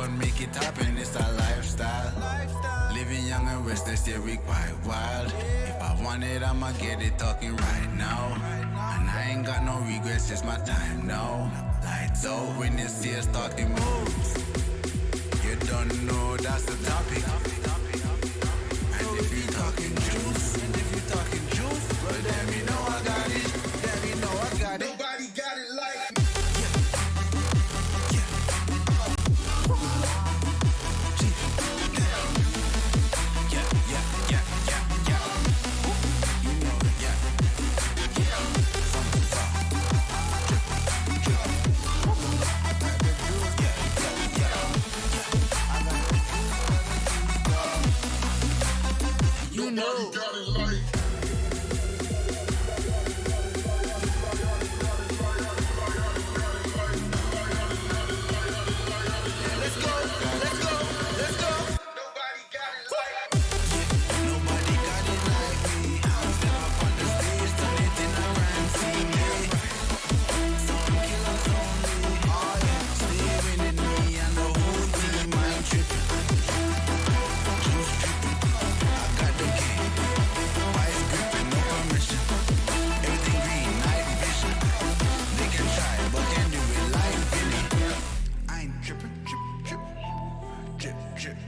and make it happen, it's a lifestyle. Living young and restless, yeah, we quite wild. If I want it, I'ma get it talking right now. And I ain't got no regrets, it's my time now. Lights out when you see us talking moves. You don't know that's the topic. And if you talking juice, well then you know I got it. Then you know I got it. Nobody got it like me. You know.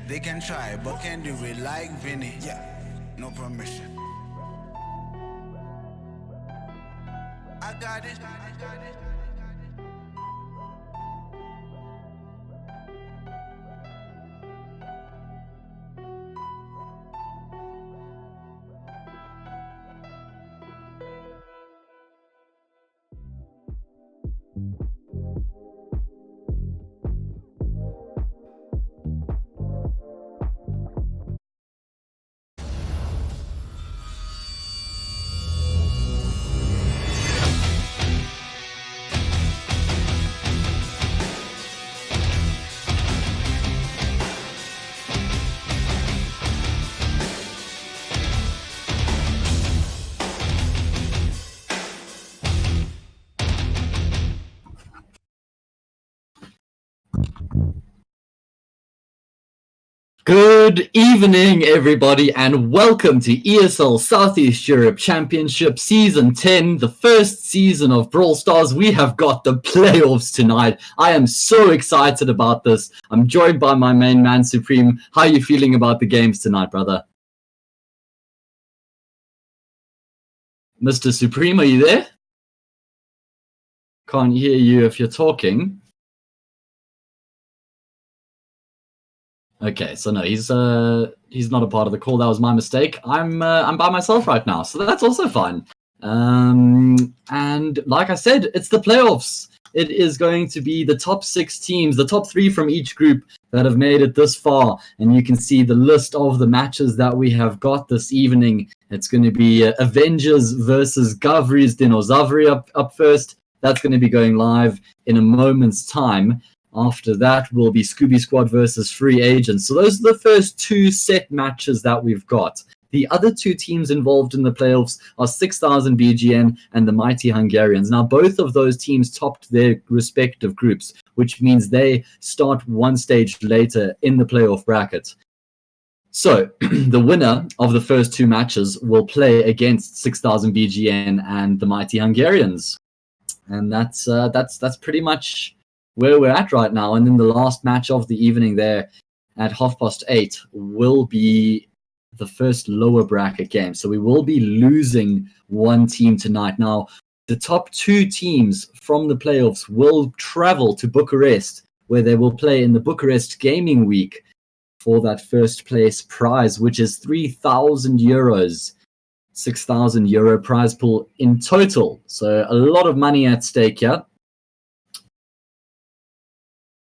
They can try, but can't do it like Vinny. Yeah, no permission. I got it. Good evening, everybody, and welcome to ESL Southeast Europe Championship Season 10, the first season of Brawl Stars. We have got the playoffs tonight. I am so excited about this. I'm joined by my main man, Supreme. How are you feeling about the games tonight, brother? Mr. Supreme, are you there? Can't hear you if you're talking. Okay, so no, he's not a part of the call. That was my mistake. I'm by myself right now, so that's also fine. And like I said, it's the playoffs. It is going to be the top 6 teams, the top 3 from each group that have made it this far. And you can see the list of the matches that we have got this evening. It's going to be Avengers versus Gavri's Dinozavri up first. That's going to be going live in a moment's time. After that will be SCOOBYSQUAD versus Free Agents. So those are the first 2 set matches that we've got. The other 2 teams involved in the playoffs are 6000 BGN and the Mighty Hungarians. Now, both of those teams topped their respective groups, which means they start one stage later in the playoff bracket. So the winner of the first 2 matches will play against 6000 BGN and the Mighty Hungarians. And that's pretty much where we're at right now. And then the last match of the evening there at 8:30 will be the first lower bracket game. So we will be losing one team tonight. Now, the top 2 teams from the playoffs will travel to Bucharest, where they will play in the Bucharest Gaming Week for that first place prize, which is 3,000 euros. 6,000 euro prize pool in total. So a lot of money at stake here.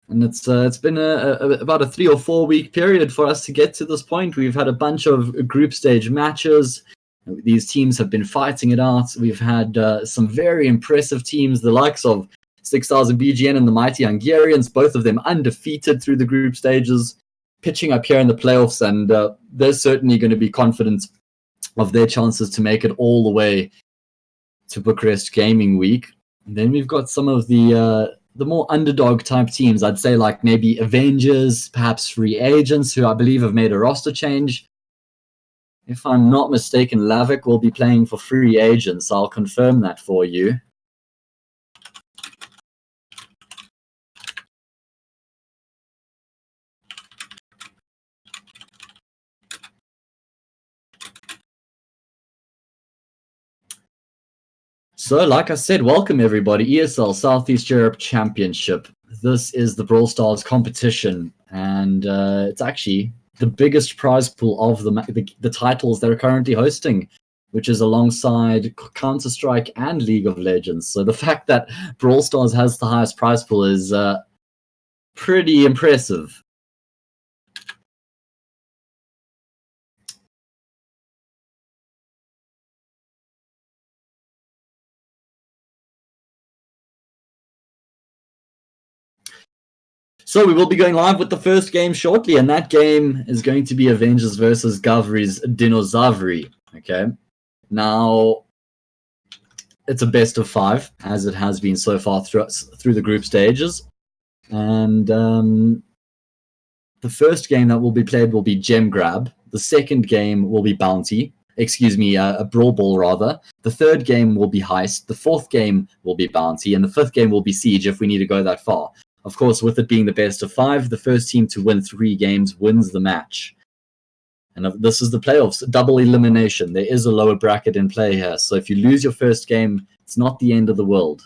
And it's been about a 3 or 4 week period for us to get to this point. We've had a bunch of group stage matches. These teams have been fighting it out. We've had some very impressive teams, the likes of 6000 BGN and the Mighty Hungarians, both of them undefeated through the group stages, pitching up here in the playoffs. And they're certainly going to be confident of their chances to make it all the way to Bucharest Gaming Week. And then we've got some of the the more underdog type teams, I'd say like maybe Avengers, perhaps free agents who I believe have made a roster change. If I'm not mistaken, Lavik will be playing for free agents. I'll confirm that for you. So, like I said, welcome everybody. ESL Southeast Europe Championship. This is the Brawl Stars competition, and it's actually the biggest prize pool of the titles they're currently hosting, which is alongside Counter-Strike and League of Legends. So the fact that Brawl Stars has the highest prize pool is pretty impressive. So we will be going live with the first game shortly, and that game is going to be Avengers versus Gavri's Dinozavri. Okay, now it's a best of 5, as it has been so far through the group stages, and the first game that will be played will be Gem Grab. The second game will be Bounty. A Brawl Ball rather. The third game will be Heist. The fourth game will be Bounty, and the fifth game will be Siege if we need to go that far. Of course, with it being the best of 5, the first team to win 3 games wins the match. And this is the playoffs, double elimination. There is a lower bracket in play here. So if you lose your first game, it's not the end of the world.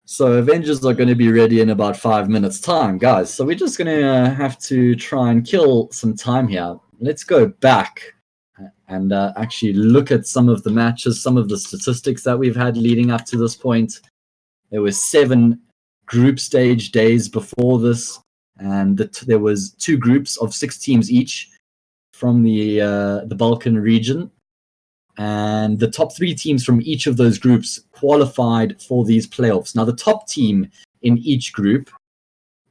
So Avengers are going to be ready in about 5 minutes time, guys. So we're just going to have to try and kill some time here. Let's go back and actually look at some of the matches, some of the statistics that we've had leading up to this point. There were 7 group stage days before this, and there was 2 groups of 6 teams each from the Balkan region. And the top 3 teams from each of those groups qualified for these playoffs. Now, the top team in each group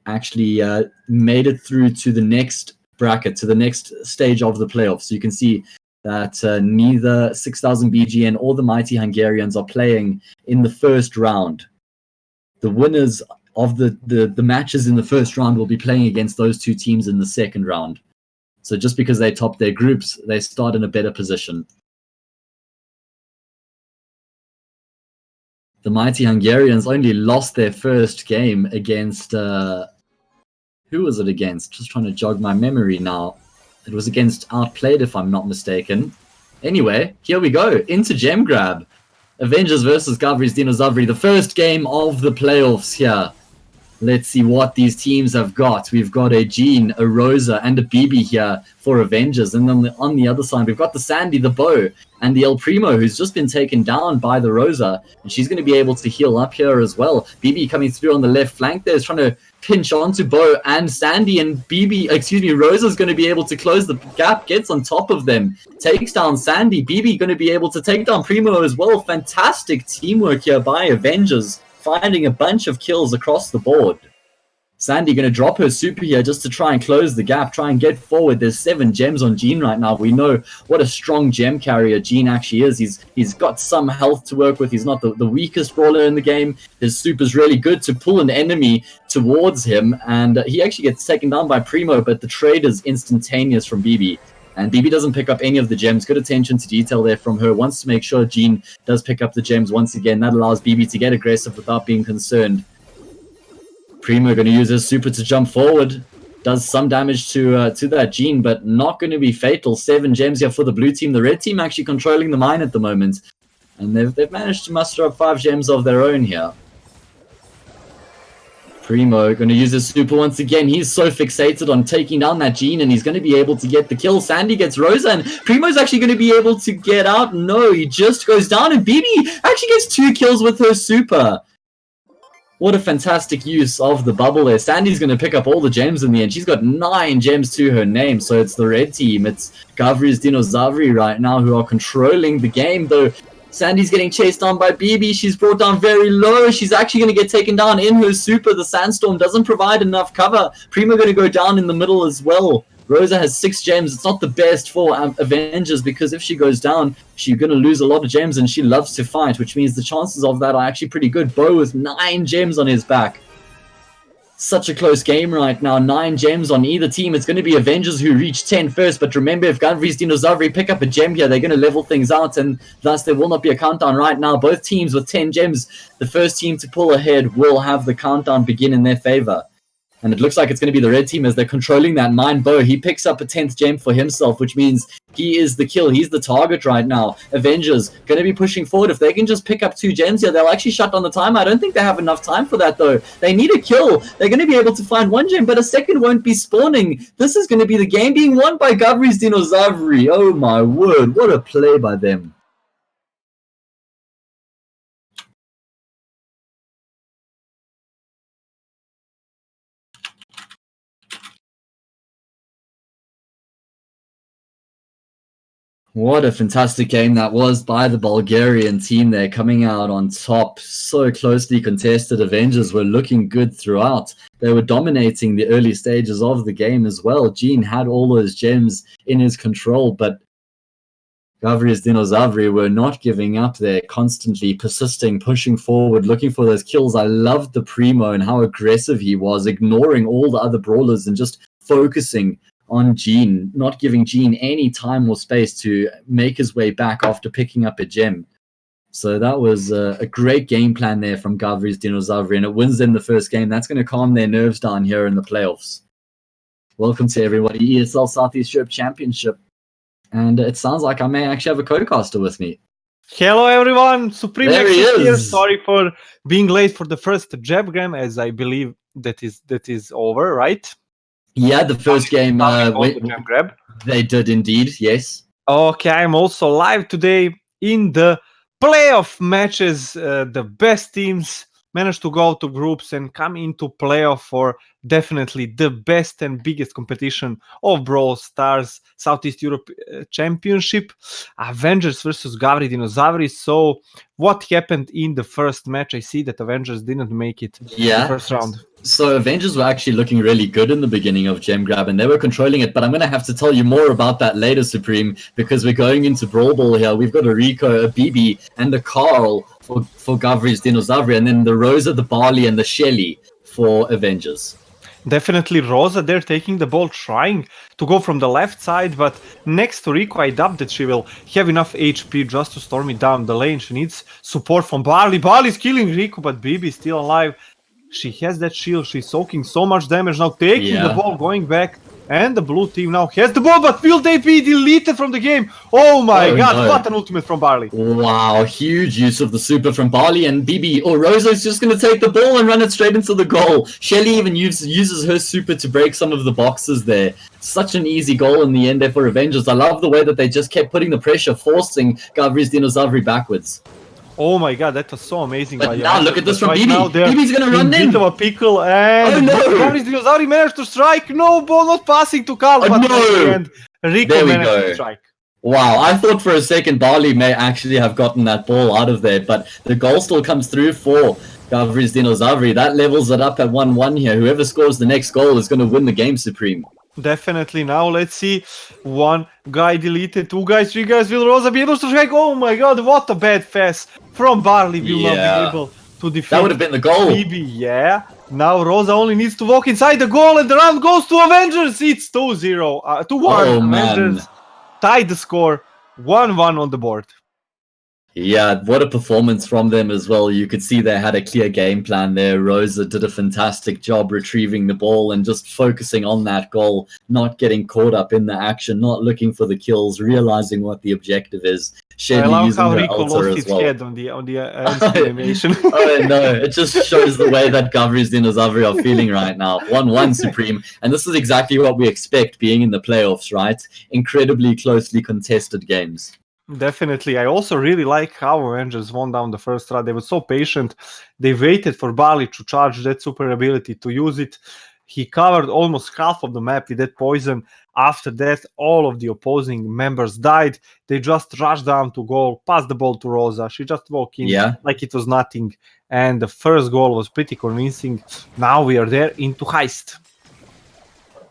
actually made it through to the next bracket, to the next stage of the playoffs. So you can see that neither 6000 BGN or the Mighty Hungarians are playing in the first round. The winners of the matches in the first round will be playing against those 2 teams in the second round. So just because they top their groups, they start in a better position. The Mighty Hungarians only lost their first game against... who was it against? Just trying to jog my memory now. It was against Outplayed, if I'm not mistaken. Anyway, here we go. Into Gem Grab. Avengers versus Gavri's Dinozavri. The first game of the playoffs here. Let's see what these teams have got. We've got a Jean, a Rosa, and a BB here for Avengers. And then on the other side, we've got the Sandy, the Bo, and the El Primo, who's just been taken down by the Rosa. And she's going to be able to heal up here as well. BB coming through on the left flank there is trying to pinch onto Bo and Sandy, and Rosa's going to be able to close the gap, gets on top of them, takes down Sandy. BB going to be able to take down Primo as well. Fantastic teamwork here by Avengers, finding a bunch of kills across the board. Sandy going to drop her super here just to try and close the gap, try and get forward. There's 7 gems on Jean right now. We know what a strong gem carrier Jean actually is. He's got some health to work with. He's not the weakest brawler in the game. His super's really good to pull an enemy towards him, and he actually gets taken down by Primo, but the trade is instantaneous from BB. And BB doesn't pick up any of the gems. Good attention to detail there from her. Wants to make sure Jean does pick up the gems once again. That allows BB to get aggressive without being concerned. Primo going to use his super to jump forward. Does some damage to that Jean, but not going to be fatal. 7 gems here for the blue team. The red team actually controlling the mine at the moment. And they've managed to muster up 5 gems of their own here. Primo going to use his super once again. He's so fixated on taking down that Jean, and he's going to be able to get the kill. Sandy gets Rosa, and Primo's actually going to be able to get out. No, he just goes down, and BB actually gets 2 kills with her super. What a fantastic use of the bubble there. Sandy's going to pick up all the gems in the end. She's got 9 gems to her name, so it's the red team. It's Gavri's Dinozavri right now who are controlling the game, though. Sandy's getting chased down by BB. She's brought down very low. She's actually going to get taken down in her super. The sandstorm doesn't provide enough cover. Primo going to go down in the middle as well. Rosa has 6 gems. It's not the best for Avengers because if she goes down, she's going to lose a lot of gems, and she loves to fight, which means the chances of that are actually pretty good. Bo with 9 gems on his back. Such a close game right now. 9 gems on either team. It's going to be Avengers who reach 10 first. But remember, if Gavri's Dinozavri pick up a gem here, they're going to level things out. And thus, there will not be a countdown right now. Both teams with 10 gems. The first team to pull ahead will have the countdown begin in their favor. And it looks like it's going to be the red team as they're controlling that 9 Bo. He picks up a 10th gem for himself, which means he is the kill. He's the target right now. Avengers going to be pushing forward. If they can just pick up 2 gems here, they'll actually shut down the time. I don't think they have enough time for that, though. They need a kill. They're going to be able to find 1 gem, but a second won't be spawning. This is going to be the game being won by Gavri's Dinozavri. Oh, my word. What a play by them. What a fantastic game that was by the Bulgarian team there, coming out on top. So closely contested. Avengers were looking good throughout. They were dominating the early stages of the game as well. Gene had all those gems in his control, but Gavri's Dinozavri were not giving up there, constantly persisting, pushing forward, looking for those kills. I loved the Primo and how aggressive he was, ignoring all the other brawlers and just focusing on Gene, not giving Gene any time or space to make his way back after picking up a gem. So that was a great game plan there from Gavri's Dinozavri, and it wins them the first game. That's going to calm their nerves down here in the playoffs. Welcome to everybody, ESL Southeast Europe Championship. And it sounds like I may actually have a co-caster with me. Hello everyone, Supreme There he Nexus here. is. Sorry for being late for the first jab game, as I believe that is over, right? Yeah, the first game, Jab grab. they did indeed, yes. Okay, I'm also live today in the playoff matches. The best teams managed to go to groups and come into playoff for definitely the best and biggest competition of Brawl Stars Southeast Europe Championship. Avengers versus Gavri Dinozavri. So what happened in the first match? I see that Avengers didn't make it in the first round. So Avengers were actually looking really good in the beginning of Gem Grab, and they were controlling it, but I'm going to have to tell you more about that later, Supreme, because we're going into Brawl Ball here. We've got a Rico, a BB, and a Carl for Gavri's Dinozavri, and then the Rosa, the Barley, and the Shelly for Avengers. Definitely Rosa there taking the ball, trying to go from the left side, but next to Rico, I doubt that she will have enough HP just to storm it down the lane. She needs support from Barley. Barley's killing Rico, but BB is still alive. She has that shield. She's soaking so much damage now, taking the ball, going back. And the blue team now has the ball, but will they be deleted from the game? Oh my god, no. What an ultimate from Barley. Wow, huge use of the super from Barley, and BB. Oh, Rosa's just going to take the ball and run it straight into the goal. Shelly even uses her super to break some of the boxes there. Such an easy goal in the end there for Avengers. I love the way that they just kept putting the pressure, forcing Gavri's Dinozavri backwards. Oh my god, that was so amazing. But now look at this from BB. Now BB's going to run in. Bit of a pickle, and Gavri's Dinozavri managed to strike. No ball, not passing to Carl, but and Rico managed to strike. Wow, I thought for a second Barley may actually have gotten that ball out of there, but the goal still comes through for Gavri's Dinozavri. That levels it up at 1-1 here. Whoever scores the next goal is going to win the game, Supreme. Definitely. Now let's see. 1 guy deleted, 2 guys, 3 guys. Will Rosa be able to strike? Oh my god, what a bad pass from Barley. Will not be able to defeat. That would have been the goal. BB, yeah. Now Rosa only needs to walk inside the goal, and the round goes to Avengers. It's 2-0, 2-1. Oh, Avengers tied the score, 1-1 on the board. Yeah, what a performance from them as well. You could see they had a clear game plan there. Rosa did a fantastic job retrieving the ball and just focusing on that goal, not getting caught up in the action, not looking for the kills, realizing what the objective is. I love how Rico lost his head on the animation. Oh no, it just shows the way that Gavri's Dinozavri are feeling right now. 1-1 Supreme, and this is exactly what we expect being in the playoffs, right? Incredibly closely contested games. Definitely. I also really like how Avengers won down the first round. They were so patient. They waited for Barley to charge that super ability, to use it. He covered almost half of the map with that poison. After that, all of the opposing members died. They just rushed down to goal, passed the ball to Rosa. She just walked in like it was nothing. And the first goal was pretty convincing. Now we are there into Heist.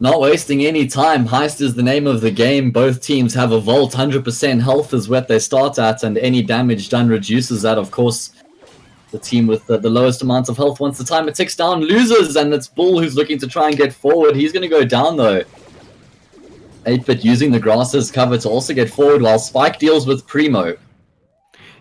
Not wasting any time. Heist is the name of the game. Both teams have a vault. 100% health is what they start at, and any damage done reduces that. Of course, the team with the lowest amount of health, once the timer ticks down, loses, and it's Bull who's looking to try and get forward. He's going to go down, though. 8-Bit using the grass as cover to also get forward, while Spike deals with Primo.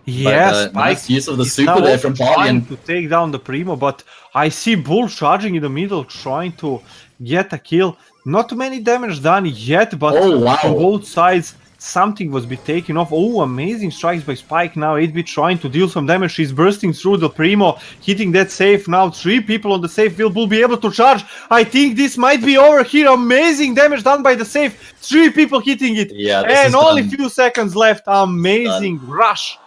Yes, But, nice use of the super there from trying Barbian. to take down the Primo, but I see Bull charging in the middle, trying to get a kill. Not too many damage done yet, but on both sides, something was be taken off. Oh, amazing strikes by Spike now. 8-Bit trying to deal some damage. She's bursting through the Primo, hitting that safe. Now 3 people on the safe. Will Bull be able to charge? I think this might be over here. Amazing damage done by the safe. 3 people hitting it. Yeah, and only few seconds left. Amazing rush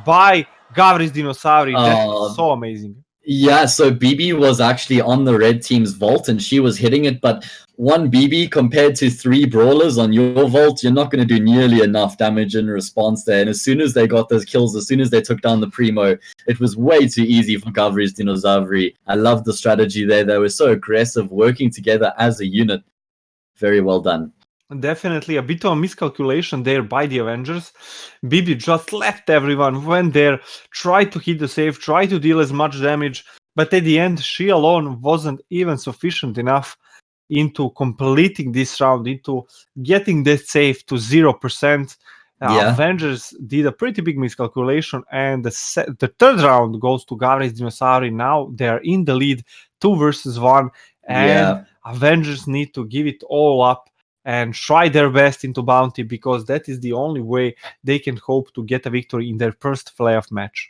by Gavri's Dinozavri. That's so amazing. Yeah, so BB was actually on the red team's vault and she was hitting it, but 1 BB compared to 3 brawlers on your vault, you're not going to do nearly enough damage in response there. And as soon as they got those kills, as soon as they took down the Primo, it was way too easy for Gavri's Dinozavri. I loved the strategy there. They were so aggressive, working together as a unit. Very well done. Definitely a bit of a miscalculation there by the Avengers. BB just left everyone, went there, tried to hit the safe, tried to deal as much damage, but at the end, she alone wasn't even sufficient enough into completing this round, into getting that safe to 0%. Avengers did a pretty big miscalculation, and the third round goes to Gavri's Dinozavri. Now they're in the lead, 2 versus 1, and Avengers need to give it all up and try their best into Bounty, because that is the only way they can hope to get a victory in their first playoff match.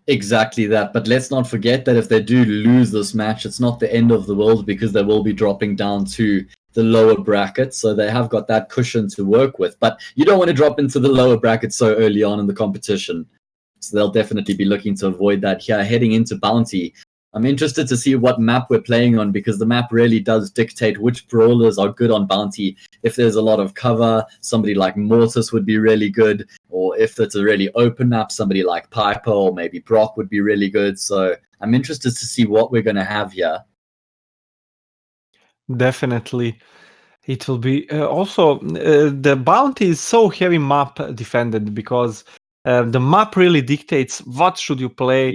Exactly that, but let's not forget that if they do lose this match, it's not the end of the world, because they will be dropping down to the lower bracket, so they have got that cushion to work with. But you don't want to drop into the lower bracket so early on in the competition, so they'll definitely be looking to avoid that here heading into Bounty. I'm interested to see what map we're playing on, because the map really does dictate which brawlers are good on Bounty. If there's a lot of cover, somebody like Mortis would be really good, or if it's a really open map, somebody like Piper or maybe Brock would be really good. So I'm interested to see what we're going to have here. Definitely. It will be also the Bounty is so heavy map defended, because the map really dictates what should you play,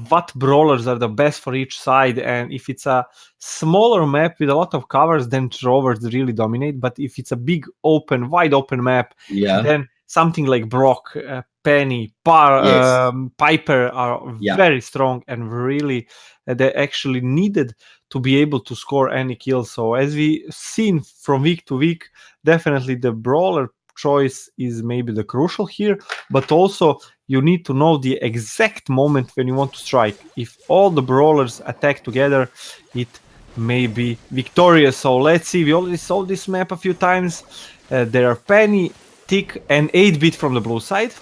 what brawlers are the best for each side. And if it's a smaller map with a lot of covers, then throwers really dominate. But if it's a big open, wide open map, then something like Brock, Penny, Piper are very strong, and really they actually needed to be able to score any kills. So as we seen from week to week, definitely the brawler choice is maybe the crucial here, but also you need to know the exact moment when you want to strike. If all the brawlers attack together, it may be victorious. So let's see, we already saw this map a few times. There are Penny, Tick and 8-Bit from the blue side.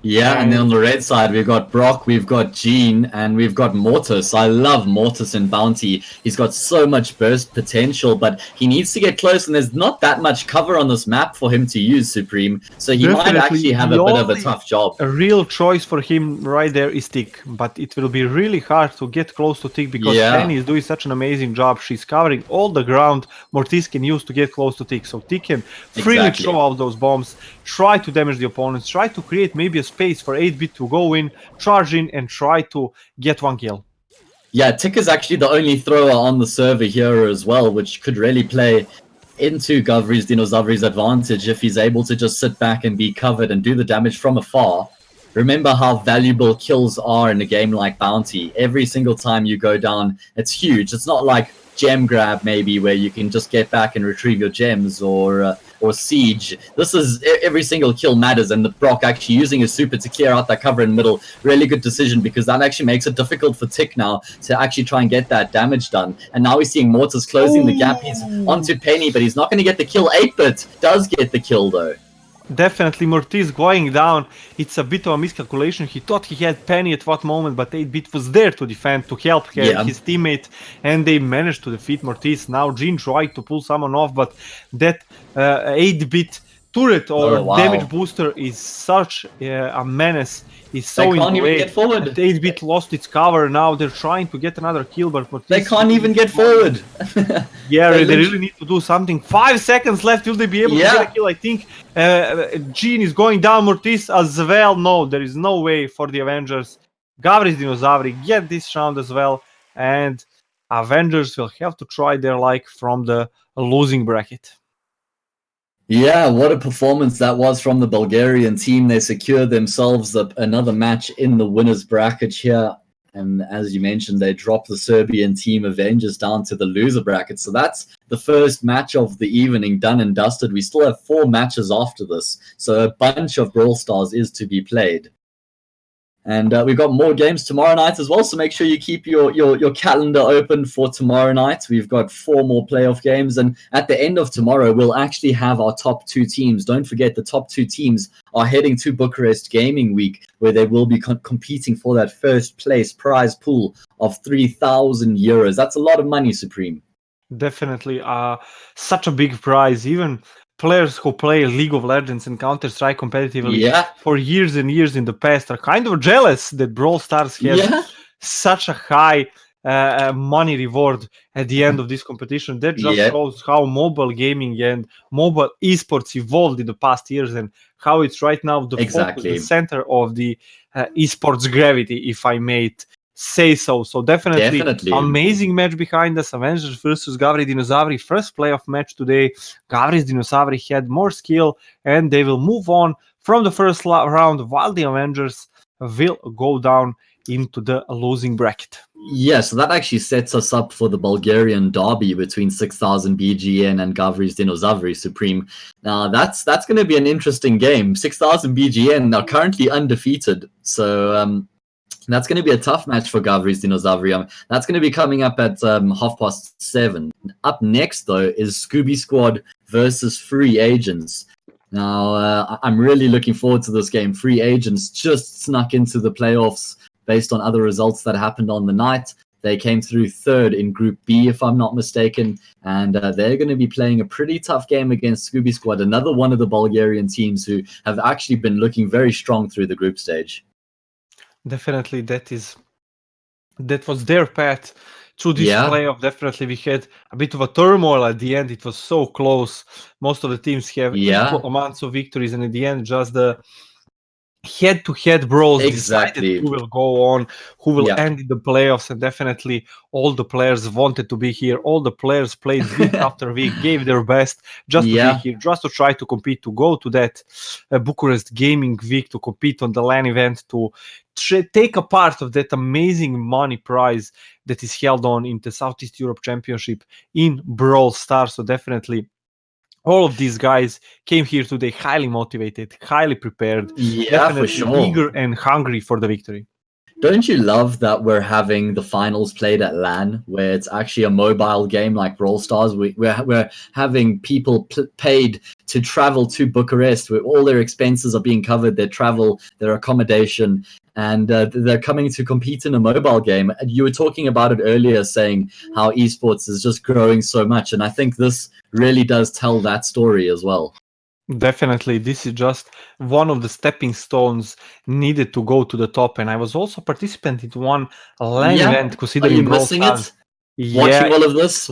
And then on the red side, we've got Brock, we've got Gene, and we've got Mortis. I love Mortis in Bounty. He's got so much burst potential, but he needs to get close, and there's not that much cover on this map for him to use, Supreme. So he might actually have a bit of a tough job. A real choice for him right there is Tick, but it will be really hard to get close to Tick, because Penny is doing such an amazing job. She's covering all the ground Mortis can use to get close to Tick. So Tick can freely throw out those bombs, try to damage the opponents, try to create maybe a space for 8-Bit to go in, charge in, and try to get 1 kill. Yeah, Tick is actually the only thrower on the server here as well, which could really play into Gavri's Dinozavri's advantage if he's able to just sit back and be covered and do the damage from afar. Remember how valuable kills are in a game like Bounty. Every single time you go down, it's huge. It's not like gem grab maybe, where you can just get back and retrieve your gems, or Siege. This is every single kill matters, and the Brock actually using his super to clear out that cover in the middle. Really good decision, because that actually makes it difficult for Tick now to actually try and get that damage done. And now we're seeing Mortis closing the gap. He's onto Penny, but he's not going to get the kill. 8-Bit does get the kill though. Definitely Mortis going down. It's a bit of a miscalculation. He thought he had Penny at what moment, but 8-Bit was there to defend, to help his teammate, and they managed to defeat Mortis. Now Jin tried to pull someone off, but that 8-Bit turret or Oh, wow. damage booster is such a menace. It's so They in can't the even way. get forward. 8-bit lost its cover. Now they're trying to get another kill, but They can't even get forward. Yeah, They they really need to do something. 5 seconds left. Will they be able to get a kill? I think Jean is going down. Mortis as well. No, there is no way for the Avengers. Gavri's Dinozavri get this round as well. And Avengers will have to try their luck from the losing bracket. Yeah, what a performance that was from the Bulgarian team. They secured themselves another match in the winners bracket here. And as you mentioned, they dropped the Serbian team Avengers down to the loser bracket. So that's the first match of the evening done and dusted. We still have 4 matches after this. So a bunch of Brawl Stars is to be played. And we've got more games tomorrow night as well, so make sure you keep your calendar open for tomorrow night. We've got 4 more playoff games, and at the end of tomorrow, we'll actually have our top 2 teams. Don't forget, the top 2 teams are heading to Bucharest Gaming Week, where they will be competing for that first place prize pool of 3,000 euros. That's a lot of money, Supreme. Definitely, such a big prize. Even players who play League of Legends and Counter-Strike competitively for years and years in the past are kind of jealous that Brawl Stars has such a high money reward at the end of this competition. That just shows how mobile gaming and mobile esports evolved in the past years and how it's right now the focus, the center of the esports gravity, if I may say so. So definitely amazing match behind us. Avengers versus Gavri Dinozavri, first playoff match today. Gavri's Dinozavri had more skill and they will move on from the first round while the Avengers will go down into the losing bracket. Yeah, so that actually sets us up for the Bulgarian derby between 6000 BGN and Gavri's Dinozavri Supreme. Now that's going to be an interesting game. 6000 BGN are currently undefeated, so that's going to be a tough match for Gavri's Dinozavri. That's going to be coming up at 7:30. Up next, though, is SCOOBYSQUAD versus Free Agents. Now, I'm really looking forward to this game. Free Agents just snuck into the playoffs based on other results that happened on the night. They came through 3rd in Group B, if I'm not mistaken, and they're going to be playing a pretty tough game against SCOOBYSQUAD, another one of the Bulgarian teams who have actually been looking very strong through the group stage. Definitely, that was their path through this playoff. Definitely, we had a bit of a turmoil at the end. It was so close. Most of the teams have equal amounts of victories, and at the end, just the head-to-head brawls decided who will go on, who will end in the playoffs, and definitely all the players wanted to be here. All the players played week after week, gave their best just to be here, just to try to compete, to go to that Bucharest Gaming Week, to compete on the LAN event, to take a part of that amazing money prize that is held on in the Southeast Europe Championship in Brawl Stars. So definitely all of these guys came here today highly motivated, highly prepared, definitely eager and hungry for the victory. Don't you love that we're having the finals played at LAN, where it's actually a mobile game like Brawl Stars? We're having people paid to travel to Bucharest, where all their expenses are being covered, their travel, their accommodation, and they're coming to compete in a mobile game. And you were talking about it earlier, saying how esports is just growing so much, and I think this really does tell that story as well. Definitely, this is just one of the stepping stones needed to go to the top. And I was also a participant in one LAN event, considering Are you missing it? Watching all of this,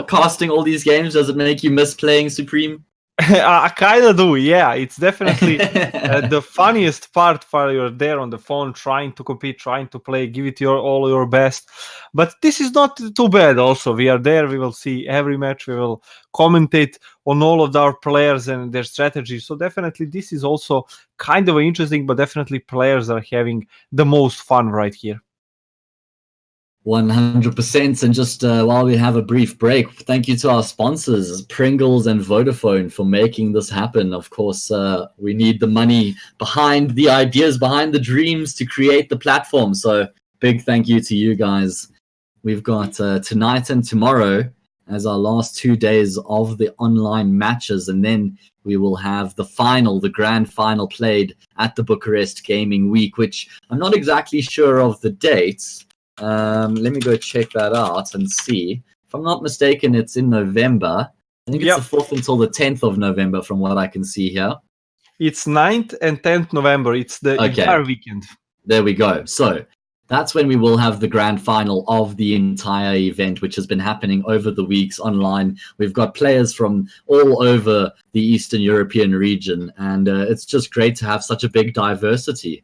casting all these games, does it make you miss playing Supreme? I kind of do, yeah. It's definitely the funniest part while you're there on the phone trying to compete, trying to play, give it all your best. But this is not too bad also. We are there, we will see every match, we will commentate on all of our players and their strategies. So definitely this is also kind of interesting, but definitely players are having the most fun right here. 100%. And just while we have a brief break, thank you to our sponsors, Pringles and Vodafone, for making this happen. Of course, we need the money behind the ideas, behind the dreams to create the platform. So big thank you to you guys. We've got tonight and tomorrow as our last 2 days of the online matches. And then we will have the final, the grand final, played at the Bucharest Gaming Week, which I'm not exactly sure of the dates. Let me go check that out and see. If I'm not mistaken, it's in November. I think it's the 4th until the 10th of November from what I can see here. It's 9th and 10th November. It's the entire weekend. There we go. So that's when we will have the grand final of the entire event, which has been happening over the weeks online. We've got players from all over the Eastern European region, and it's just great to have such a big diversity.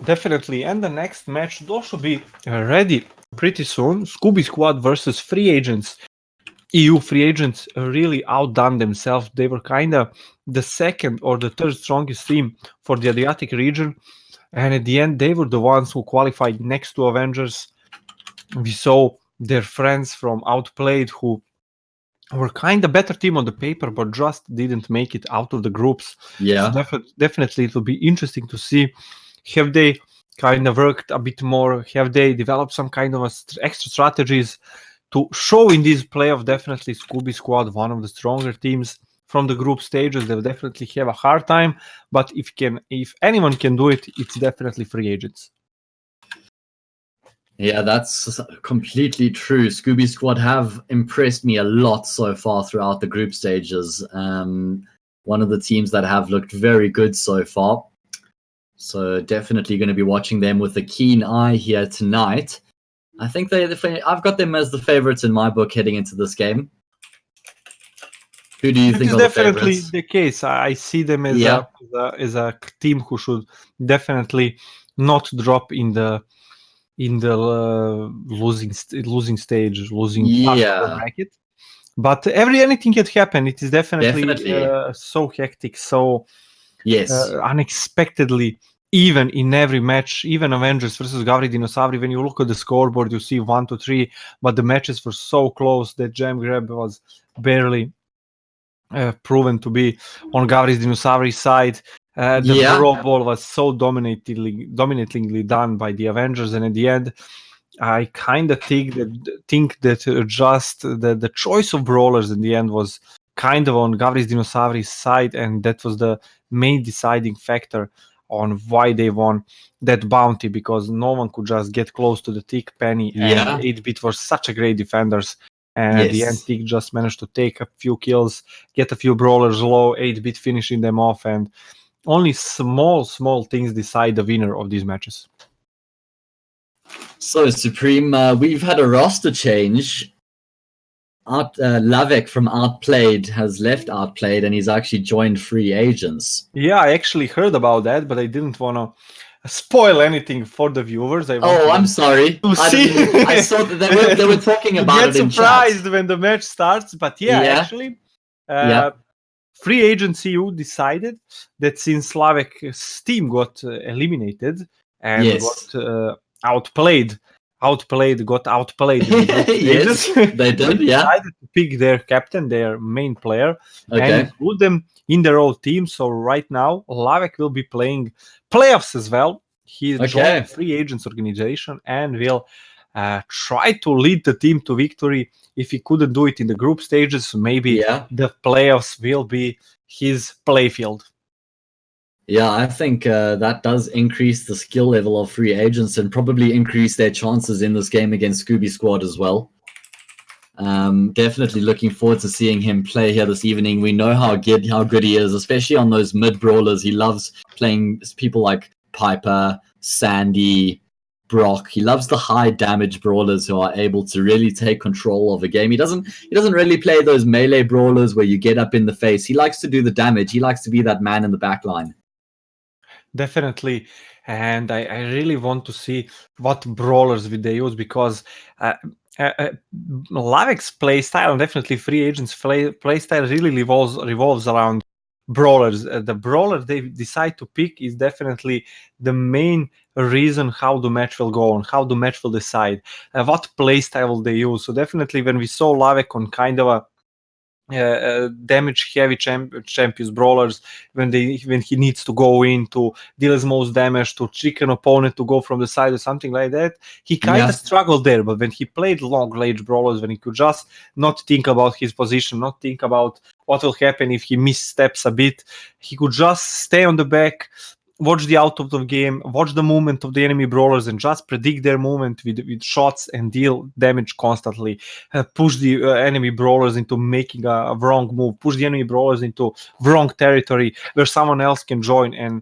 Definitely. And the next match should also be ready pretty soon. SCOOBYSQUAD versus Free Agents. EU Free Agents really outdone themselves. They were kind of the second or the third strongest team for the Adriatic region. And at the end, they were the ones who qualified next to Avengers. We saw their friends from Outplayed who were kind of better team on the paper, but just didn't make it out of the groups. Yeah. So definitely it will be interesting to see. Have they kind of worked a bit more? Have they developed some kind of extra strategies to show in this playoff? Definitely SCOOBYSQUAD, one of the stronger teams from the group stages. They'll definitely have a hard time, but if anyone can do it, it's definitely Free Agents. Yeah, that's completely true. SCOOBYSQUAD have impressed me a lot so far throughout the group stages. One of the teams that have looked very good so far. So definitely going to be watching them with a keen eye here tonight. I think I've got them as the favorites in my book heading into this game. Who do you think are the definitely favorites? the case. I see them as a team who should definitely not drop in the losing stage, losing part of the bracket. But anything can happen. It is definitely. So hectic, so unexpectedly. Even in every match, even Avengers versus Gavri Dinozavri, when you look at the scoreboard, you see 1-3, but the matches were so close that Jam Grab was barely proven to be on Gavri's Dinozavri side. The Brawl ball was so dominatingly done by the Avengers, and at the end, I kind of think that just the choice of brawlers in the end was kind of on Gavri's Dinozavri's side, and that was the main deciding factor on why they won that bounty, because no one could just get close to the Tick, Penny, and 8-Bit were such a great defenders. And at the end, Tick just managed to take a few kills, get a few brawlers low, 8-Bit finishing them off, and only small things decide the winner of these matches. So, Supreme, we've had a roster change. Lavek from Outplayed has left Outplayed and he's actually joined Free Agents. Yeah, I actually heard about that, but I didn't want to spoil anything for the viewers. I'm sorry. I saw that they were talking about it in chat. Get surprised when the match starts, but actually, Free Agents EU decided that since Lavek's team got eliminated and got outplayed. Got outplayed. Yes, they did. Decided to pick their captain, their main player, and put them in their old team. So right now, Lavek will be playing playoffs as well. He joined Free Agents organization and will try to lead the team to victory. If he couldn't do it in the group stages, maybe the playoffs will be his playfield. Yeah, I think that does increase the skill level of Free Agents and probably increase their chances in this game against SCOOBYSQUAD as well. Definitely looking forward to seeing him play here this evening. We know how good he is, especially on those mid-brawlers. He loves playing people like Piper, Sandy, Brock. He loves the high damage brawlers who are able to really take control of a game. He doesn't really play those melee brawlers where you get up in the face. He likes to do the damage. He likes to be that man in the back line. Definitely, and I really want to see what brawlers will they use, because Lavek's playstyle and definitely Free Agents playstyle really revolves around brawlers. The brawler they decide to pick is definitely the main reason how the match will go on, how the match will decide, what playstyle will they use. So definitely when we saw Lavek on kind of a damage heavy champions brawlers, when he needs to go in to deal his most damage, to trick an opponent to go from the side or something like that, he kind of struggled there. But when he played long range brawlers, when he could just not think about his position, not think about what will happen if he missteps a bit, he could just stay on the back, watch the out of the game, watch the movement of the enemy brawlers, and just predict their movement with shots and deal damage constantly. Push the enemy brawlers into making a wrong move, push the enemy brawlers into wrong territory where someone else can join and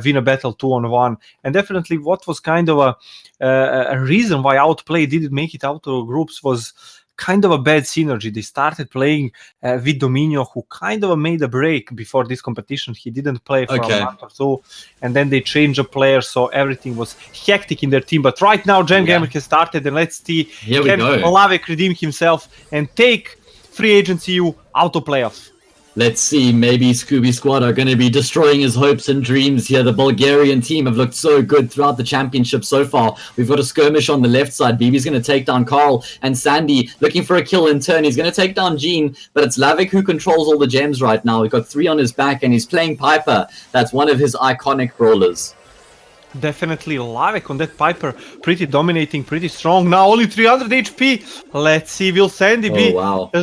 win a battle 2-on-1. And definitely what was kind of a reason why Outplay didn't make it out of groups was kind of a bad synergy. They started playing with Dominio, who kind of made a break before this competition. He didn't play for a month or two, and then they changed a player, so everything was hectic in their team. But right now, Jam Gamer has started, and let's see, can Lavek redeem himself and take Free Agency EU out of playoffs? Let's see, maybe SCOOBYSQUAD are going to be destroying his hopes and dreams here. The Bulgarian team have looked so good throughout the championship so far. We've got a skirmish on the left side. BB's going to take down Carl, and Sandy looking for a kill in turn. He's going to take down Gene, but it's Lavik who controls all the gems right now. He's got 3 on his back, and he's playing Piper. That's one of his iconic brawlers. Definitely Lavik on that Piper, pretty dominating, pretty strong. Now only 300 HP. Let's see, will Sandy be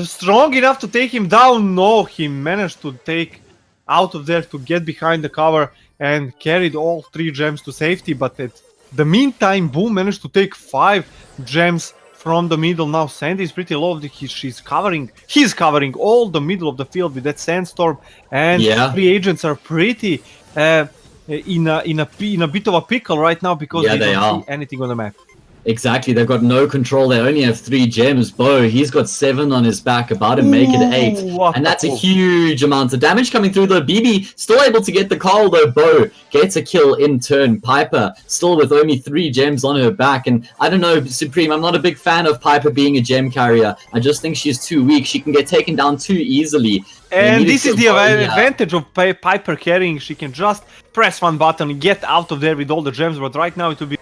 strong enough to take him down? No, he managed to take out of there to get behind the cover and carried all 3 gems to safety. But at the meantime, Boom managed to take 5 gems from the middle. Now Sandy is pretty low. He's covering all the middle of the field with that Sandstorm, and Free Agents are pretty in a bit of a pickle right now because they don't see anything on the map. Exactly, they've got no control. They only have 3 gems. Bo, he's got 7 on his back, about to make it 8. And that's a huge amount of damage coming through, though. BB still able to get the call, though. Bo gets a kill in turn. Piper still with only 3 gems on her back. And I don't know, Supreme, I'm not a big fan of Piper being a gem carrier. I just think she's too weak. She can get taken down too easily. And this is the advantage of Piper carrying. She can just press one button and get out of there with all the gems. But right now it will be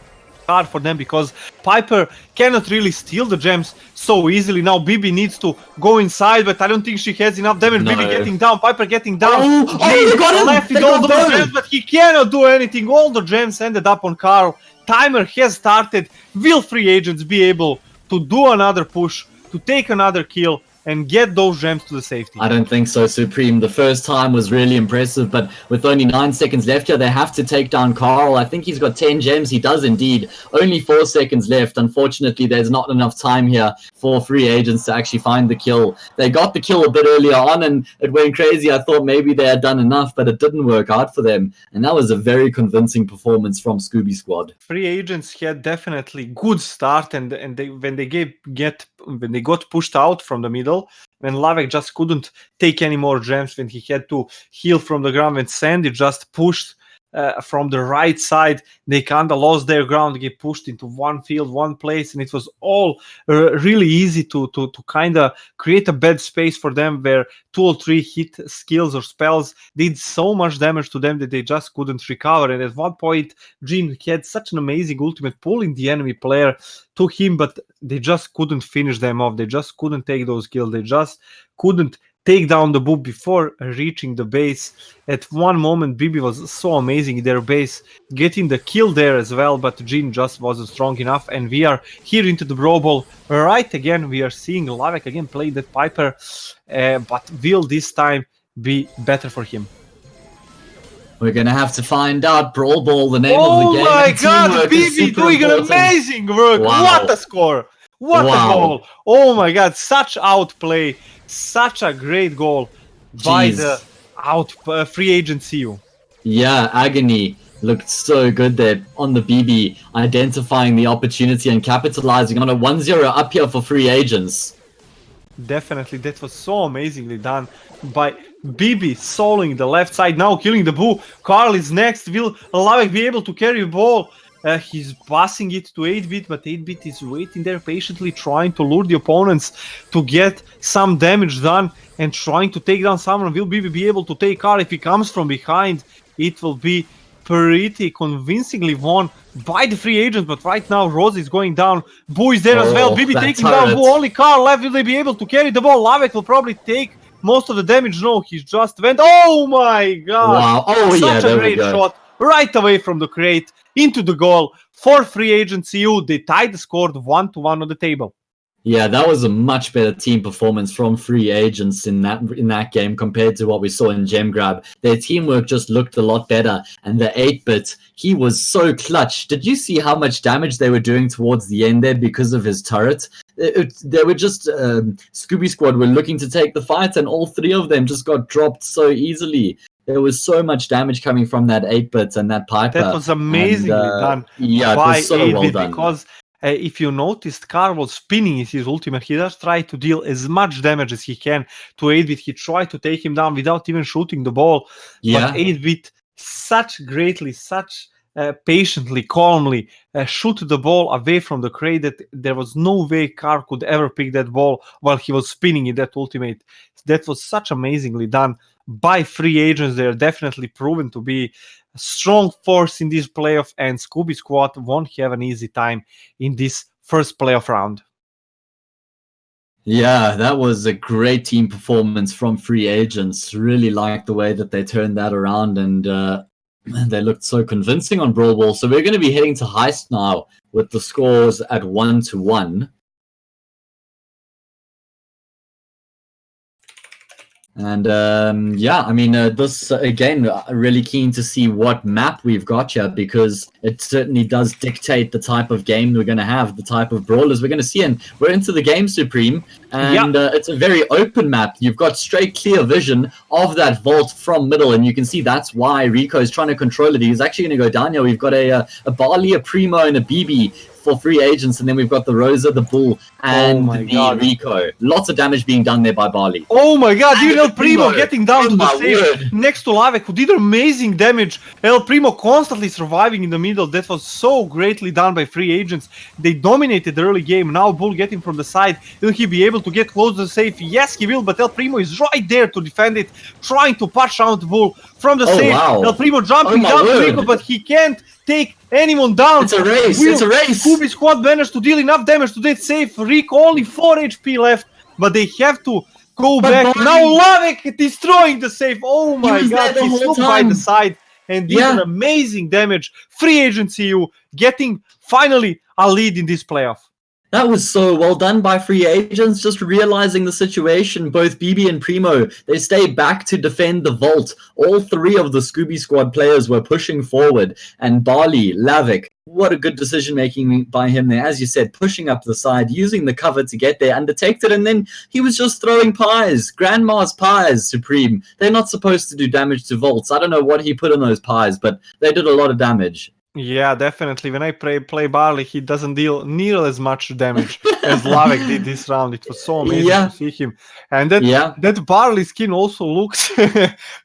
hard for them because Piper cannot really steal the gems so easily. Now BB needs to go inside, but I don't think she has enough damage. BB getting down, Piper getting down. They got him! Left with all the gems, but he cannot do anything. All the gems ended up on Carl. Timer has started. Will Free Agents be able to do another push, to take another kill, and get those gems to the safety? I don't think so, Supreme. The first time was really impressive, but with only 9 seconds left here, they have to take down Carl. I think he's got 10 gems. He does indeed. Only 4 seconds left. Unfortunately, there's not enough time here for Free Agents to actually find the kill. They got the kill a bit earlier on, and it went crazy. I thought maybe they had done enough, but it didn't work out for them. And that was a very convincing performance from SCOOBYSQUAD. Free Agents had definitely good start, and when they got pushed out from the middle, when Lavek just couldn't take any more gems, when he had to heal from the ground, when Sandy just pushed from the right side, they kind of lost their ground, they get pushed into one field, one place, and it was all really easy to kind of create a bad space for them where 2 or 3 hit skills or spells did so much damage to them that they just couldn't recover. And at one point, Jin had such an amazing ultimate pulling the enemy player to him, but they just couldn't finish them off. They just couldn't take those kills. They just couldn't take down the boob before reaching the base. At one moment, BB was so amazing in their base, getting the kill there as well, but Jin just wasn't strong enough. And we are here into the Brawl Ball. Right again, we are seeing Lavek again playing that Piper, but will this time be better for him? We're going to have to find out. Brawl Ball, the name of the game. Oh my god, BB doing an amazing work. Wow. What a score. What a goal. Oh my god, such outplay. Such a great goal by the Free Agency EU. Yeah, Agony looked so good there on the BB, identifying the opportunity and capitalizing on a 1-0 up here for Free Agents. Definitely, that was so amazingly done by BB soloing the left side, now killing the Boo. Carl is next. Will Lavek be able to carry the ball? He's passing it to 8-bit, but 8-bit is waiting there patiently, trying to lure the opponents to get some damage done and trying to take down someone. Will BB be able to take Carl? If he comes from behind, it will be pretty convincingly won by the Free Agent. But right now, Rose is going down. Boo is there as well. BB taking down Boo. Only Carl left. Will they be able to carry the ball? Lavek will probably take most of the damage. No, he just went. Oh my god! Wow! Oh yeah, such a great shot right away from the crate into the goal for Free Agency EU. They tied the score 1-1 on the table. Yeah, that was a much better team performance from free agents in that game compared to what we saw in Gem Grab. Their teamwork just looked a lot better, and the 8-bit, he was so clutch. Did you see how much damage they were doing towards the end there because of his turret? They were just Scooby Squad were looking to take the fight, and all three of them just got dropped so easily. There was so much damage coming from that 8-bit and that Piper. That was amazingly done yeah, by it was so 8-bit well done. because if you noticed, Carl was spinning his ultimate. He just tried to deal as much damage as he can to 8-bit. He tried to take him down without even shooting the ball. Yeah. But 8-bit patiently, calmly shoot the ball away from the crate that there was no way Carl could ever pick that ball while he was spinning in that ultimate. That was such amazingly done by free agents. They are definitely proven to be a strong force in this playoff, and Scooby Squad won't have an easy time in this first playoff round. Yeah, that was a great team performance from free agents. Really liked the way that they turned that around, and they looked so convincing on Brawl Ball. So we're going to be heading to Heist now with the scores at 1-1. And yeah, I mean, this again, really keen to see what map we've got here, because it certainly does dictate the type of game we're going to have, the type of brawlers we're going to see. And we're into the game, Supreme, and it's a very open map. You've got straight, clear vision of that vault from middle, and you can see that's why Rico is trying to control it. He's actually going to go down here. We've got a Barley, a Primo, and a BB for free agents, and then we've got the Rosa, the Bull, and the Rico. Lots of damage being done there by Barley. Oh my god, you know, Primo getting down to the safe next to Lavek, who did amazing damage. El Primo constantly surviving in the middle. That was so greatly done by free agents. They dominated the early game. Now Bull getting from the side. Will he be able to get close to the safe? Yes, he will, but El Primo is right there to defend it, trying to punch out Bull from the safe. Wow. El Primo jumping down to Rico, but he can't take anyone down. It's a race. It's a race. Scooby Squad managed to deal enough damage to that safe. Rico only 4 HP left, but they have to go back. Now Lavek destroying the safe. Oh my god, he stood by the side and did an amazing damage. Free agent CU getting finally a lead in this playoff. That was so well done by free agents, just realizing the situation. Both BB and Primo, they stayed back to defend the vault. All three of the Scooby Squad players were pushing forward. And Barley, Lavik, what a good decision-making by him there. As you said, pushing up the side, using the cover to get there undetected, and then he was just throwing pies. Grandma's pies, Supreme. They're not supposed to do damage to vaults. I don't know what he put in those pies, but they did a lot of damage. Yeah, definitely. When I play Barley, he doesn't deal near as much damage as Lavek did this round. It was so amazing to see him. And that Barley skin also looks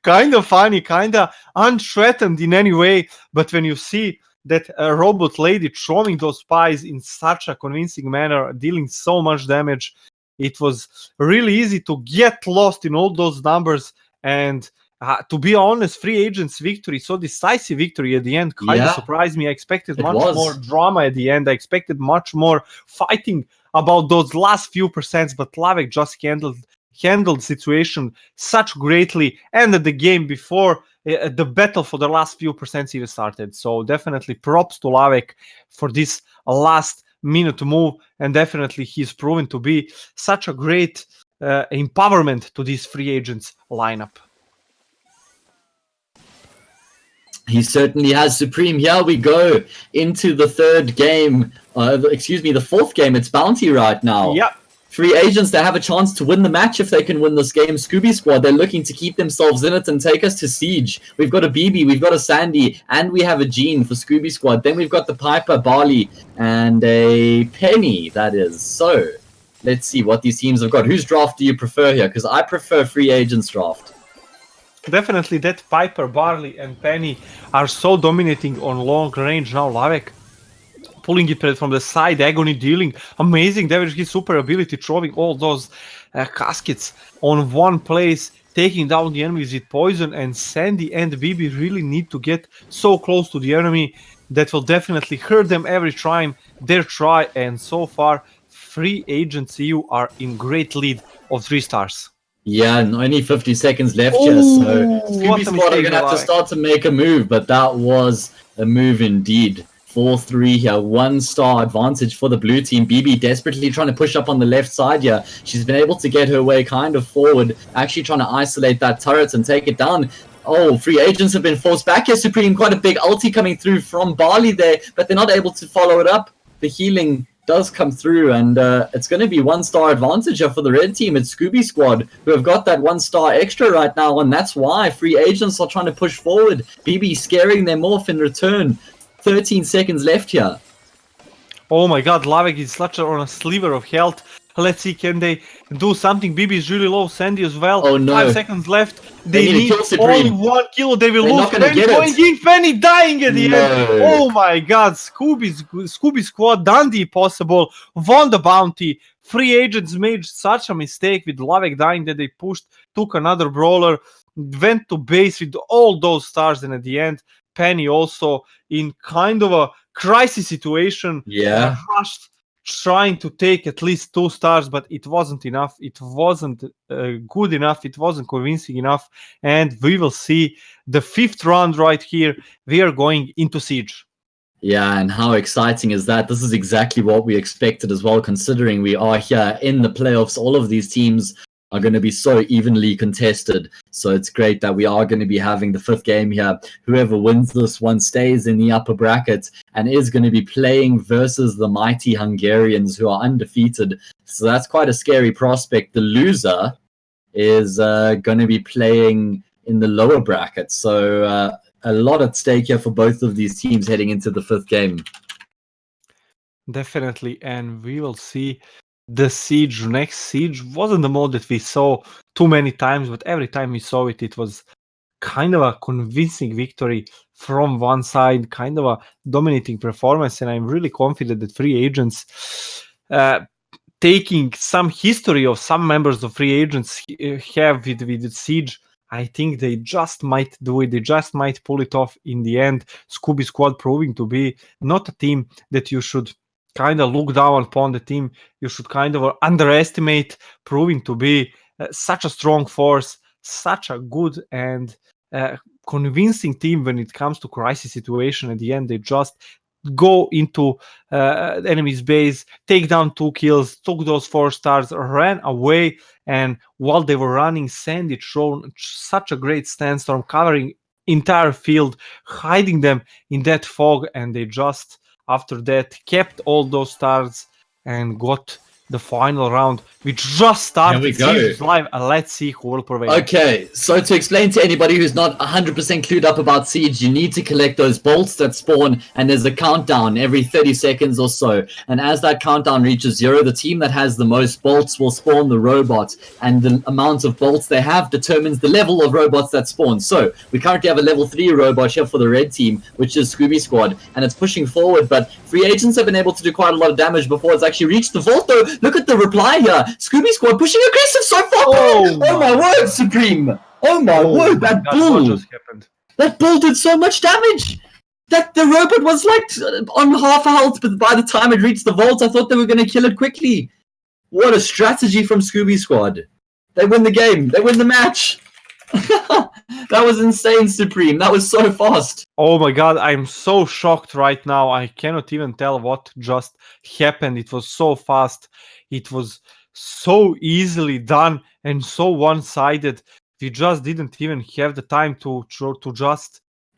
kind of funny, kind of unthreatened in any way. But when you see that robot lady throwing those pies in such a convincing manner, dealing so much damage, it was really easy to get lost in all those numbers. And to be honest, free agents victory, so decisive victory at the end, kind of surprised me. I expected much more drama at the end. I expected much more fighting about those last few percents, but Lavek just handled the situation such greatly, ended the game before the battle for the last few percents even started. So definitely props to Lavek for this last minute move, and definitely he's proven to be such a great empowerment to this free agents lineup. He certainly has, Supreme. Here we go into the third game. The fourth game. It's Bounty right now. Yep. Free agents, they have a chance to win the match if they can win this game. Scooby Squad, they're looking to keep themselves in it and take us to Siege. We've got a BB, we've got a Sandy, and we have a Jean for Scooby Squad. Then we've got the Piper, Barley, and a Penny, that is. So, let's see what these teams have got. Whose draft do you prefer here? Because I prefer free agents draft. Definitely that Piper, Barley, and Penny are so dominating on long range now. Lavek pulling it from the side, Agony dealing amazing damage, his super ability, throwing all those caskets on one place, taking down the enemies with poison, and Sandy and BB really need to get so close to the enemy that will definitely hurt them every time they try, and so far free agents CU are in great lead of 3 stars. Yeah, and only 50 seconds left here, so Scooby Squad are going to have to start to make a move, but that was a move indeed 4-3 here. 1-star advantage for the blue team. BB desperately trying to push up on the left side here. She's been able to get her way kind of forward, actually trying to isolate that turret and take it down. Oh, free agents have been forced back here. Supreme, quite a big ulti coming through from Barley there, but they're not able to follow it up. The healing does come through, and it's going to be 1-star advantage here for the red team. It's SCOOBYSQUAD who have got that 1-star extra right now, and that's why free agents are trying to push forward. BB scaring them off in return. 13 seconds left here. Oh my god, Lavek is such on a sliver of health. Let's see, can they do something? BB is really low, Sandy as well. Oh no. 5 seconds left. They need kill only Supreme. 1 kill. They will They're lose. not gonna Penny get going it. in, Penny dying at the No. end. Oh my god, SCOOBYSQUAD done the impossible, won the bounty. Free agents made such a mistake with Lavek dying that they pushed, took another brawler, went to base with all those stars, and at the end, Penny also in kind of a crisis situation. Yeah. Rushed, trying to take at least 2 stars, but it wasn't enough. It wasn't good enough. It wasn't convincing enough. And we will see the 5th round right here. We are going into Siege. Yeah, and how exciting is that? This is exactly what we expected as well, considering we are here in the playoffs. All of these teams are going to be so evenly contested. So it's great that we are going to be having the 5th game here. Whoever wins this one stays in the upper bracket and is going to be playing versus the mighty Hungarians who are undefeated. So that's quite a scary prospect. The loser is going to be playing in the lower bracket. So a lot at stake here for both of these teams heading into the 5th game. Definitely, and we will see the Siege. Next Siege wasn't the mode that we saw too many times, but every time we saw it, it was kind of a convincing victory from one side, kind of a dominating performance, and I'm really confident that free agents, taking some history of some members of free agents have with Siege, I think they just might do it. They just might pull it off in the end. SCOOBYSQUAD proving to be not a team that you should kind of look down upon. The team you should kind of underestimate, proving to be such a strong force, such a good and convincing team when it comes to crisis situation. At the end, they just go into enemy's base, take down 2 kills, took those 4 stars, ran away, and while they were running, Sandy showed such a great sandstorm, covering entire field, hiding them in that fog, and they just after that kept all those stars and got the final round. We just started. Here we go. Live, and let's see who will prevail. Okay, so to explain to anybody who's not 100% clued up about Siege, you need to collect those bolts that spawn, and there's a countdown every 30 seconds or so. And as that countdown reaches 0, the team that has the most bolts will spawn the robot, and the amount of bolts they have determines the level of robots that spawn. So we currently have a level 3 robot here for the red team, which is SCOOBYSQUAD, and it's pushing forward, but free agents have been able to do quite a lot of damage before it's actually reached the vault, though. Look at the reply here. SCOOBYSQUAD pushing aggressive so far. Oh my word, Supreme. Oh my word, that bull. What just happened? That bull did so much damage. That the robot was like on half health, but by the time it reached the vault, I thought they were going to kill it quickly. What a strategy from SCOOBYSQUAD. They win the game. They win the match. That was insane, Supreme. That was so fast. Oh my god, I'm so shocked right now. I cannot even tell what just happened. It was so fast. It was so easily done and so one-sided. We just didn't even have the time to just to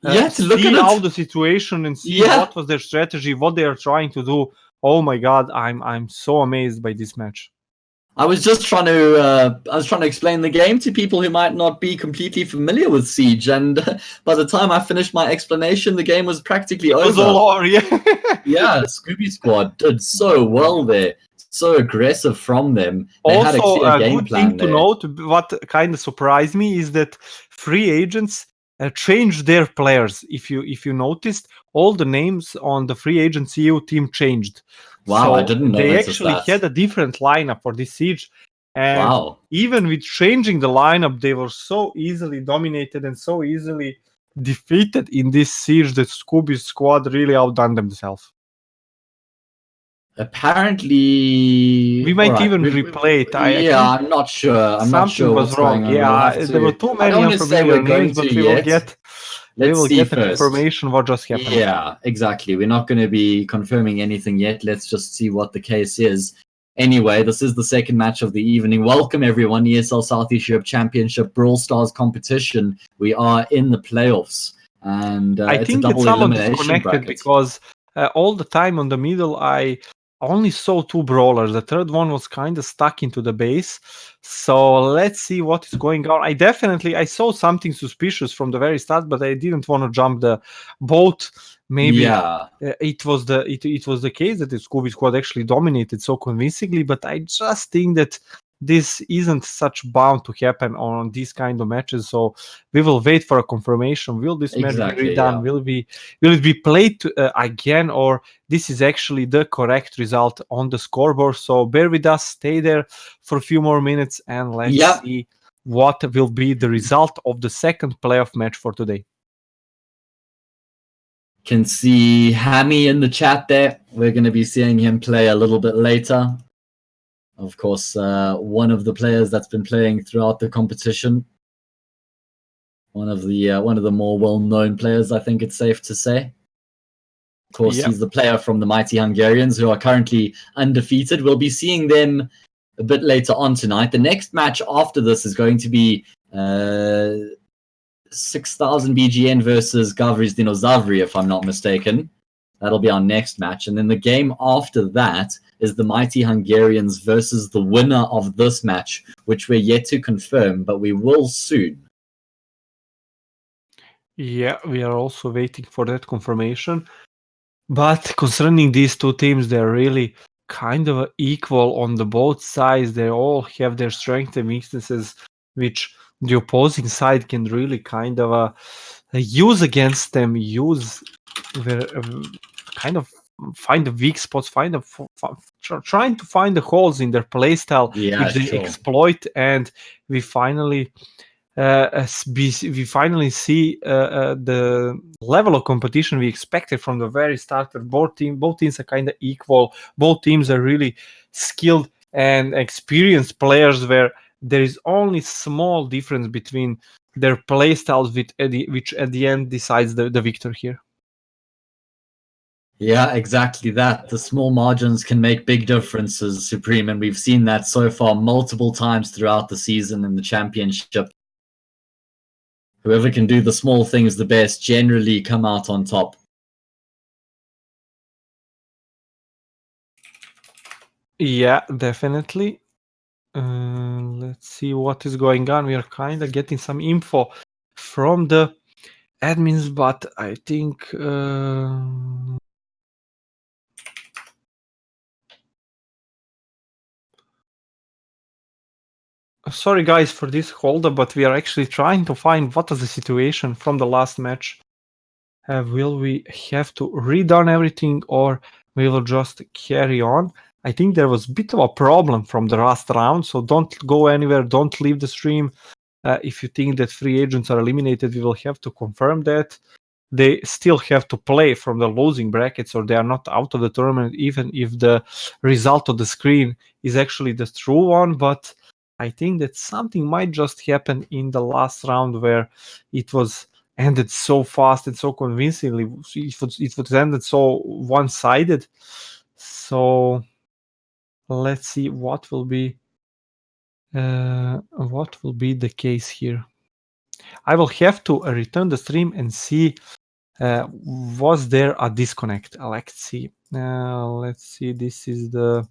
look see at out it. the situation and see what was their strategy, what they are trying to do. Oh my god, I'm so amazed by this match. I was just trying to explain the game to people who might not be completely familiar with Siege, and by the time I finished my explanation, the game was practically over. It was all over, yeah. Yeah, SCOOBYSQUAD did so well there. So aggressive from them. They had a Also, clear a game good plan thing to there. note, what kind of surprised me is that free agents changed their players. If you noticed, all the names on the free agent CU team changed. Wow, so I didn't know. They actually had a different lineup for this Siege. And Wow. even with changing the lineup, they were so easily dominated and so easily defeated in this Siege that SCOOBYSQUAD really outdone themselves. Apparently, We might even replay it. I'm not sure. I'm not Something sure was what's wrong. going on. We'll have There were too I many don't want to say unfamiliar we're going names, but to we will yet. get we Let's will see get the first. confirmation what just happened. Yeah, exactly. We're not going to be confirming anything yet. Let's just see what the case is. Anyway, this is the second match of the evening. Welcome, everyone. ESL Southeast Europe Championship Brawl Stars competition. We are in the playoffs. And I it's a think that double someone elimination disconnected bracket. because all the time on the middle, I only saw 2 brawlers. The third one was kind of stuck into the base. So let's see what is going on. I saw something suspicious from the very start, but I didn't want to jump the boat. Maybe it was the case that the SCOOBYSQUAD actually dominated so convincingly, but I just think that this isn't such bound to happen on these kind of matches. So we will wait for a confirmation. Will this match be redone? Will it be played again, or this is actually the correct result on the scoreboard? So bear with us, stay there for a few more minutes, and let's see what will be the result of the second playoff match for today. Can see Hammy in the chat there. We're going to be seeing him play a little bit later. Of course, one of the players that's been playing throughout the competition. One of the more well-known players, I think it's safe to say. Of course, he's the player from the Mighty Hungarians, who are currently undefeated. We'll be seeing them a bit later on tonight. The next match after this is going to be 6000 BGN versus Gavri's Dinozavri, if I'm not mistaken. That'll be our next match. And then the game after that is the Mighty Hungarians versus the winner of this match, which we're yet to confirm, but we will soon. Yeah, we are also waiting for that confirmation. But concerning these two teams, they're really kind of equal on the both sides. They all have their strengths and weaknesses, which the opposing side can really kind of use against them, kind of find the weak spots, trying to find the holes in their playstyle, which they exploit, and we finally see the level of competition we expected from the very start. Both teams are kind of equal. Both teams are really skilled and experienced players, where there is only small difference between their playstyles, which at the end decides the victor here. Yeah, exactly that. The small margins can make big differences, Supreme, and we've seen that so far multiple times throughout the season in the championship. Whoever can do the small things the best generally come out on top. Yeah, definitely. Let's see what is going on. We are kind of getting some info from the admins, but I think sorry guys for this hold up, but we are actually trying to find what is the situation from the last match. Will we have to redone everything, or we will just carry on? I think there was a bit of a problem from the last round, so don't go anywhere, don't leave the stream. If you think that free agents are eliminated, we will have to confirm that. They still have to play from the losing brackets, or they are not out of the tournament, even if the result of the screen is actually the true one. But I think that something might just happen in the last round, where it was ended so fast and so convincingly. It was ended so one-sided. So let's see what will be the case here. I will have to return the stream and see was there a disconnect. Let's see. This is the.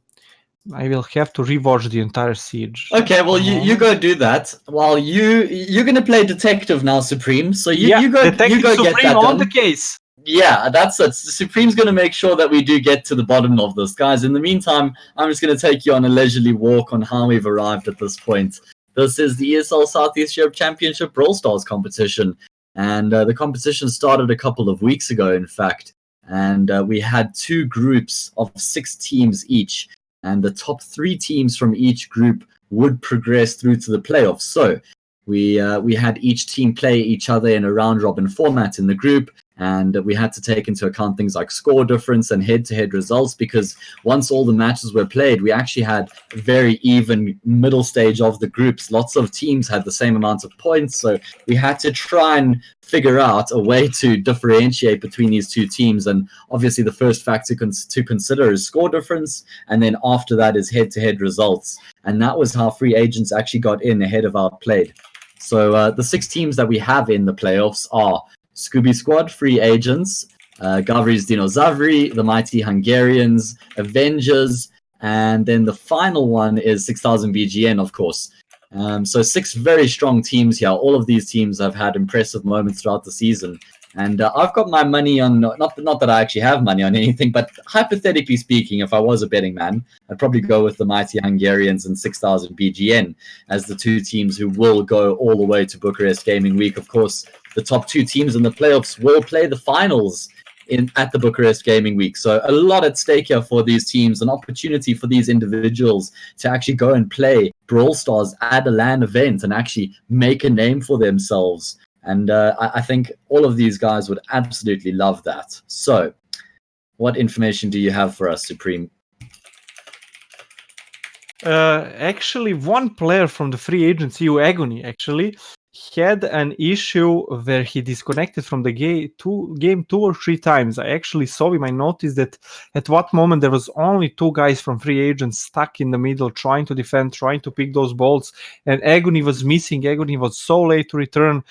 I will have to rewatch the entire siege. Okay, well you go do that. While you're gonna play detective now, Supreme. So you go get that on done. the case. Yeah, that's it. Supreme's going to make sure that we do get to the bottom of this. Guys, in the meantime, I'm just going to take you on a leisurely walk on how we've arrived at this point. This is the ESL Southeast Europe Championship Brawl Stars competition. And the competition started a couple of weeks ago, in fact. And we had 2 groups of 6 teams each. And the top 3 teams from each group would progress through to the playoffs. So we had each team play each other in a round-robin format in the group. And we had to take into account things like score difference and head-to-head results, because once all the matches were played, we actually had a very even middle stage of the groups. Lots of teams had the same amount of points, so we had to try and figure out a way to differentiate between these two teams. And obviously the first factor to consider is score difference, and then after that is head-to-head results. And that was how free agents actually got in ahead of Outplayed. So the 6 teams that we have in the playoffs are SCOOBYSQUAD, free agents, Gavri's Dinozavri, the Mighty Hungarians, Avengers, and then the final one is 6000 BGN, of course. So 6 very strong teams here. All of these teams have had impressive moments throughout the season. And I've got my money on, not that I actually have money on anything, but hypothetically speaking, if I was a betting man, I'd probably go with the Mighty Hungarians and 6000 BGN as the 2 teams who will go all the way to Bucharest Gaming Week. Of course, the top 2 teams in the playoffs will play the finals at the Bucharest Gaming Week. So a lot at stake here for these teams, an opportunity for these individuals to actually go and play Brawl Stars at a LAN event and actually make a name for themselves. And I think all of these guys would absolutely love that. So what information do you have for us, Supreme? Actually, one player from the free agency, Agony, actually had an issue where he disconnected from the game 2 or 3 times. I actually saw him. I noticed that at what moment there was only 2 guys from free agents stuck in the middle, trying to defend, trying to pick those balls, and Agony was missing. Agony was so late to return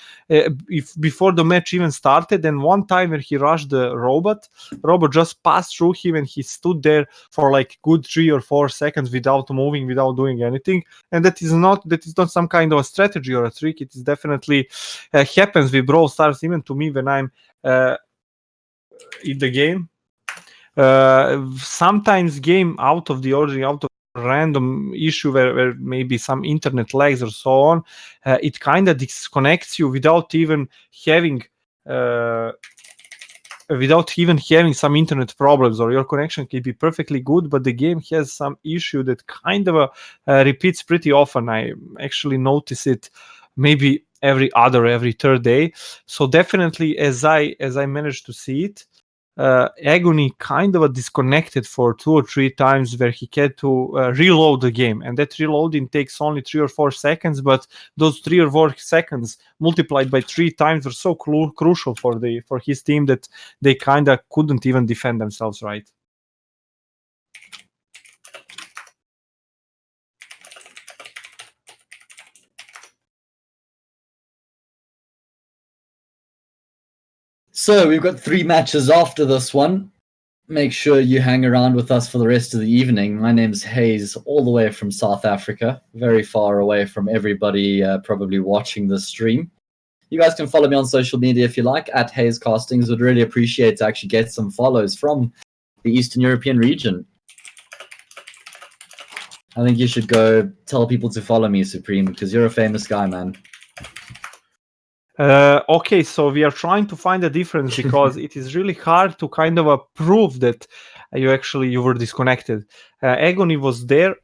before the match even started. And one time when he rushed the robot just passed through him, and he stood there for like good 3 or 4 seconds without moving, without doing anything. And that is not some kind of a strategy or a trick. It is definitely happens with Brawl Stars, even to me when I'm in the game. Sometimes game out of the ordinary, out of random issue where maybe some internet lags or so on, it kind of disconnects you without even having some internet problems, or your connection can be perfectly good, but the game has some issue that kind of repeats pretty often. I actually notice it maybe every 3rd day. So definitely, as I managed to see it, Agony kind of disconnected for 2 or 3 times where he had to reload the game, and that reloading takes only 3 or 4 seconds, but those 3 or 4 seconds multiplied by 3 times were so crucial for his team that they kind of couldn't even defend themselves right. So we've got 3 matches after this one. Make sure you hang around with us for the rest of the evening. My name's Hayes, all the way from South Africa, very far away from everybody probably watching this stream. You guys can follow me on social media if you like, at Hayes Castings. Would really appreciate to actually get some follows from the Eastern European region. I think you should go tell people to follow me, Supreme, because you're a famous guy, man. Okay, so we are trying to find a difference because it is really hard to kind of prove that you were disconnected. Agony was there.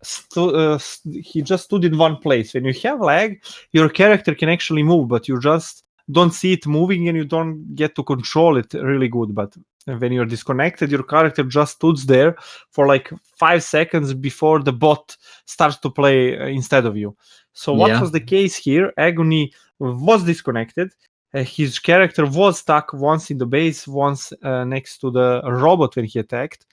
He just stood in one place. When you have lag, your character can actually move, but you just don't see it moving and you don't get to control it really good. But when you're disconnected, your character just stood there for like 5 seconds before the bot starts to play instead of you. So what was the case here? Agony was disconnected. His character was stuck once in the base, once next to the robot when he attacked,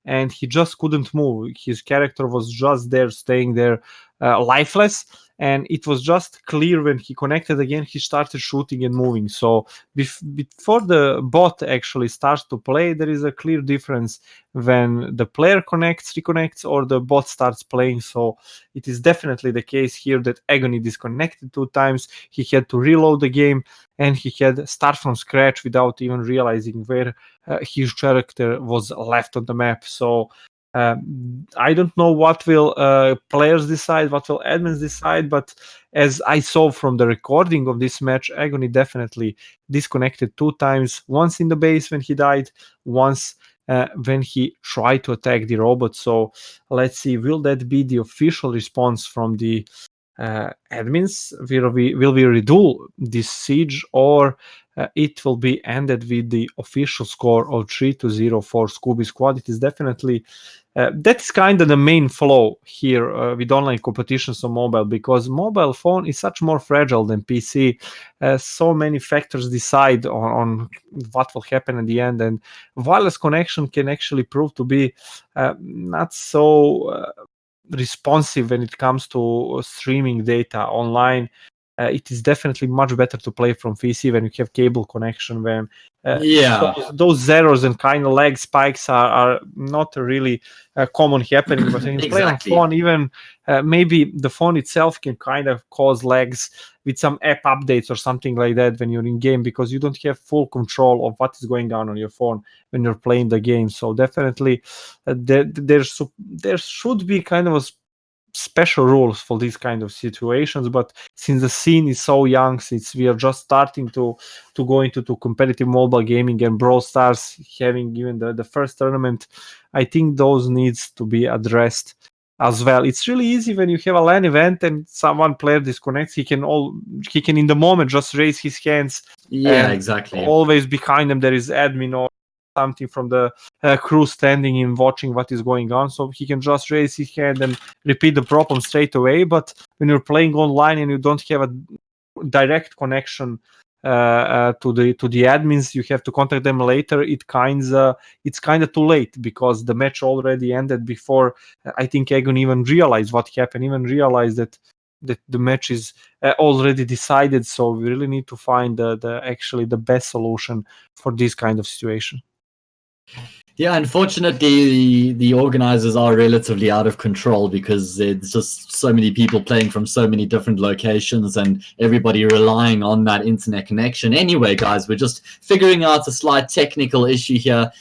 and he just couldn't move. His character was just there, staying there, lifeless, and it was just clear when he connected again, he started shooting and moving. So before the bot actually starts to play, there is a clear difference when the player reconnects, or the bot starts playing. So it is definitely the case here that Agony disconnected 2 times. He had to reload the game, and he had start from scratch without even realizing where his character was left on the map. So I don't know what will players decide, what will admins decide, but as I saw from the recording of this match, Agony definitely disconnected 2 times, once in the base when he died, once when he tried to attack the robot. So let's see, will that be the official response from the admins? Will we redo this siege, or it will be ended with the official score of 3-0 for SCOOBYSQUAD. It is definitely that's kind of the main flaw here with online competitions on mobile, because mobile phone is such more fragile than PC. So many factors decide on what will happen at the end, and wireless connection can actually prove to be not so responsive when it comes to streaming data online. It is definitely much better to play from PC when you have cable connection, when those zeros and kind of lag spikes are not really common happening. But when you play on phone, even maybe the phone itself can kind of cause lags with some app updates or something like that when you're in game, because you don't have full control of what is going on your phone when you're playing the game. So definitely there should be kind of a special rules for these kind of situations, but since the scene is so young, since we are just starting to go into competitive mobile gaming, and Brawl Stars having even the first tournament, I think those needs to be addressed as well. It's really easy when you have a LAN event and someone player disconnects, he can in the moment just raise his hands. Exactly. Always behind him there is admin or something from the crew standing and watching what is going on, so he can just raise his hand and repeat the problem straight away. But when you're playing online and you don't have a direct connection to the admins, you have to contact them later. It's kind of too late, because the match already ended before I think Egon even realized what happened, even realized that the match is already decided. So we really need to find the best solution for this kind of situation. Yeah, unfortunately, the organizers are relatively out of control, because there's just so many people playing from so many different locations and everybody relying on that internet connection. Anyway, guys, we're just figuring out a slight technical issue here,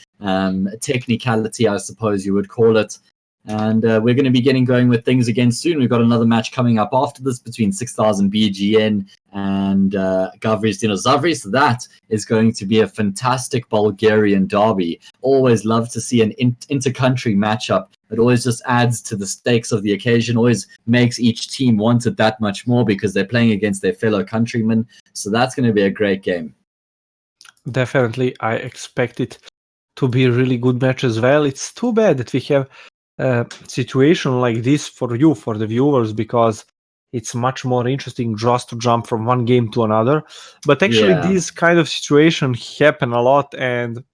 technicality, I suppose you would call it. And we're going to be getting going with things again soon. We've got another match coming up after this between 6000 BGN and Gavri's Dinozavri. So that is going to be a fantastic Bulgarian derby. Always love to see an inter-country matchup. It always just adds to the stakes of the occasion, always makes each team want it that much more, because they're playing against their fellow countrymen. So that's going to be a great game. Definitely, I expect it to be a really good match as well. It's too bad that we have situation like this for the viewers, because it's much more interesting just to jump from one game to another. But actually these kind of situations happen a lot, and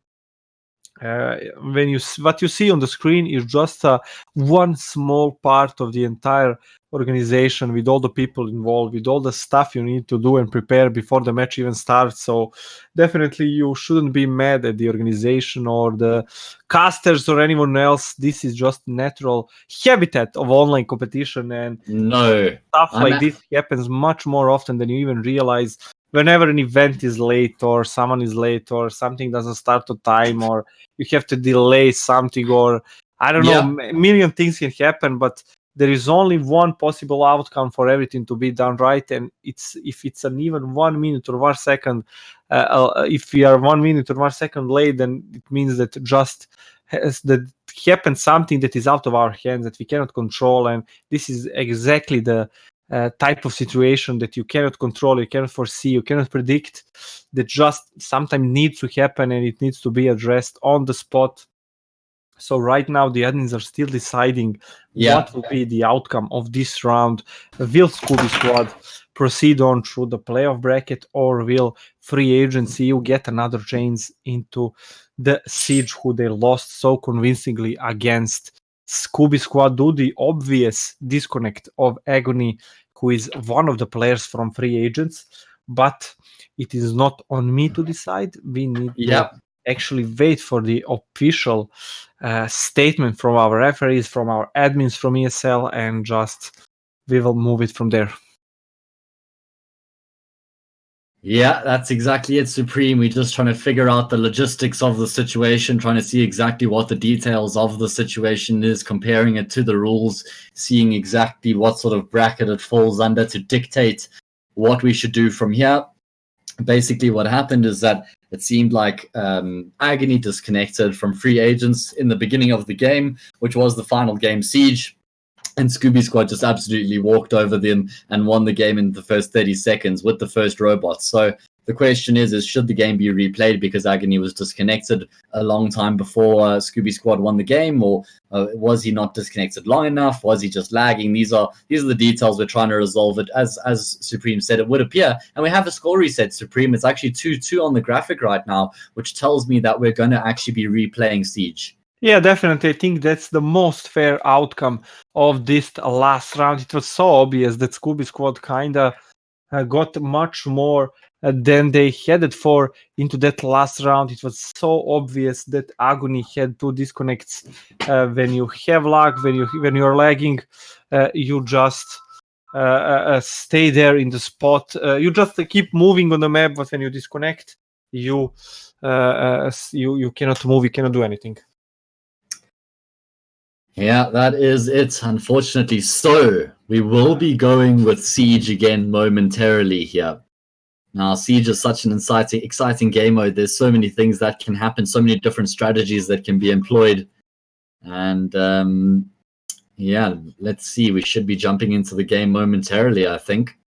what you see on the screen is just one small part of the entire organization, with all the people involved, with all the stuff you need to do and prepare before the match even starts. So definitely you shouldn't be mad at the organization or the casters or anyone else. This is just natural habitat of online competition, and stuff like this happens much more often than you even realize. Whenever an event is late, or someone is late, or something doesn't start on time, or you have to delay something, or I don't know, a million things can happen, but there is only one possible outcome for everything to be done right. And if it's an even 1 minute or 1 second, if we are 1 minute or 1 second late, then it means that just happened something that is out of our hands, that we cannot control. And this is exactly the type of situation that you cannot control, you cannot foresee, you cannot predict, that just sometimes needs to happen, and it needs to be addressed on the spot. So right now the admins are still deciding what will be the outcome of this round. Will SCOOBYSQUAD proceed on through the playoff bracket, or will free agency get another chance into the siege, who they lost so convincingly against SCOOBYSQUAD, do the obvious disconnect of Agony, who is one of the players from free agents. But it is not on me to decide. We need to actually wait for the official statement from our referees, from our admins from ESL, and just we will move it from there. Yeah, that's exactly it, Supreme. We're just trying to figure out the logistics of the situation, trying to see exactly what the details of the situation is, comparing it to the rules, seeing exactly what sort of bracket it falls under to dictate what we should do from here. Basically, what happened is that it seemed like Agony disconnected from free agents in the beginning of the game, which was the final game, Siege. And SCOOBYSQUAD just absolutely walked over them and won the game in the first 30 seconds with the first robot. So The question is should the game be replayed because Agony was disconnected a long time before SCOOBYSQUAD won the game, or was he not disconnected long enough? Was he just lagging? These are the details we're trying to resolve. It as Supreme said it would appear, and we have a score reset. Supreme, it's actually 2-2 on the graphic right now, which tells me that we're going to actually be replaying Siege. Yeah, definitely. I think that's the most fair outcome of this last round. It was so obvious that SCOOBYSQUAD kind of got much more than they headed for into that last round. It was so obvious that Agony had 2 disconnects. When you have lag, when you're lagging, you just stay there in the spot. You just keep moving on the map, but when you disconnect, you cannot move. You cannot do anything. Yeah, that is it, unfortunately. So we will be going with Siege again momentarily here. Now, Siege is such an exciting game mode. There's so many things that can happen, so many different strategies that can be employed. And yeah, let's see. We should be jumping into the game momentarily, I think.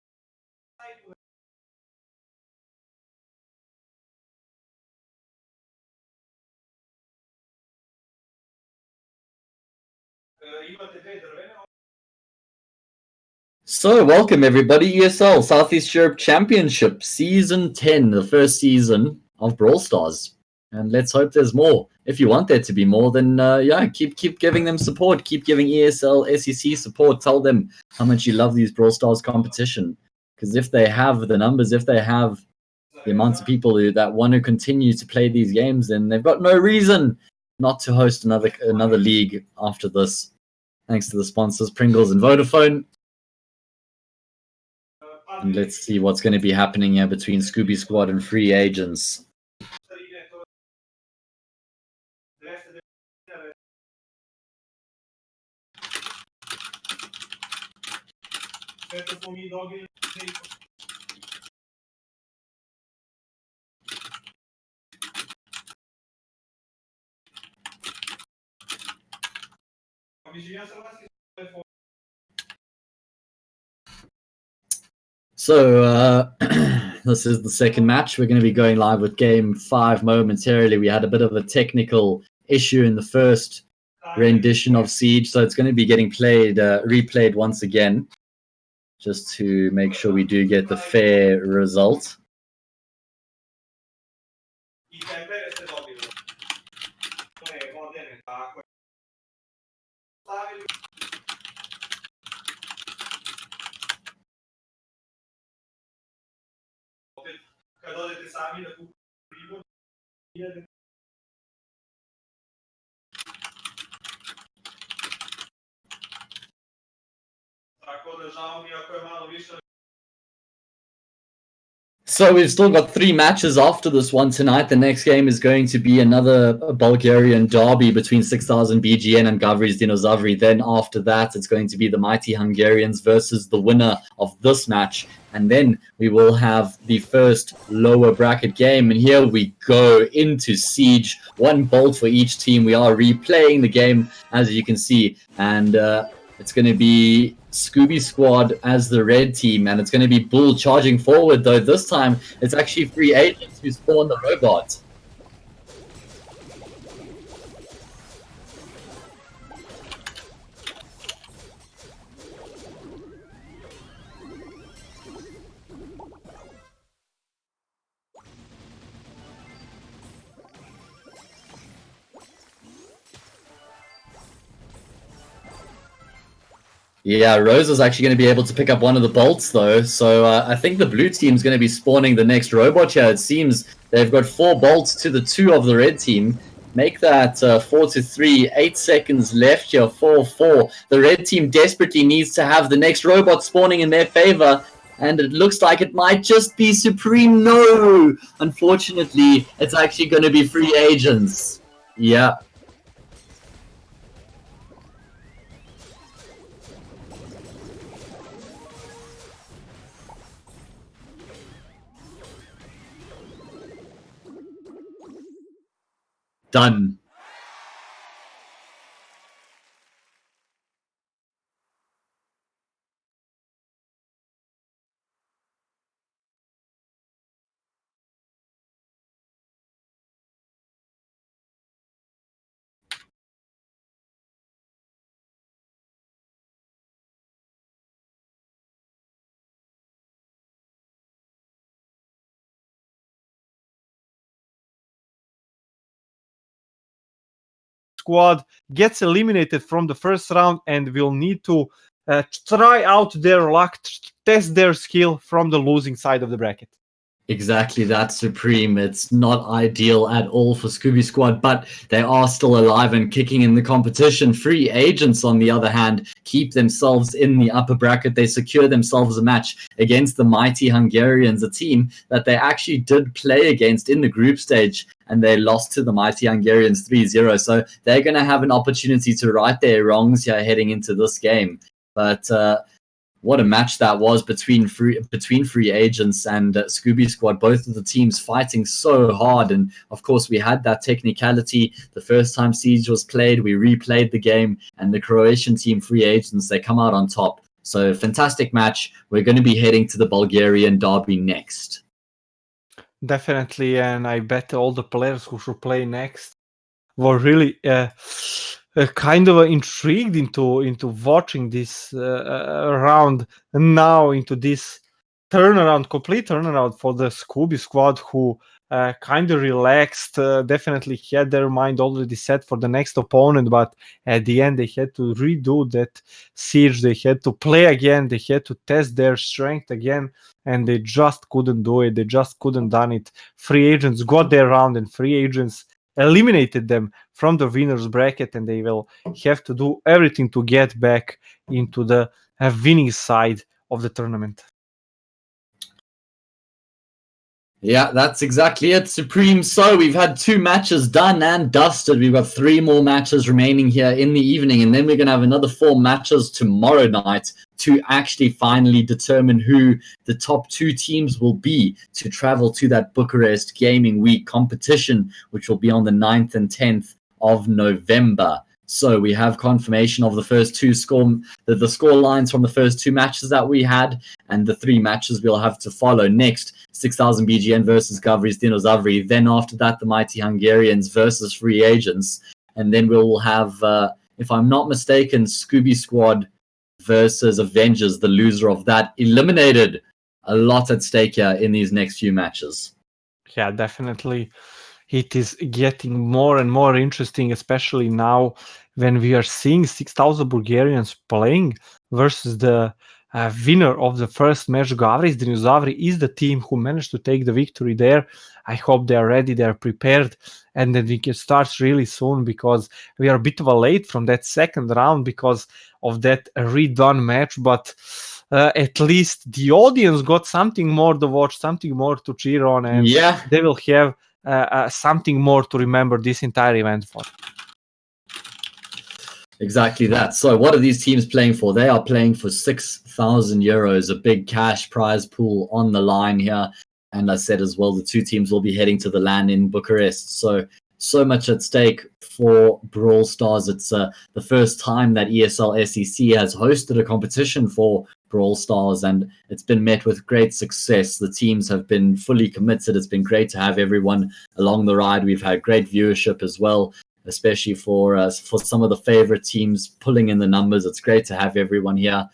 So, welcome everybody, ESL Southeast Europe Championship Season 10, the first season of Brawl Stars. And let's hope there's more. If you want there to be more, then yeah, keep giving them support. Keep giving ESL SEC support. Tell them how much you love these Brawl Stars competition. Because if they have the numbers, if they have the amounts of people that want to continue to play these games, then they've got no reason not to host another league after this. Thanks to the sponsors, Pringles and Vodafone. And let's see what's going to be happening here between SCOOBYSQUAD and free agents. So this is the second match. We're going to be going live with Game 5 momentarily. We had a bit of a technical issue in the first rendition of Siege, so it's going to be getting replayed once again, just to make sure we do get the fair result. So we've still got 3 matches after this one tonight. The next game is going to be another Bulgarian derby between 6000 BGN and Gavri's Dinozavri. Then after that, it's going to be the mighty Hungarians versus the winner of this match. And then we will have the first lower bracket game. And here we go into Siege. 1 bolt for each team. We are replaying the game, as you can see. And it's going to be SCOOBYSQUAD as the red team, and it's going to be Bull charging forward, though this time it's actually free agents who spawn the robot. Yeah, Rose is actually going to be able to pick up one of the bolts, though. So I think the blue team is going to be spawning the next robot here. It seems they've got 4 bolts to the 2 of the red team. Make that 4-3. 8 seconds left here. 4-4. The red team desperately needs to have the next robot spawning in their favor. And it looks like it might just be Supreme. No! Unfortunately, it's actually going to be free agents. Yeah. Done. Squad gets eliminated from the first round and will need to try out their luck, test their skill from the losing side of the bracket. Exactly that, Supreme. It's not ideal at all for SCOOBYSQUAD, but they are still alive and kicking in the competition. Free agents, on the other hand, keep themselves in the upper bracket. They secure themselves a match against the mighty Hungarians, a team that they actually did play against in the group stage, and they lost to the mighty Hungarians 3-0. So they're going to have an opportunity to right their wrongs here heading into this game. But what a match that was between free agents and SCOOBYSQUAD. Both of the teams fighting so hard, and of course we had that technicality. The first time Siege was played, we replayed the game, and the Croatian team free agents, they come out on top. So fantastic match. We're going to be heading to the Bulgarian derby next. Definitely, and I bet all the players who should play next were really kind of intrigued into watching this round now, into this complete turnaround for the SCOOBYSQUAD, who kind of relaxed, definitely had their mind already set for the next opponent, but at the end they had to redo that siege, they had to play again, they had to test their strength again, and they just couldn't do it, they just couldn't done it. Free agents got their round, and free agents eliminated them from the winners bracket, and they will have to do everything to get back into the winning side of the tournament. Yeah, that's exactly it, Supreme. So we've had 2 matches done and dusted. We've got 3 more matches remaining here in the evening, and then we're going to have another 4 matches tomorrow night to actually finally determine who the top 2 teams will be to travel to that Bucharest Gaming Week competition, which will be on the 9th and 10th of November. So we have confirmation of the first 2 the score lines from the first 2 matches that we had, and the 3 matches we'll have to follow next. 6000 BGN versus Gavri's Dinozavri. Then after that, the mighty Hungarians versus free agents. And then we'll have, if I'm not mistaken, SCOOBYSQUAD versus Avengers, the loser of that, eliminated. A lot at stake here in these next few matches. Yeah, definitely. It is getting more and more interesting, especially now when we are seeing 6,000 Bulgarians playing versus the winner of the first match. Gavri's Dinozavri is the team who managed to take the victory there. I hope they are ready, they are prepared, and then we can start really soon, because we are a bit of a late from that second round because of that redone match. But at least the audience got something more to watch, something more to cheer on, and they will have something more to remember this entire event for. Exactly that. So what are these teams playing for? They are playing for 6,000 euros, a big cash prize pool on the line here. And I said as well, the 2 teams will be heading to the LAN in Bucharest. So much at stake for Brawl Stars. It's the first time that ESL SEC has hosted a competition for Brawl Stars, and it's been met with great success. The teams have been fully committed. It's been great to have everyone along the ride. We've had great viewership as well, especially for some of the favorite teams pulling in the numbers. It's great to have everyone here.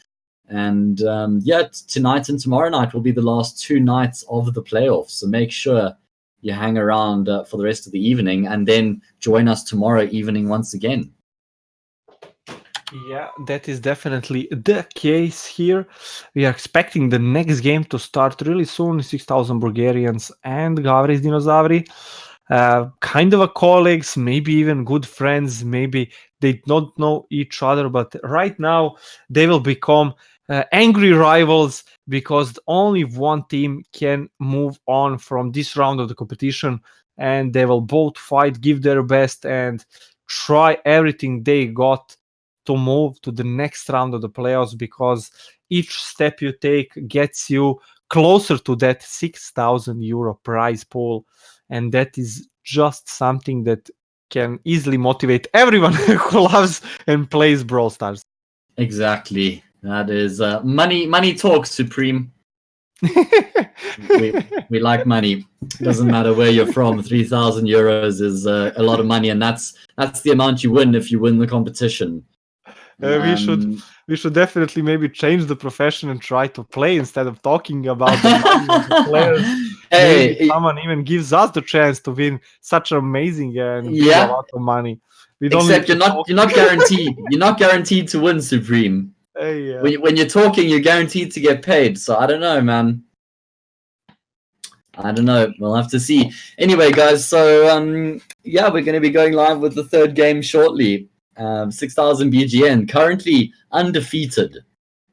And tonight and tomorrow night will be the last 2 nights of the playoffs. So make sure you hang around for the rest of the evening, and then join us tomorrow evening once again. Yeah, that is definitely the case here. We are expecting the next game to start really soon. 6,000 Bulgarians and Gavri's Dinozavri. Kind of a colleagues, maybe even good friends, maybe they don't know each other, but right now they will become angry rivals, because only one team can move on from this round of the competition, and they will both fight, give their best, and try everything they got to move to the next round of the playoffs, because each step you take gets you closer to that 6,000 euro prize pool. And that is just something that can easily motivate everyone who loves and plays Brawl Stars. Exactly. That is money talks, Supreme. we like money. Doesn't matter where you're from. 3,000 euros is a lot of money, and that's the amount you win if you win the competition. We should we should definitely maybe change the profession and try to play instead of talking about the money of the players. Maybe Hey, someone even gives us the chance to win such amazing and big yeah. amount of money. We don't Except need to talk. you're not guaranteed. You're not guaranteed to win, Supreme. Hey, When you're talking, you're guaranteed to get paid. So I don't know, man. I don't know. We'll have to see. Anyway, guys. So yeah, we're going to be going live with the third game shortly. 6,000 BGN, currently undefeated.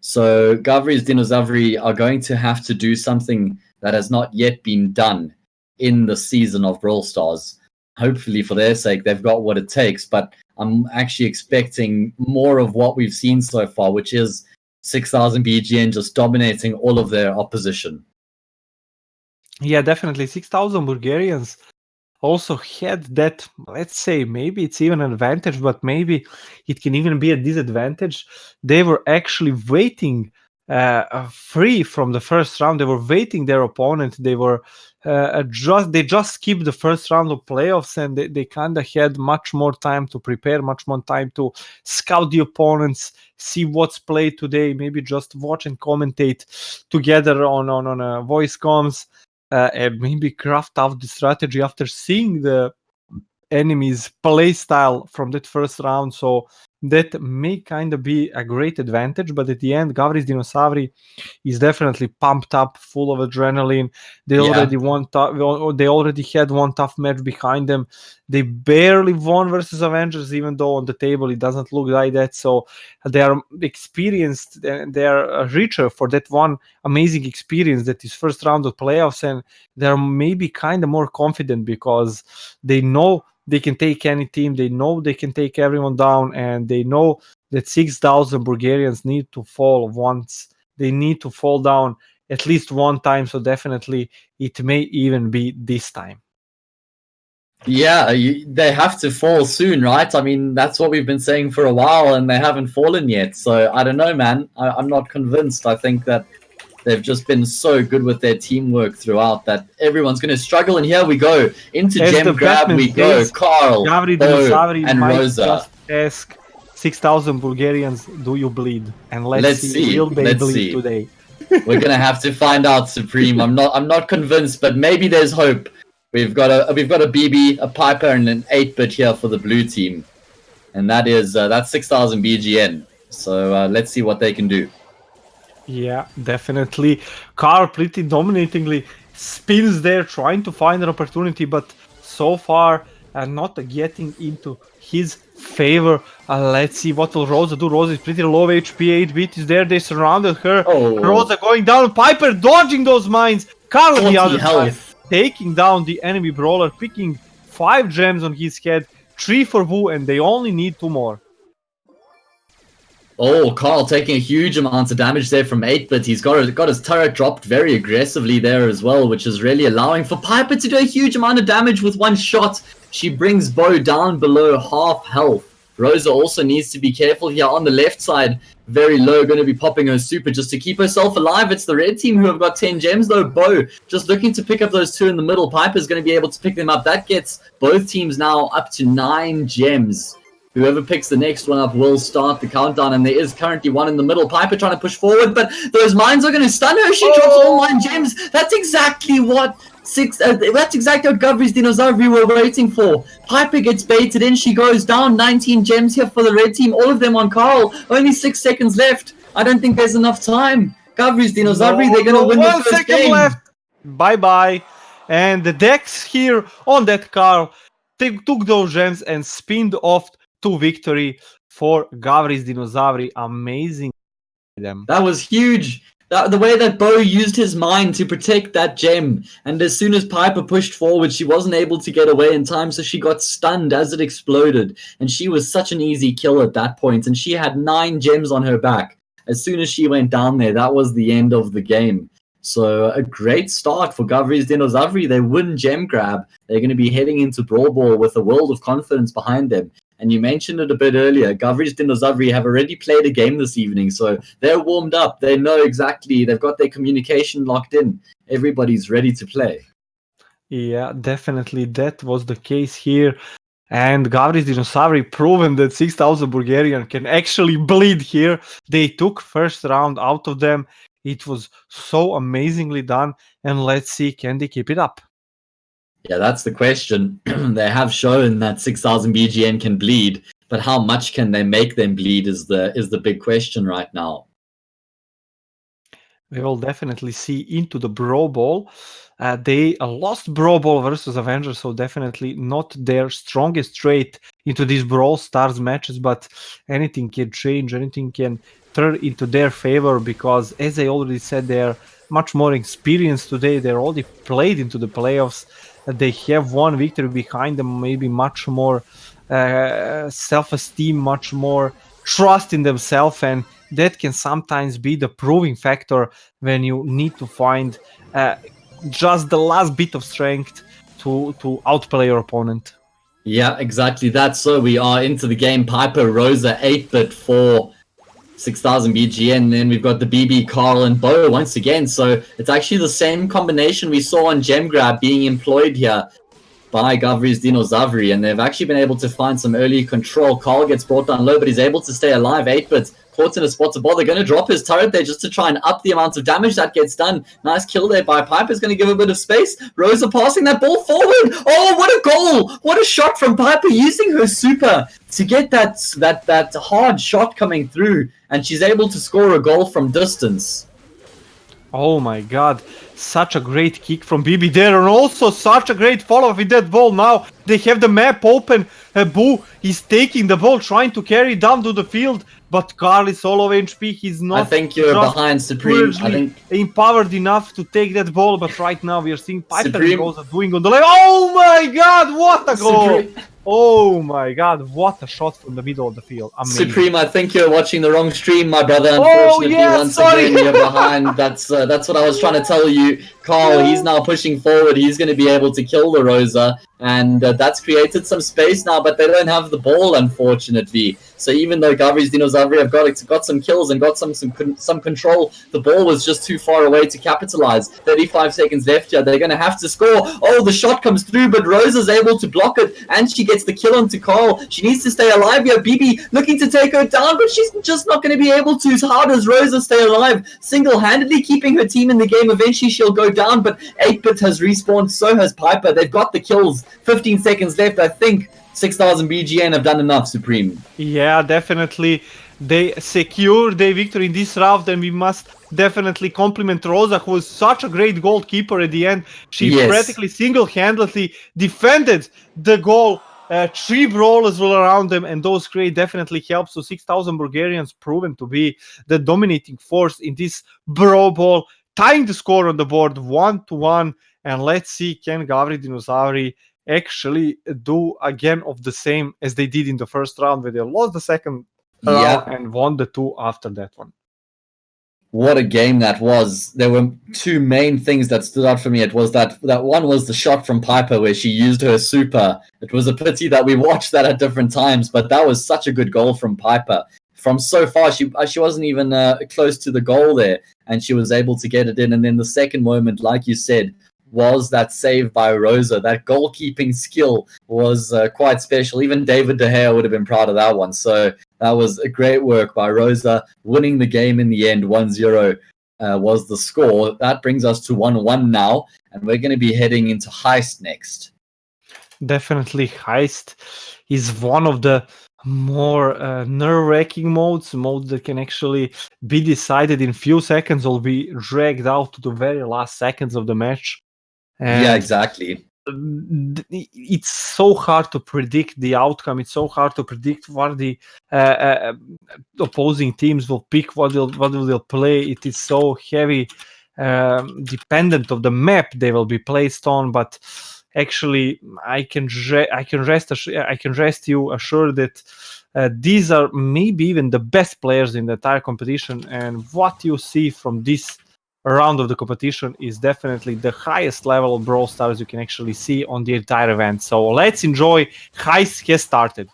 So Gavri's Dinozavri are going to have to do something that has not yet been done in the season of Brawl Stars. Hopefully, for their sake, they've got what it takes. But I'm actually expecting more of what we've seen so far, which is 6,000 BGN just dominating all of their opposition. Yeah, definitely. 6,000 Bulgarians also had that, let's say, maybe it's even an advantage, but maybe it can even be a disadvantage. They were actually waiting free from the first round. They were waiting their opponent. They were just skipped the first round of playoffs, and they kind of had much more time to prepare, much more time to scout the opponents, see what's played today, maybe just watch and commentate together on voice comms. And maybe craft out the strategy after seeing the enemy's play style from that first round. So that may kind of be a great advantage. But at the end, Gavri's Dinozavri is definitely pumped up, full of adrenaline. They already won. They already had one tough match behind them. They barely won versus Avengers, even though on the table it doesn't look like that. So they are experienced and they are richer for that one amazing experience that is first round of playoffs, and they're maybe kind of more confident because they know they can take any team, they know they can take everyone down, and they know that 6,000 Bulgarians need to fall once. They need to fall down at least one time, so definitely it may even be this time. Yeah, they have to fall soon, right? I mean, that's what we've been saying for a while, and they haven't fallen yet. So I don't know, man. I'm not convinced. I think that they've just been so good with their teamwork throughout that everyone's going to struggle. And here we go. Into Gem Grab we go. Carl, Gavri, Bo, Dinozavri and might Rosa. just ask 6,000 Bulgarians, do you bleed? And let's see. Will they bleed today? We're going to have to find out, Supreme. I'm not convinced, but maybe there's hope. We've got a BB, a Piper, and an 8-bit here for the blue team. And that's 6,000 BGN. So let's see what they can do. Yeah, definitely. Carl pretty dominatingly spins there, trying to find an opportunity, but so far not getting into his favor. Let's see what will Rosa do. Rosa is pretty low HP, 8-bit is there, they surrounded her. Oh. Rosa going down, Piper dodging those mines. Carl on the other side, health. taking down the enemy brawler, picking 5 gems on his head, 3 for Wu, and they only need 2 more. Oh, Carl taking a huge amount of damage there from 8-bit. He's got his turret dropped very aggressively there as well, which is really allowing for Piper to do a huge amount of damage with one shot. She brings Bo down below half health. Rosa also needs to be careful here on the left side. Very low, going to be popping her super just to keep herself alive. It's the red team who have got 10 gems though. Bo just looking to pick up those 2 in the middle. Piper's going to be able to pick them up. That gets both teams now up to 9 gems. Whoever picks the next one up will start the countdown, and there is currently one in the middle. Piper trying to push forward, but those mines are going to stun her. She drops all 9 gems. That's exactly what Gavri's Dinozavri were waiting for. Piper gets baited in. She goes down. 19 gems here for the red team. All of them on Carl. Only 6 seconds left. I don't think there's enough time. Gavri's Dinozavri, they're going to win the first game. Left. Bye-bye. And the Dex here on that Carl took those gems and spinned off to victory for Gavri's Dinozavri. Amazing. That was huge. The way that Bo used his mind to protect that gem, and as soon as Piper pushed forward, she wasn't able to get away in time, so she got stunned as it exploded, and she was such an easy kill at that point, and she had 9 gems on her back. As soon as she went down there, that was the end of the game. So a great start for Gavri's Dinozavri. They win gem grab. They're going to be heading into Brawl Ball with a world of confidence behind them. And you mentioned it a bit earlier. Gavri's Dinozavri have already played a game this evening, so they're warmed up. They know exactly. They've got their communication locked in. Everybody's ready to play. Yeah, definitely. That was the case here. And Gavri's Dinozavri proven that 6,000 Bulgarian can actually bleed here. They took first round out of them. It was so amazingly done. And let's see, can they keep it up? Yeah, that's the question. They have shown that 6,000 BGN can bleed, but how much can they make them bleed is the big question right now. We will definitely see into the Brawl. They lost Brawl versus Avengers, so definitely not their strongest trait into these Brawl Stars matches, but anything can change, anything can turn into their favor because, as I already said, they're much more experienced today. They're already played into the playoffs. They have one victory behind them, maybe much more self-esteem, much more trust in themselves, and that can sometimes be the proving factor when you need to find just the last bit of strength to outplay your opponent. Yeah, exactly that. So we are into the game. Piper, Rosa, 8-bit for 6,000 BGN. Then we've got the BB, Carl, and Bo once again. So it's actually the same combination we saw on Gem Grab being employed here by Gavri's Dinozavri, and they've actually been able to find some early control. Carl gets brought down low, but he's able to stay alive. 8-bit caught in a spot to ball. They're going to drop his turret there just to try and up the amount of damage that gets done. Nice kill there by Piper's going to give a bit of space. Rosa passing that ball forward. Oh, what a goal! What a shot from Piper using her super to get that hard shot coming through, and she's able to score a goal from distance. Oh my god, such a great kick from BB there, and also such a great follow-up with that ball. Now they have the map open. Boo is taking the ball, trying to carry it down to the field, but Carl is all of HP. He's not. I think you're behind Supreme. I think empowered enough to take that ball, but right now we are seeing Piper and Rosa doing on the left. Oh my god, what a goal! Oh my god, what a shot from the middle of the field. Amazing. Supreme, I think you're watching the wrong stream, my brother. Unfortunately, once again, you're behind. That's what I was trying to tell you. Carl, he's now pushing forward. He's going to be able to kill the Rosa, and that's created some space now, but they don't have the ball, unfortunately. So even though Gavri's Dinozavri have got some kills and got some control, the ball was just too far away to capitalize. 35 seconds left here. They're going to have to score. Oh, the shot comes through, but Rosa's able to block it, and she gets the kill onto Carl. She needs to stay alive here. BB looking to take her down, but she's just not going to be able to. How does Rosa stay alive? Single-handedly keeping her team in the game. Eventually, she'll go down, but 8-bit has respawned. So has Piper. They've got the kills. 15 seconds left. I think 6,000 BGN have done enough, Supreme. Yeah, definitely. They secured their victory in this round, and we must definitely compliment Rosa, who was such a great goalkeeper at the end. She practically single-handedly defended the goal. 3 brawlers were around them, and those create definitely helped. So 6,000 Bulgarians proven to be the dominating force in this Brawl Ball, tying the score on the board 1-1. And let's see, can Gavri Dinozavri actually do again of the same as they did in the first round, where they lost the second round and won the 2 after that one. What a game that was. There were 2 main things that stood out for me. It was that one was the shot from Piper where she used her super. It was a pity that we watched that at different times, but that was such a good goal from Piper. From so far, she wasn't even close to the goal there, and she was able to get it in. And then the second moment, like you said, was that save by Rosa. That goalkeeping skill was quite special. Even David De Gea would have been proud of that one. So that was a great work by Rosa. Winning the game in the end, 1-0 was the score. That brings us to 1-1 now, and we're going to be heading into Heist next. Definitely Heist is one of the more nerve-wracking modes that can actually be decided in few seconds or be dragged out to the very last seconds of the match. And yeah, exactly. It's so hard to predict the outcome. It's so hard to predict what the opposing teams will pick, what will they play. It is so heavy, dependent of the map they will be placed on. But actually, I can rest you assured that these are maybe even the best players in the entire competition. And what you see from this round of the competition is definitely the highest level of Brawl Stars you can actually see on the entire event. So let's enjoy. Heist has started.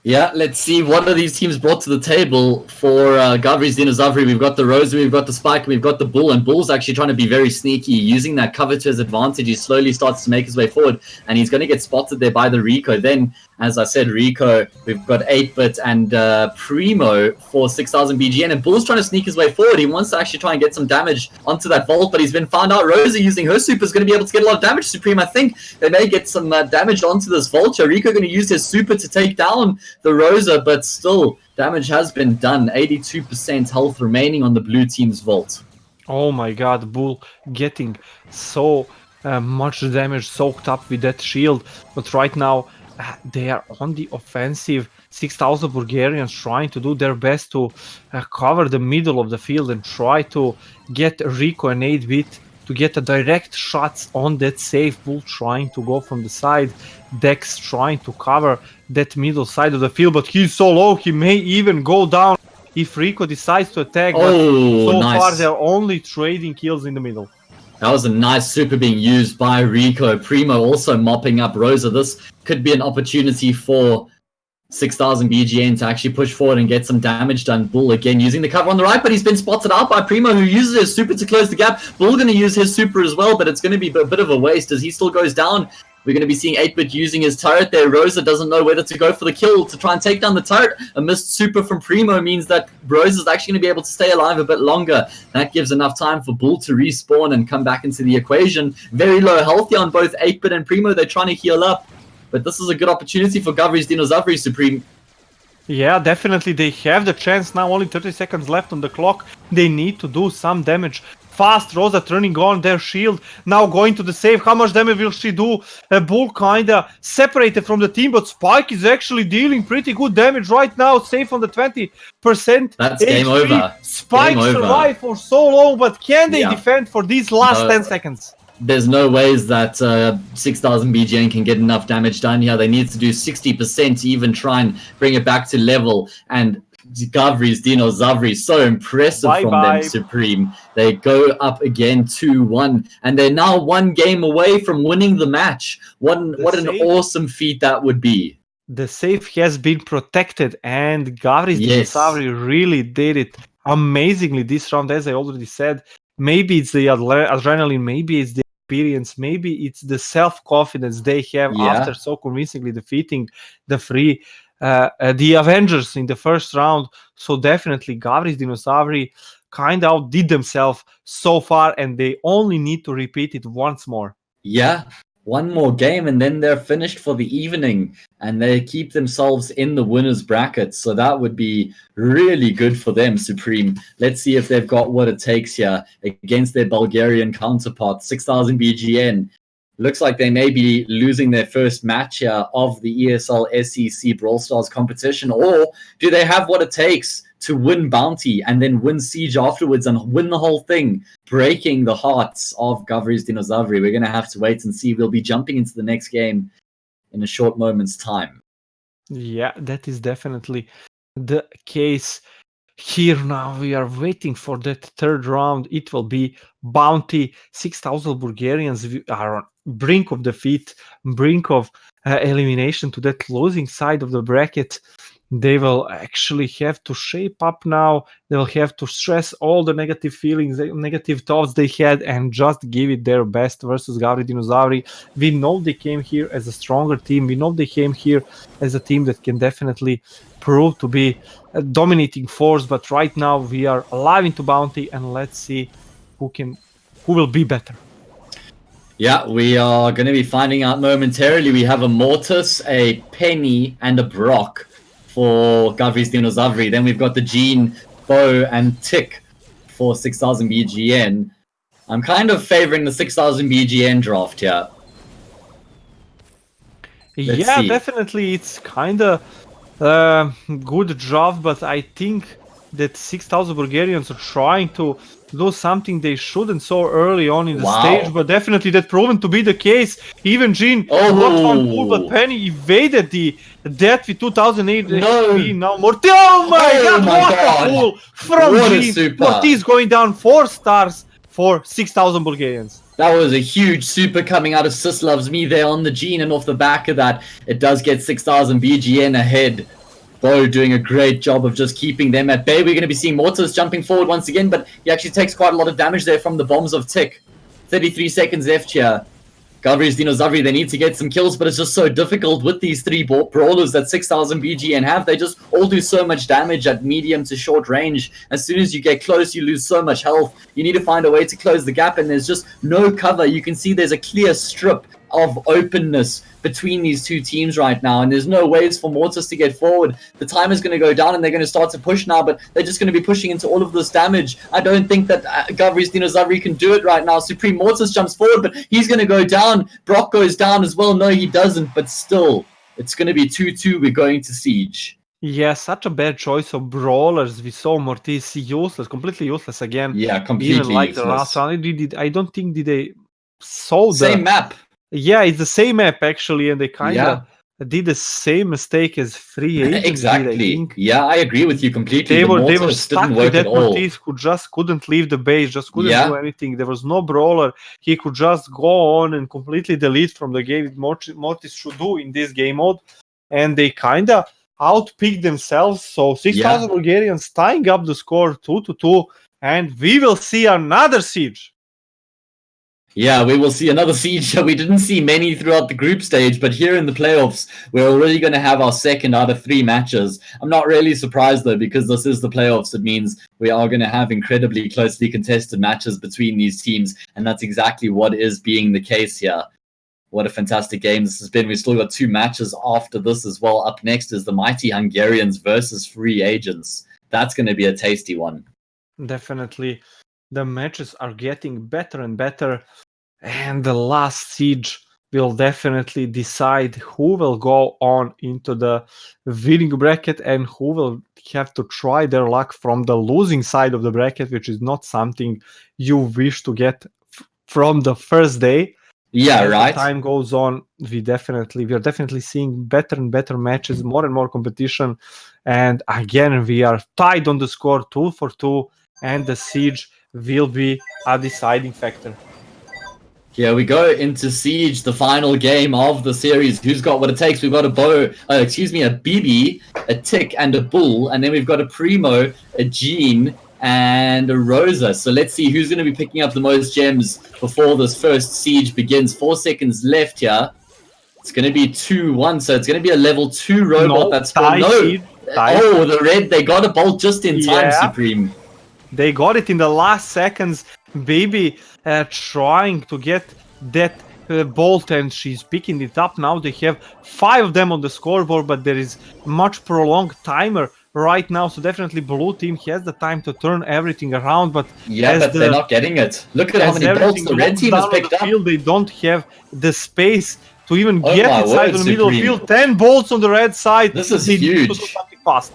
Yeah, let's see what are these teams brought to the table for Gavri's Dinozavri. We've got the Rosa, we've got the Spike, we've got the Bull, and Bull's actually trying to be very sneaky, using that cover to his advantage. He slowly starts to make his way forward, and he's going to get spotted there by the Rico. Then, as I said, Rico, we've got 8-Bit and Primo for 6,000 BGN, and Bull's trying to sneak his way forward. He wants to actually try and get some damage onto that vault, but he's been found out. Rosa using her super is going to be able to get a lot of damage. Supreme, I think they may get some damage onto this vulture. Rico going to use his super to take down the Rosa, but still, damage has been done. 82% health remaining on the blue team's vault. Oh my god, Bull getting so much damage soaked up with that shield. But right now, they are on the offensive. 6,000 Bulgarians trying to do their best to cover the middle of the field and try to get Rico and 8-Bit to get a direct shots on that safe. Bull trying to go from the side. Dex trying to cover that middle side of the field, but he's so low, he may even go down if Rico decides to attack. Oh, so nice. far, they're only trading kills in the middle. That was a nice super being used by Rico. Primo also mopping up Rosa. This could be an opportunity for 6,000 BGN to actually push forward and get some damage done. Bull again using the cover on the right, but he's been spotted out by Primo, who uses his super to close the gap. Bull going to use his super as well, but it's going to be a bit of a waste as he still goes down. We're going to be seeing 8-Bit using his turret there. Rosa doesn't know whether to go for the kill to try and take down the turret. A missed super from Primo means that Rosa is actually going to be able to stay alive a bit longer. That gives enough time for Bull to respawn and come back into the equation. Very low health here on both 8-Bit and Primo. They're trying to heal up. But this is a good opportunity for Gavri's Dinozavri, Supreme. Yeah, definitely they have the chance now. Only 30 seconds left on the clock. They need to do some damage. Fast, Rosa turning on their shield, now going to the save. How much damage will she do? Bull kinda separated from the team, but Spike is actually dealing pretty good damage right now, safe on the 20%. That's game over. Spike Game over. survived for so long, but can they defend for these last 10 seconds? There's no ways that 6,000 BGN can get enough damage done here. They need to do 60% to even try and bring it back to level. And Gavri's Dinozavri, so impressive from them, Supreme. They go up again 2-1, and they're now one game away from winning the match. What an awesome feat that would be. The safe has been protected, and Gavri's Dinozavri really did it amazingly this round, as I already said. Maybe it's the adrenaline, maybe it's the experience, maybe it's the self-confidence they have after so convincingly defeating the Avengers in the first round. So definitely Gavri's Dinozavri kind of outdid themselves so far, and they only need to repeat it once more. Yeah, one more game and then they're finished for the evening, and they keep themselves in the winners bracket. So that would be really good for them, Supreme. Let's see if they've got what it takes here against their Bulgarian counterpart. 6,000 BGN. Looks like they may be losing their first match here of the ESL SEC Brawl Stars competition. Or do they have what it takes to win Bounty and then win Siege afterwards and win the whole thing, breaking the hearts of Gavri's Dinozavri? We're going to have to wait and see. We'll be jumping into the next game in a short moment's time. Yeah, that is definitely the case. Here now we are waiting for that third round. It will be Bounty. 6,000 Bulgarians are on brink of defeat, brink of elimination to that losing side of the bracket. They will actually have to shape up now. They will have to stress all the negative feelings, negative thoughts they had, and just give it their best versus Gavri Dinozavri. We know they came here as a stronger team. We know they came here as a team that can definitely prove to be a dominating force. But right now we are alive into Bounty, and let's see who will be better. Yeah, we are going to be finding out momentarily. We have a Mortis, a Penny, and a Brock for Gavri's Dinozavri. Then we've got the Gene, Bo, and Tick for 6,000 BGN. I'm kind of favoring the 6,000 BGN draft here. Let's see. Definitely it's kind of good draft, but I think that 6,000 Bulgarians are trying to do something they shouldn't so early on in the stage, but definitely that proven to be the case. Even Gene got one pull, but Penny evaded the death with 2008 HP. Now Mortis, oh my god, what a pull from Gene. Mortis going down 4 stars for 6,000 Bulgarians. That was a huge super coming out of Sis Loves Me there on the Gene, and off the back of that, it does get 6,000 BGN ahead Bo doing a great job of just keeping them at bay. We're going to be seeing Mortis jumping forward once again, but he actually takes quite a lot of damage there from the bombs of Tick. 33 seconds left here. Gavri's Dinozavri, they need to get some kills, but it's just so difficult with these three brawlers that 6,000 BGN have. They just all do so much damage at medium to short range. As soon as you get close, you lose so much health. You need to find a way to close the gap, and there's just no cover. You can see there's a clear strip of openness between these two teams right now, and there's no ways for Mortis to get forward. The time is going to go down, and they're going to start to push now, but they're just going to be pushing into all of this damage. I don't think that Gavri's Dinozavri can do it right now. Supreme Mortis jumps forward, but he's going to go down. Brock goes down as well. No, he doesn't, but still, it's going to be 2-2. We're going to Siege. Yeah, such a bad choice of brawlers. We saw Mortis useless, completely useless again. Yeah, completely even like useless. the last one. I don't think they saw the same map. Yeah, it's the same map actually, and they kind of did the same mistake as free agents. Exactly. Did, I think. Yeah, I agree with you completely. They were stuck with that Mortis who just couldn't leave the base, just couldn't do anything. There was no brawler. He could just go on and completely delete from the game. Mortis should do in this game mode, and they kind of outpicked themselves. So 6,000 Bulgarians tying up the score 2-2, and we will see another Siege. Yeah, we will see another Siege. We didn't see many throughout the group stage, but here in the playoffs, we're already going to have our second out of 3 matches. I'm not really surprised, though, because this is the playoffs. It means we are going to have incredibly closely contested matches between these teams, and that's exactly what is being the case here. What a fantastic game this has been. We've still got 2 matches after this as well. Up next is the Mighty Hungarians versus Free Agents. That's going to be a tasty one. Definitely. The matches are getting better and better. And the last Siege will definitely decide who will go on into the winning bracket and who will have to try their luck from the losing side of the bracket, which is not something you wish to get from the first day. Yeah, as right. Time goes on, we are definitely seeing better and better matches, more and more competition. And again, we are tied on the score 2-2, and the Siege will be a deciding factor. Here we go into Siege, the final game of the series. Who's got what it takes? We've got a BB, a Tick, and a Bull. And then we've got a Primo, a Jean, and a Rosa. So let's see who's going to be picking up the most gems before this first Siege begins. 4 seconds left here. It's going to be 2-1. So it's going to be a level 2 robot that's spawned. Oh, the red. They got a bolt just in time, Supreme. They got it in the last seconds. Baby trying to get that bolt, and she's picking it up now. They have 5 of them on the scoreboard, but there is much prolonged timer right now, so definitely blue team has the time to turn everything around. But they're not getting it. Look at how many bolts the red team has picked up. Field, they don't have the space to even get inside the middle of the field. 10 bolts on the red side. This is huge. Need to do something fast.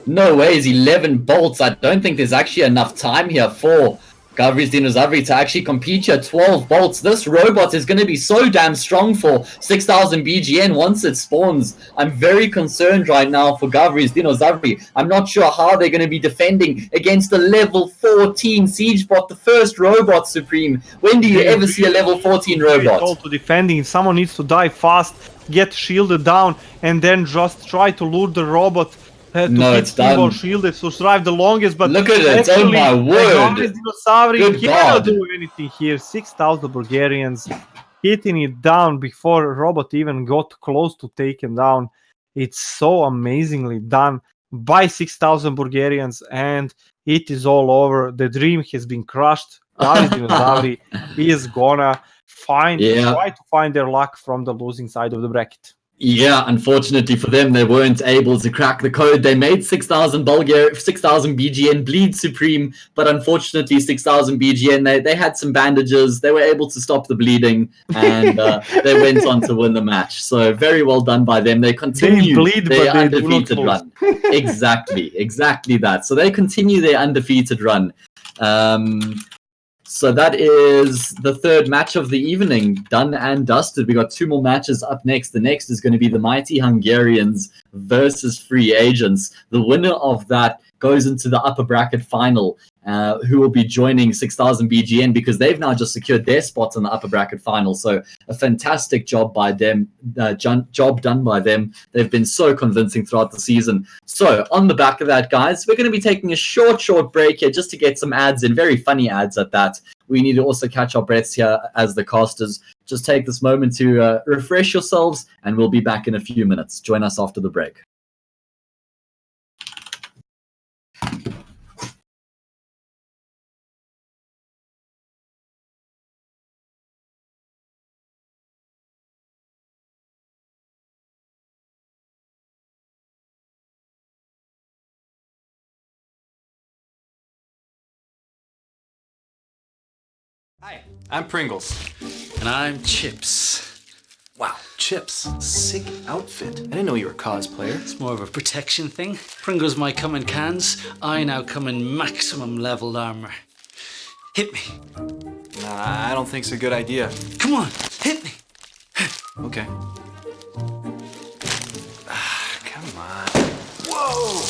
No ways, 11 bolts. I don't think there's actually enough time here for Gavri's Dinozavri to actually compete here. 12 bolts. This robot is going to be so damn strong for 6,000 BGN once it spawns. I'm very concerned right now for Gavri's Dinozavri. I'm not sure how they're going to be defending against a level 14 siege bot, the first robot, Supreme. When do you ever see a level 14 robot? To defending, someone needs to die fast, get shielded down, and then just try to lure the robot. No, it's done. Shielded to survive the longest, but look at it! Oh my word! Dinozavri cannot do anything here. 6,000 Bulgarians hitting it down before robot even got close to take him down. It's so amazingly done by 6,000 Bulgarians, and it is all over. The dream has been crushed. Dinozavri is gonna try to find their luck from the losing side of the bracket. Yeah, unfortunately for them, they weren't able to crack the code. They made 6,000 BGN bleed Supreme, but unfortunately 6,000 BGN, they had some bandages. They were able to stop the bleeding, and they went on to win the match. So very well done by them. They continue their undefeated run. Exactly that. So they continue their undefeated run. So that is the third match of the evening, done and dusted. We got 2 more matches up next. The next is going to be the Mighty Hungarians versus Free Agents. The winner of that goes into the upper bracket final, who will be joining 6000 BGN, because they've now just secured their spot in the upper bracket final. So a fantastic job by them, job done by them. They've been so convincing throughout the season. So on the back of that, guys, we're going to be taking a short break here just to get some ads in, very funny ads at that. We need to also catch our breaths here as the casters. Just take this moment to refresh yourselves, and we'll be back in a few minutes. Join us after the break. Hi, I'm Pringles. And I'm Chips. Wow, Chips, sick outfit. I didn't know you were a cosplayer. It's more of a protection thing. Pringles might come in cans. I now come in maximum leveled armor. Hit me. Nah, I don't think it's a good idea. Come on, hit me. Okay. Come on. Whoa!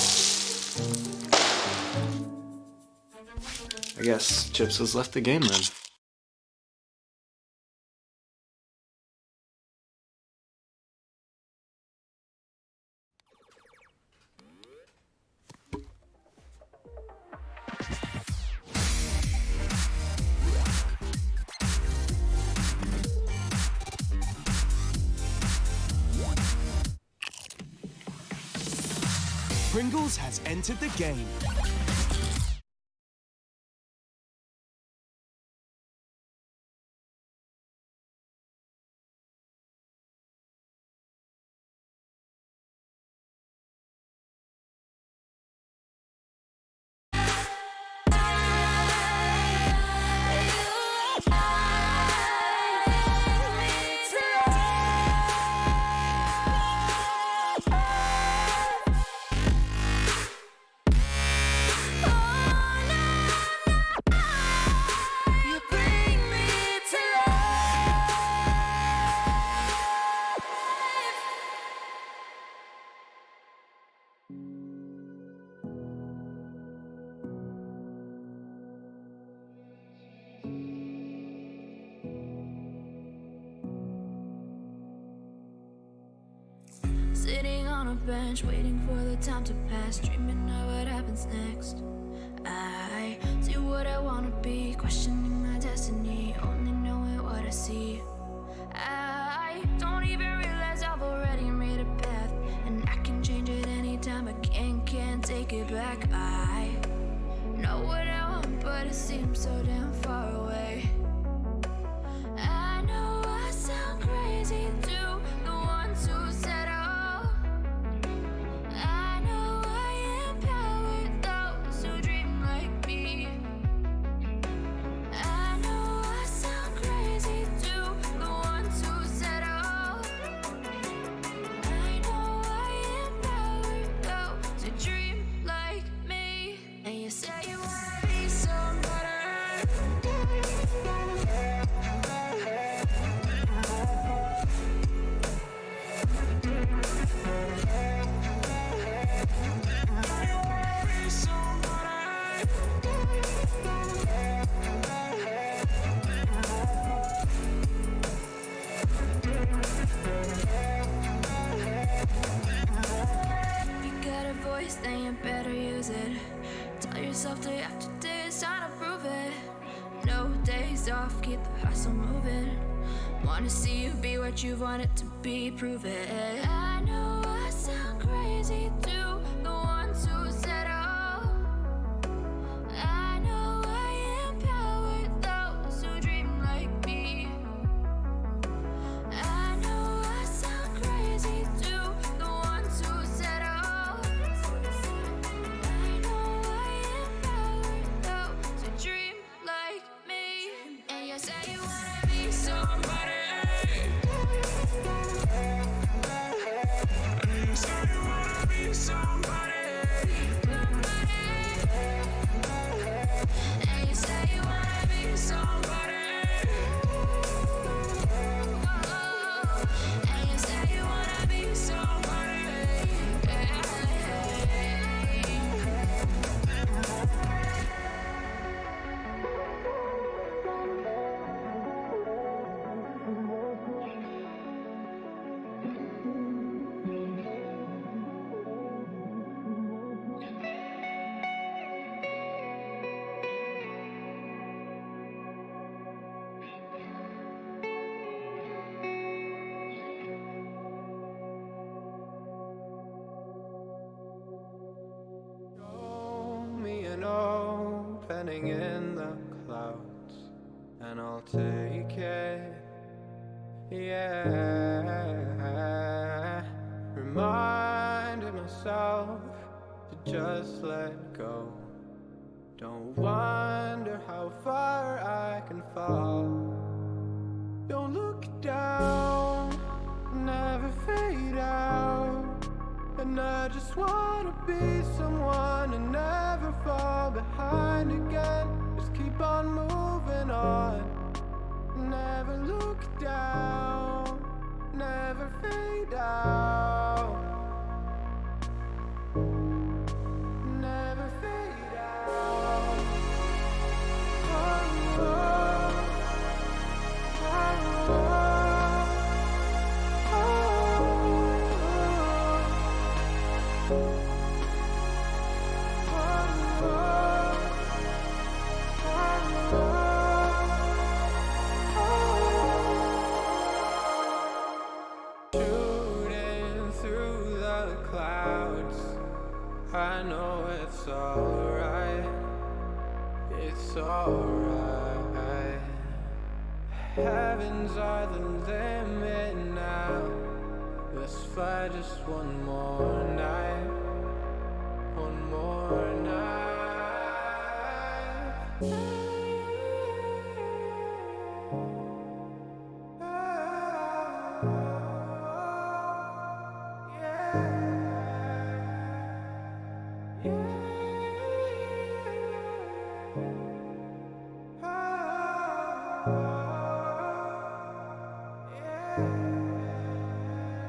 I guess Chips has left the game then. Pringles has entered the game. Sitting on a bench, waiting for the time to pass, dreaming of what happens next. I see what I wanna be, questioning my destiny, only knowing what I see. I don't even realize I've already made a path, and I can change it anytime, I can't take it back. I know what I want, but it seems so damn far away. I know I sound crazy to the ones who said I know I empower those who dream like me. I know I sound crazy to the ones who said I know I empower those who dream like me. And you say you wanna be somebody. Then you better use it. Tell yourself day after day it's time to prove it. No days off, keep the hustle moving. Wanna see you be what you want it to be, prove it. I know I sound crazy to the ones who said I know I empower those who dream like me. I know I sound crazy to the ones who said dream like me. And you say you wanna be somebody. And you say you wanna be somebody. And you say you wanna be somebody. And you say you wanna be somebody. pending in the clouds, and I'll take it. Yeah, reminding myself to just let go. Don't wonder how far I can fall. Don't look down, never fade out. And I just wanna be someone and never fall behind again. Just keep on moving on. Never look down, never fade out. Never fade out. Oh, oh, oh, oh, I know it's alright, it's alright. Heavens are the limit now. Let's fight just one more night, one more night.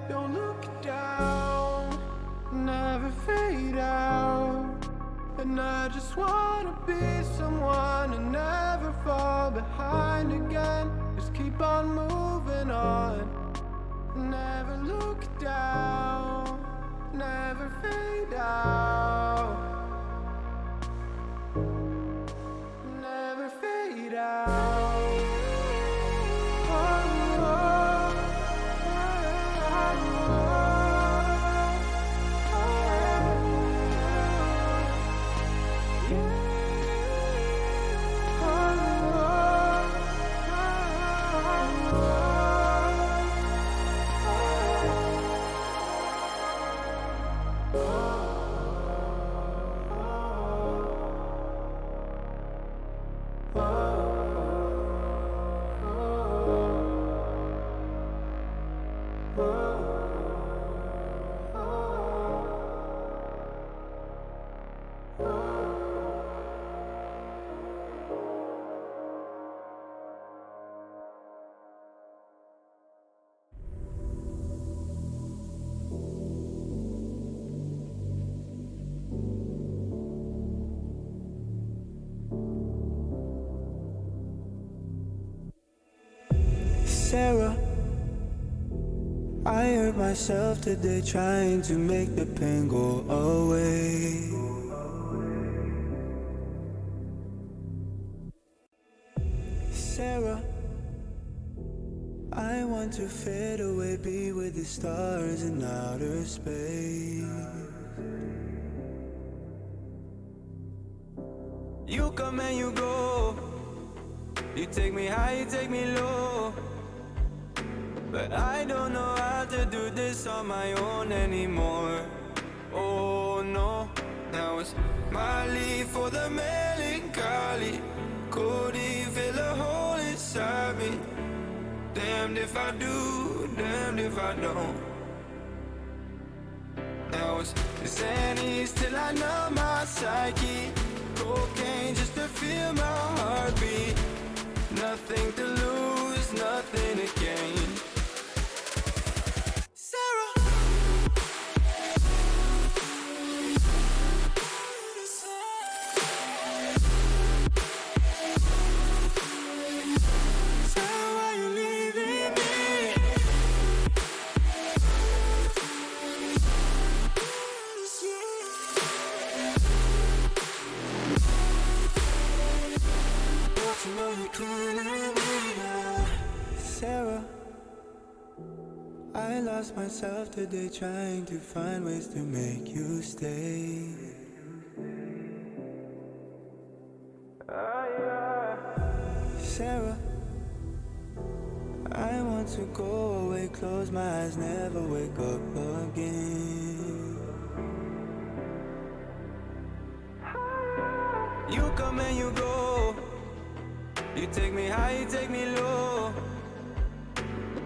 Don't look down, never fade out. And I just wanna be someone and never fall behind again. Just keep on moving on. Never look down, never fade out. Never fade out. Oh, oh, Sarah, I hurt myself today trying to make the pain go away. Sarah, I want to fade away, be with the stars in outer space. You come and you go, you take me high, you take me low. But I don't know how to do this on my own anymore. Oh no, now it's my leave for the melancholy. Could he fill a hole inside me? Damned if I do, damned if I don't. Now it's Xannies till I numb my psyche. Cocaine just to feel my heartbeat. Nothing to lose, nothing to gain. Sarah, I lost myself today trying to find ways to make you stay. close my eyes, never wake up again. You come and you go, you take me high, you take me low,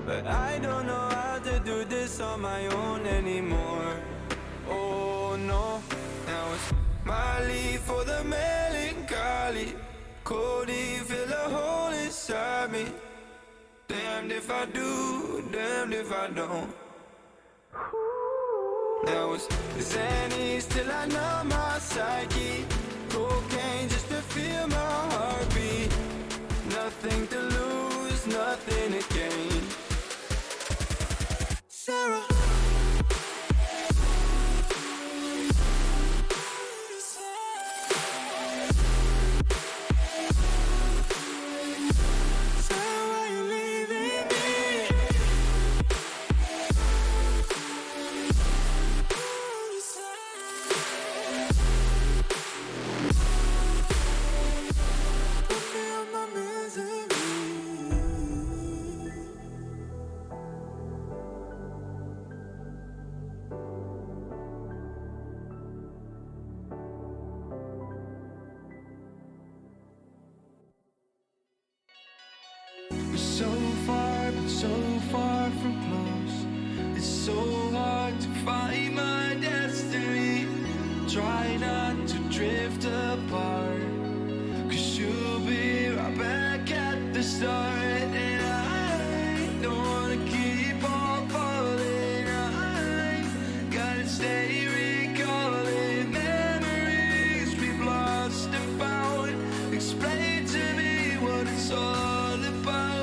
but I don't know how to do this on my own anymore. Oh no, now it's Molly for the melancholy. Cody, fill a hole inside me. Damned if I do, damned if I don't. Now it's Xannies till I know my psyche. Cocaine just to feel my heartbeat. Nothing to lose, nothing to gain. Sarah. So far, but so far from close. It's so hard to find my destiny. Try not to drift apart, 'cause you'll be right back at the start. And I don't wanna keep on falling. I gotta stay recalling memories we've lost and found. Explain to me what it's all about.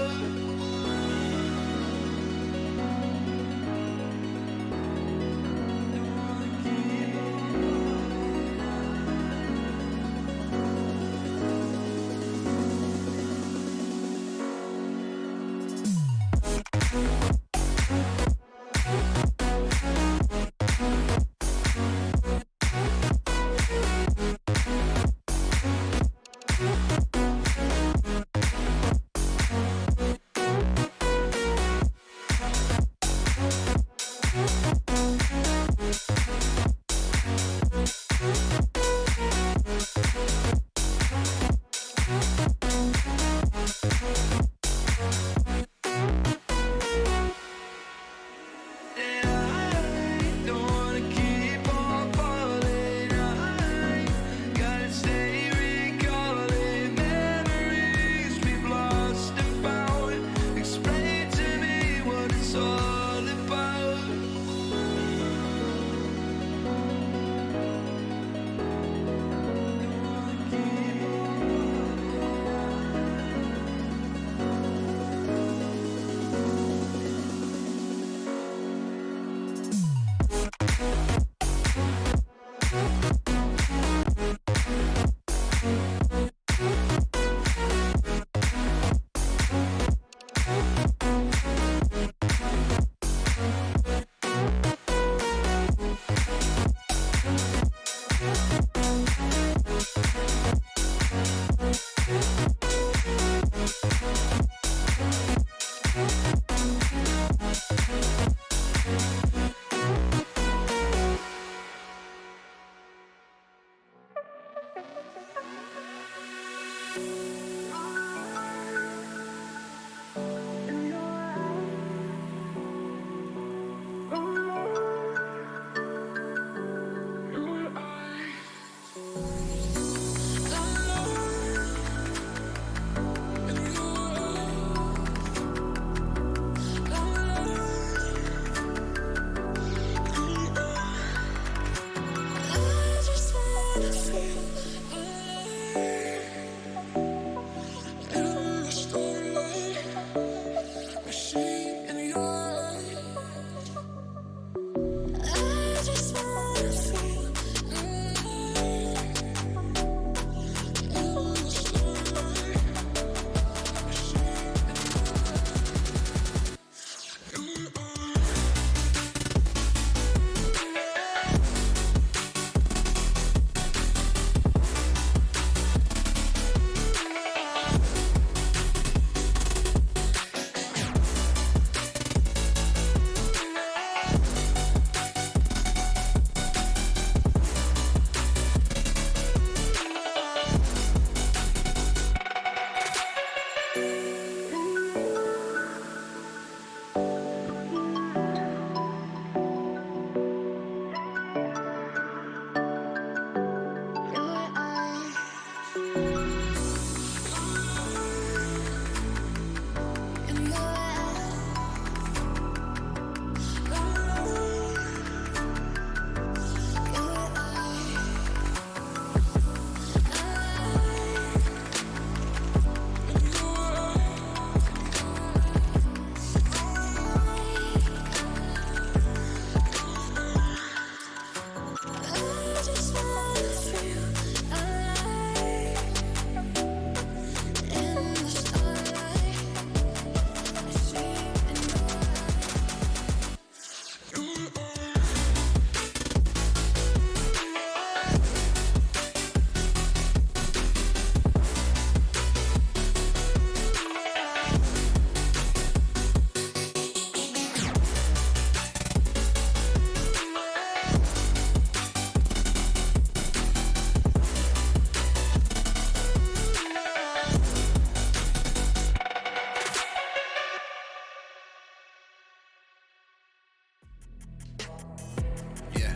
Yeah.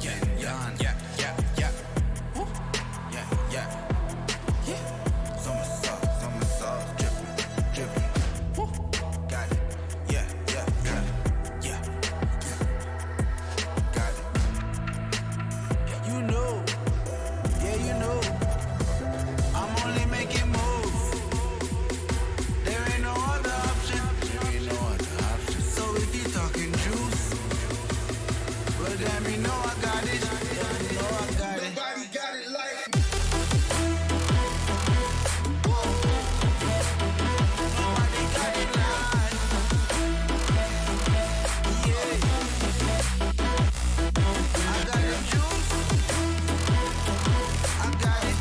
Yeah, yeah, yeah, yeah, yeah. Woo. Yeah, yeah. Yeah. Summer sauce, dripping, dripping. Woo. Got it. Yeah, yeah, got it. Yeah. Got it. Yeah, you know. Yeah, you know. I'm only making moves. There ain't no other option. There ain't no other option. So if you talking juice, well damn, you know I got it. Damn, you know I got it. Nobody got it like. Nobody got it like. Yeah. I got the juice. I got it.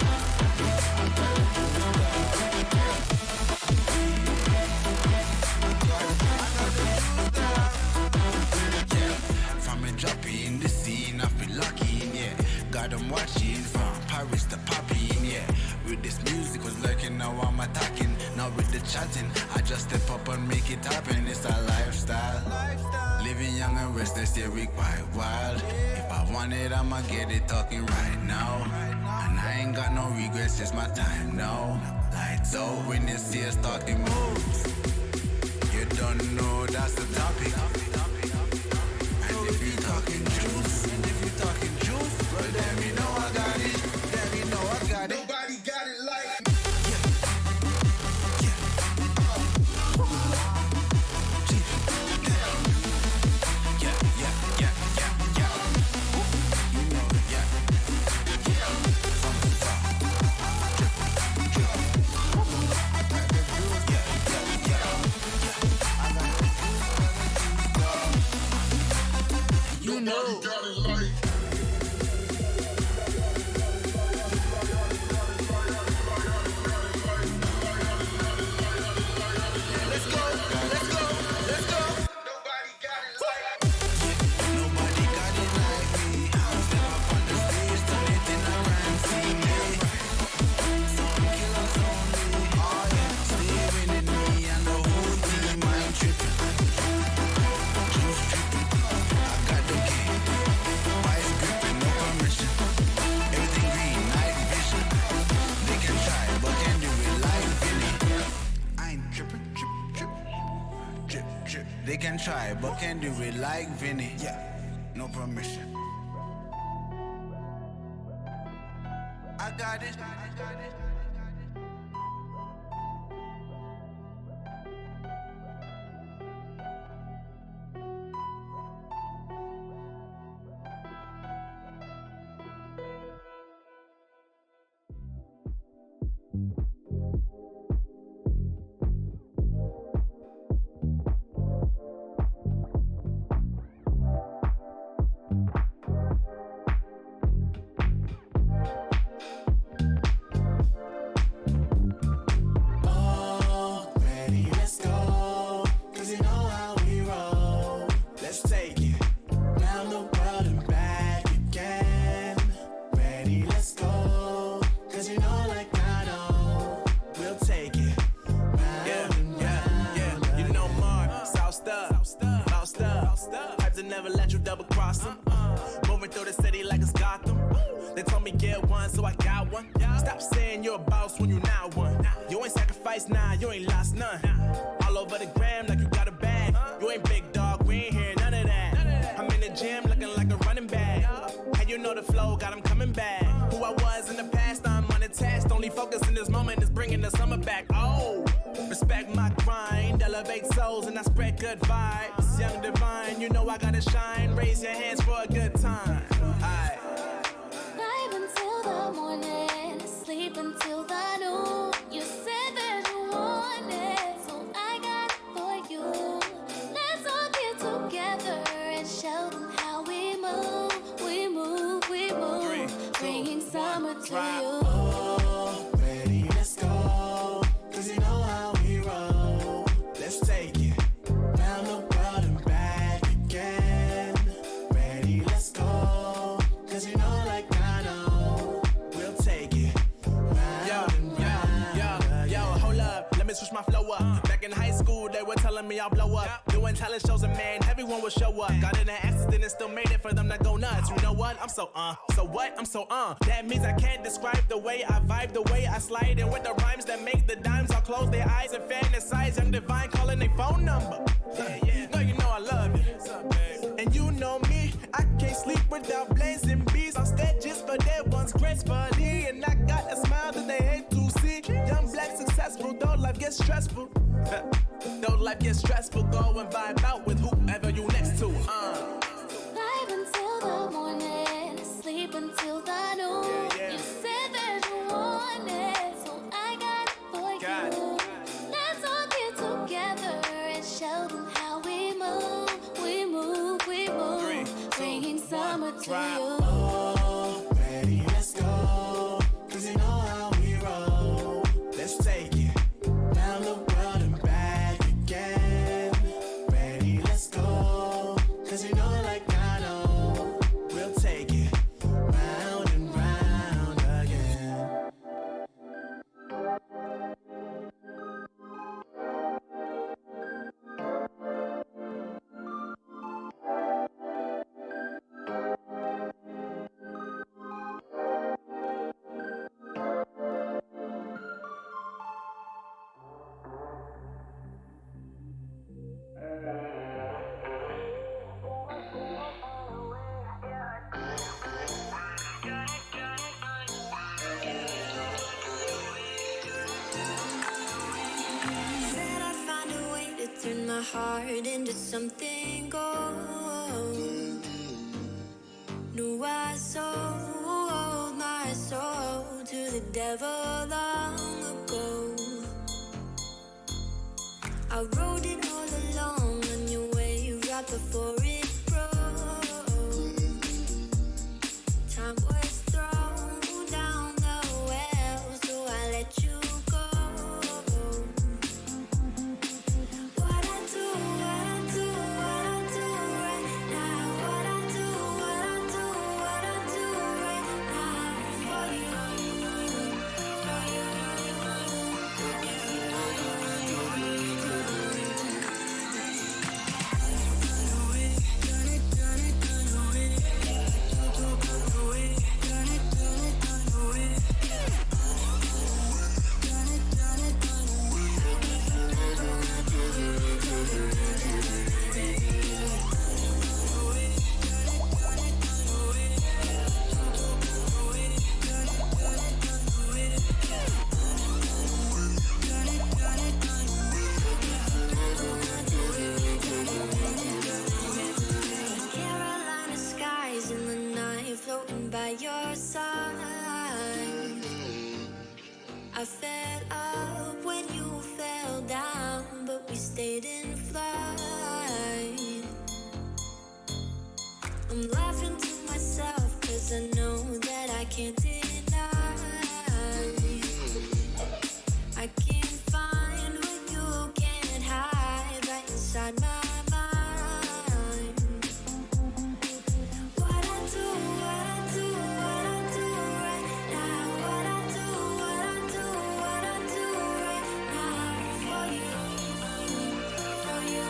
From a droppy in the scene, I feel lucky, yeah. Got them watching from Paris to Poppy, yeah. With this music was lurking, now I'm attacking. Now with the chatting, I just step up and make it happen. It's a lifestyle. Living young and restless, yeah, we quite wild. If I want it, I'ma get it talking right now. And I ain't got no regrets, it's my time now. Lights out when you see us talking moves. You don't know that's the topic. And if you talking juice, well damn you know I got it. Damn you know I got it. Nobody got it like. You know. Let's go. Nobody got it like. Nobody got it like me. Step up on the stage, turn it in a crime scene. Some killers only. Oh yeah, stay winning me and the whole team. I'm tripping. Juice tripping. I got the game. Vice gripping, no permission. Everything green, night vision. They can try, but can't do it like Vinny. I ain't tripping, drip. They can try, but can't do it like Vinny. Yeah, no permission. I got it. Never let you double cross them. Moving through the city like it's Gotham. They told me get one, so I got one. Stop saying you're a boss when you not one. You ain't sacrificed, nah, you ain't lost none. All over the gram like you got a bag. You ain't big dog, we ain't hear none of that. I'm in the gym looking like a running back. And you know the flow, got him coming back. Who I was in the past, I'm unattached. Only focus in this moment is bringing the summer back. Oh, respect my grind, elevate souls and I spread good vibes. Young divine, you know I gotta shine. Raise your hands for a good time. Aight. Vibe until the morning, sleep until the noon. You said that you want it, so I got it for you. Let's all get together and show them how we move. Bringing summer to you. Oh, ready, let's go. Cause you know how we roll. Let's take it round the world and back again. Ready, let's go. Cause you know like I know, we'll take it round and round. Yo, hold up, let me switch my flow up. Back in high school, they were telling me I'll blow up. Doing talent shows a man, everyone will show up. Got in an accident and still made it for them to go nuts. You know what? I'm so what? I'm so That means I can't describe the way I vibe, the way I slide. And with the rhymes that make the dimes, I'll close their eyes and fantasize. Young Divine calling their phone number. No, you know I love you. And you know me, I can't sleep without blazing beats. On stages for their ones gracefully. And I got a smile that they hate to see. Young, black, successful, though life gets stressful. Though life gets stressful, go and vibe out with whoever you next to. Vibe until the morning, sleep until the noon. You said that you want it, so I got it for you. Let's all get together and show them how we move. We move, we move. 3, 2, bringing summer 1, to drop. you. Oh, ready, let's go. Cause you know how we roll. Let's take it down the world and back again. Ready, let's go. Cause you know like I know. We'll take it round and round again. Said I'd find a way to turn my heart into something gold. Knew I sold my soul to the devil long ago. I rode it all along on your wave right before it broke. Time was thrown down the well, so I let you go. What I do right now. What I do right now for you, for Carolina skies in the night, floating by your side. I fell up when you fell down, but we stayed in flight. I'm laughing to myself, cause I know that I can't deny. I can't find what you can't hide right inside my mind. What I do right now. What I do right now for you, for you.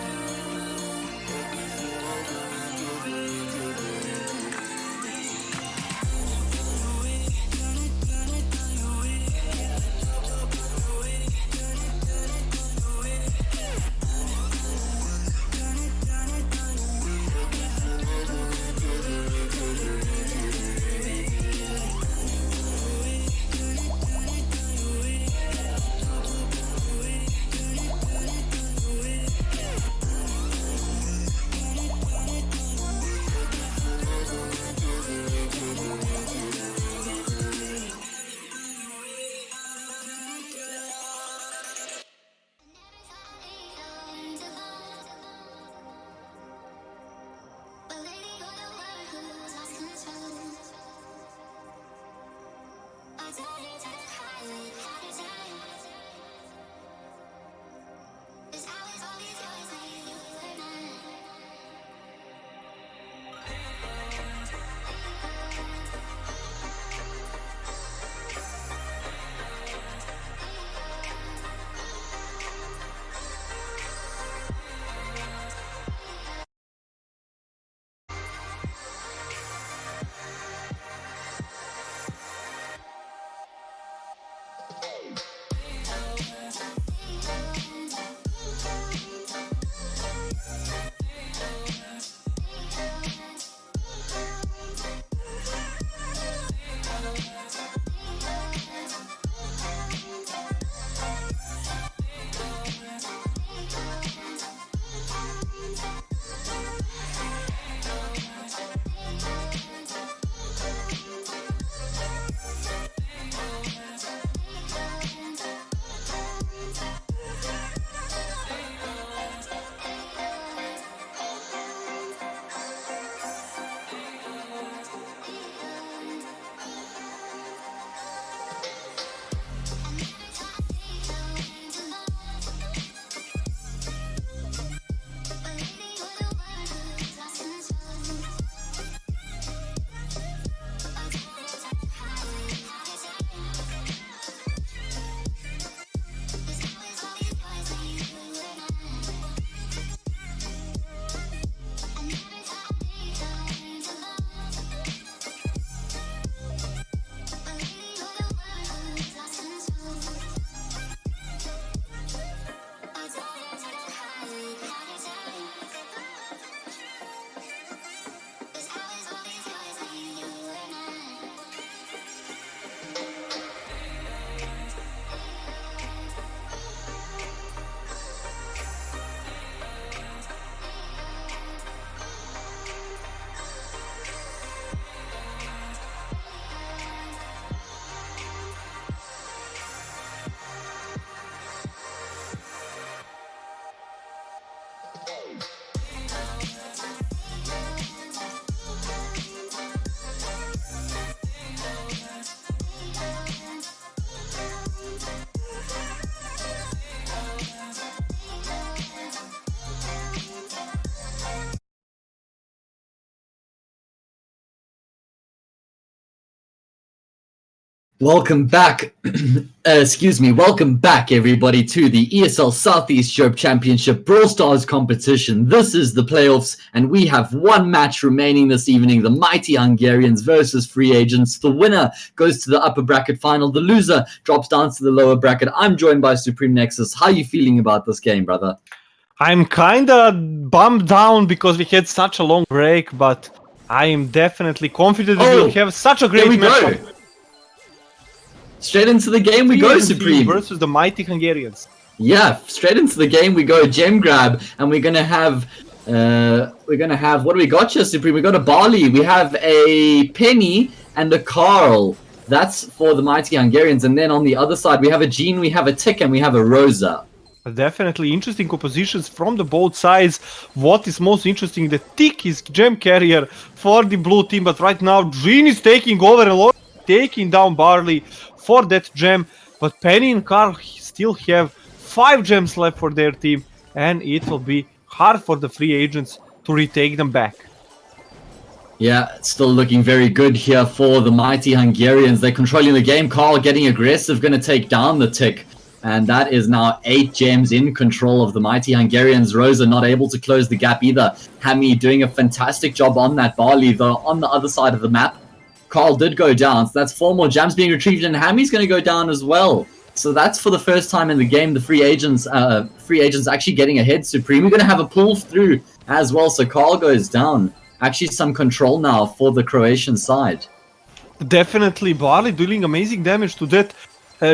Welcome back. Welcome back, everybody, to the ESL Southeast Europe Championship Brawl Stars competition. This is the playoffs, and we have one match remaining this evening. The Mighty Hungarians versus Free Agents. The winner goes to the upper bracket final. The loser drops down to the lower bracket. I'm joined by Supreme Nexus. How are you feeling about this game, brother? I'm kind of bummed down because we had such a long break, but I am definitely confident that we'll have such a great match. Straight into the game we go, Supreme. Versus the Mighty Hungarians. Yeah, straight into the game we go. Gem grab, and we're gonna have what do we got here, Supreme? We got a Barley, we have a Penny, and a Carl. That's for the Mighty Hungarians. And then on the other side we have a Jean, we have a Tick, and we have a Rosa. Definitely interesting compositions from the both sides. What is most interesting, the Tick is gem carrier for the blue team, but right now Jean is taking over and taking down Barley for that gem, but Penny and Carl still have 5 gems left for their team, and it will be hard for the Free Agents to retake them back. Yeah, it's still looking very good here for the Mighty Hungarians. They're controlling the game. Carl getting aggressive, going to take down the Tick. And that is now 8 gems in control of the Mighty Hungarians. Rosa not able to close the gap either. Hammy doing a fantastic job on that Barley, though, on the other side of the map. Carl did go down, so that's 4 more gems being retrieved, and Hammy's going to go down as well. So that's for the first time in the game, the free agents actually getting ahead. Supreme, we're going to have a pull through as well, so Carl goes down. Actually, some control now for the Croatian side. Definitely, Barley doing amazing damage to that.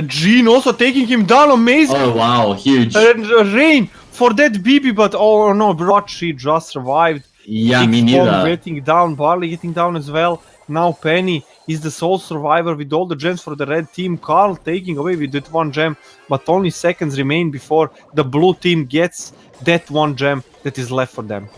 Jean also taking him down, amazing. Oh wow, huge. Rain for that BB, but oh no, bro, she just survived. Yeah, me neither. Getting down, Barley getting down as well. Now Penny is the sole survivor with all the gems for the red team. Carl taking away with that 1 gem, but only seconds remain before the blue team gets that 1 gem that is left for them.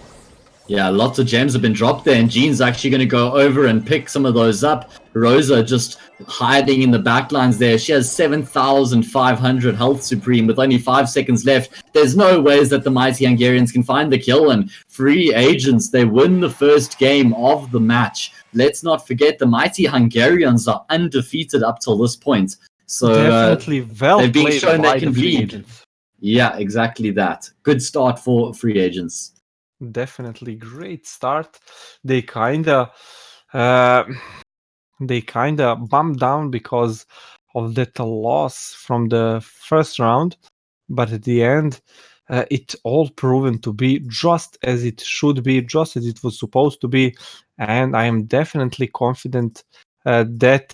Yeah, lots of gems have been dropped there, and Jean's actually going to go over and pick some of those up. Rosa just hiding in the backlines there. She has 7,500 health, Supreme, with only 5 seconds left. There's no ways that the Mighty Hungarians can find the kill, and Free Agents, they win the first game of the match. Let's not forget the Mighty Hungarians are undefeated up till this point. So definitely well they've been played shown by they can the Free lead. Agents. Yeah, exactly that. Good start for Free Agents. Definitely great start. They kinda bumped down because of that loss from the first round, but at the end it all proven to be just as it should be, just as it was supposed to be, and I am definitely confident that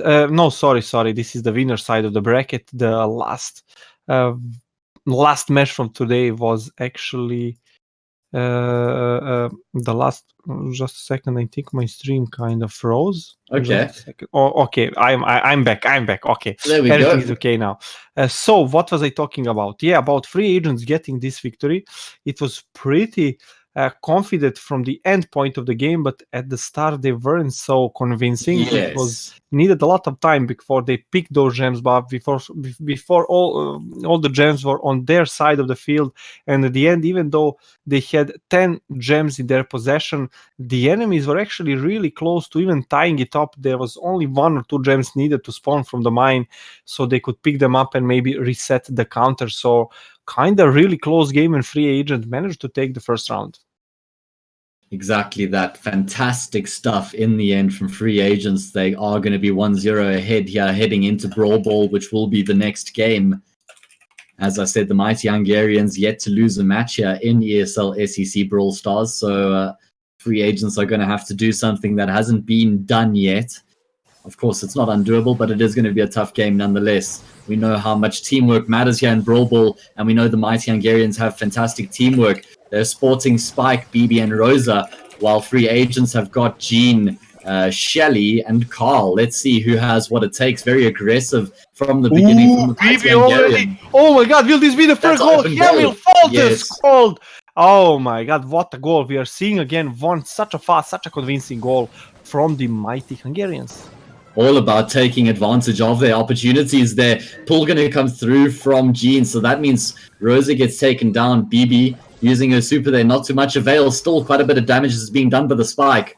this is the winner side of the bracket. The last match from today was actually the last. Just a second, I think my stream kind of froze. Okay. Okay, I'm back. Okay, there we everything go. is okay now. So what was I talking about? Yeah, about Free Agents getting this victory. It was pretty confident from the end point of the game, but at the start they weren't so convincing. Yes. It was needed a lot of time before they picked those gems, but before all the gems were on their side of the field, and at the end, even though they had 10 gems in their possession, the enemies were actually really close to even tying it up. There was only 1 or 2 gems needed to spawn from the mine, so they could pick them up and maybe reset the counter. So kind of really close game, and Free Agent managed to take the first round. Exactly that. Fantastic stuff in the end from Free Agents. They are going to be 1-0 ahead here, heading into Brawl Ball, which will be the next game. As I said, the Mighty Hungarians yet to lose a match here in ESL SEC Brawl Stars. So Free Agents are going to have to do something that hasn't been done yet. Of course, it's not undoable, but it is going to be a tough game nonetheless. We know how much teamwork matters here in Brawl Ball, and we know the Mighty Hungarians have fantastic teamwork. They're sporting Spike, BB, and Rosa, while Free Agents have got Jean, Shelly, and Carl. Let's see who has what it takes. Very aggressive from the beginning. From the BB already. Oh my God, will this be the first goal? Hamil Falters called. Oh my God, what a goal. We are seeing again such a convincing goal from the Mighty Hungarians. All about taking advantage of their opportunities there. Pull going to come through from Jean, so that means Rosa gets taken down. BB using her super there, not too much avail. Still quite a bit of damage is being done by the Spike.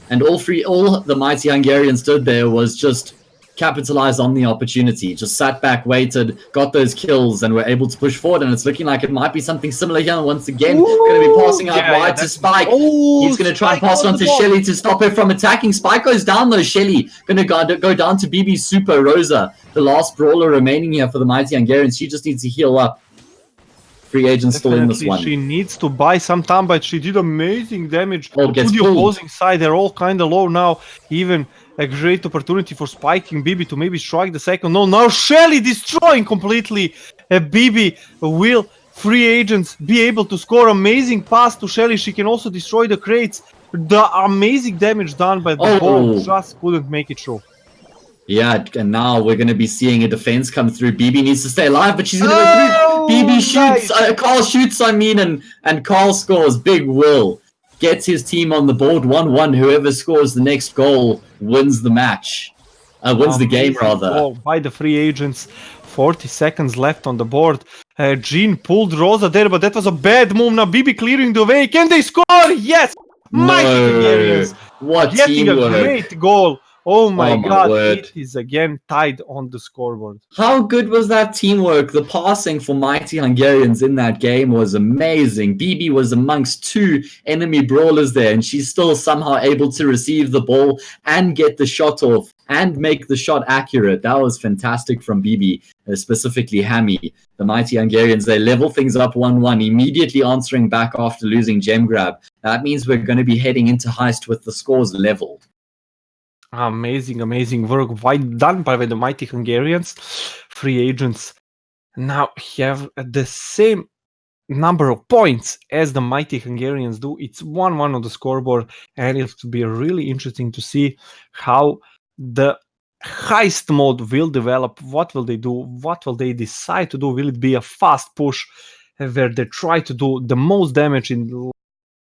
And all the Mighty Hungarians did there was just capitalized on the opportunity, just sat back, waited, got those kills, and were able to push forward. And it's looking like it might be something similar here. Once again, going to be passing out wide to Spike. He's going to try and pass it on to Shelly to stop her from attacking. Spike goes down though. Shelly going to go down to BB Super. Rosa, the last brawler remaining here for the Mighty Hungarians. She just needs to heal up. Free agent still in this one. She needs to buy some time, but she did amazing damage Oh, to gets the pulled. opposing side. They're all kind of low now. Even a great opportunity for Spiking BB to maybe strike the second. No, now Shelly destroying completely BB. Will free agents be able to score amazing pass to Shelly? She can also destroy the crates. The amazing damage done by the ball just couldn't make it through. Yeah, and now we're going to be seeing a defense come through. BB needs to stay alive, but she's going to go through. BB shoots, Carl shoots, and Carl scores. Big Will gets his team on the board 1-1. Whoever scores the next goal wins the match. Wins the game, rather. Goal by the free agents. 40 seconds left on the board. Jean pulled Rosa there, but that was a bad move. Now BB clearing the way. Can they score? Yes! Mighty Hungarians What getting teamwork. a great goal. Oh my god, word. it is again tied on the scoreboard. How good was that teamwork? The passing for Mighty Hungarians in that game was amazing. BB was amongst two enemy brawlers there, and she's still somehow able to receive the ball and get the shot off and make the shot accurate. That was fantastic from BB, specifically Hammy. The Mighty Hungarians, they level things up 1-1, immediately answering back after losing Gem Grab. That means we're going to be heading into Heist with the scores leveled. Amazing work done by the Mighty Hungarians. Free agents now have the same number of points as the Mighty Hungarians do. It's 1-1 on the scoreboard, and it will be really interesting to see how the heist mode will develop. What will they do? What will they decide to do? Will it be a fast push where they try to do the most damage in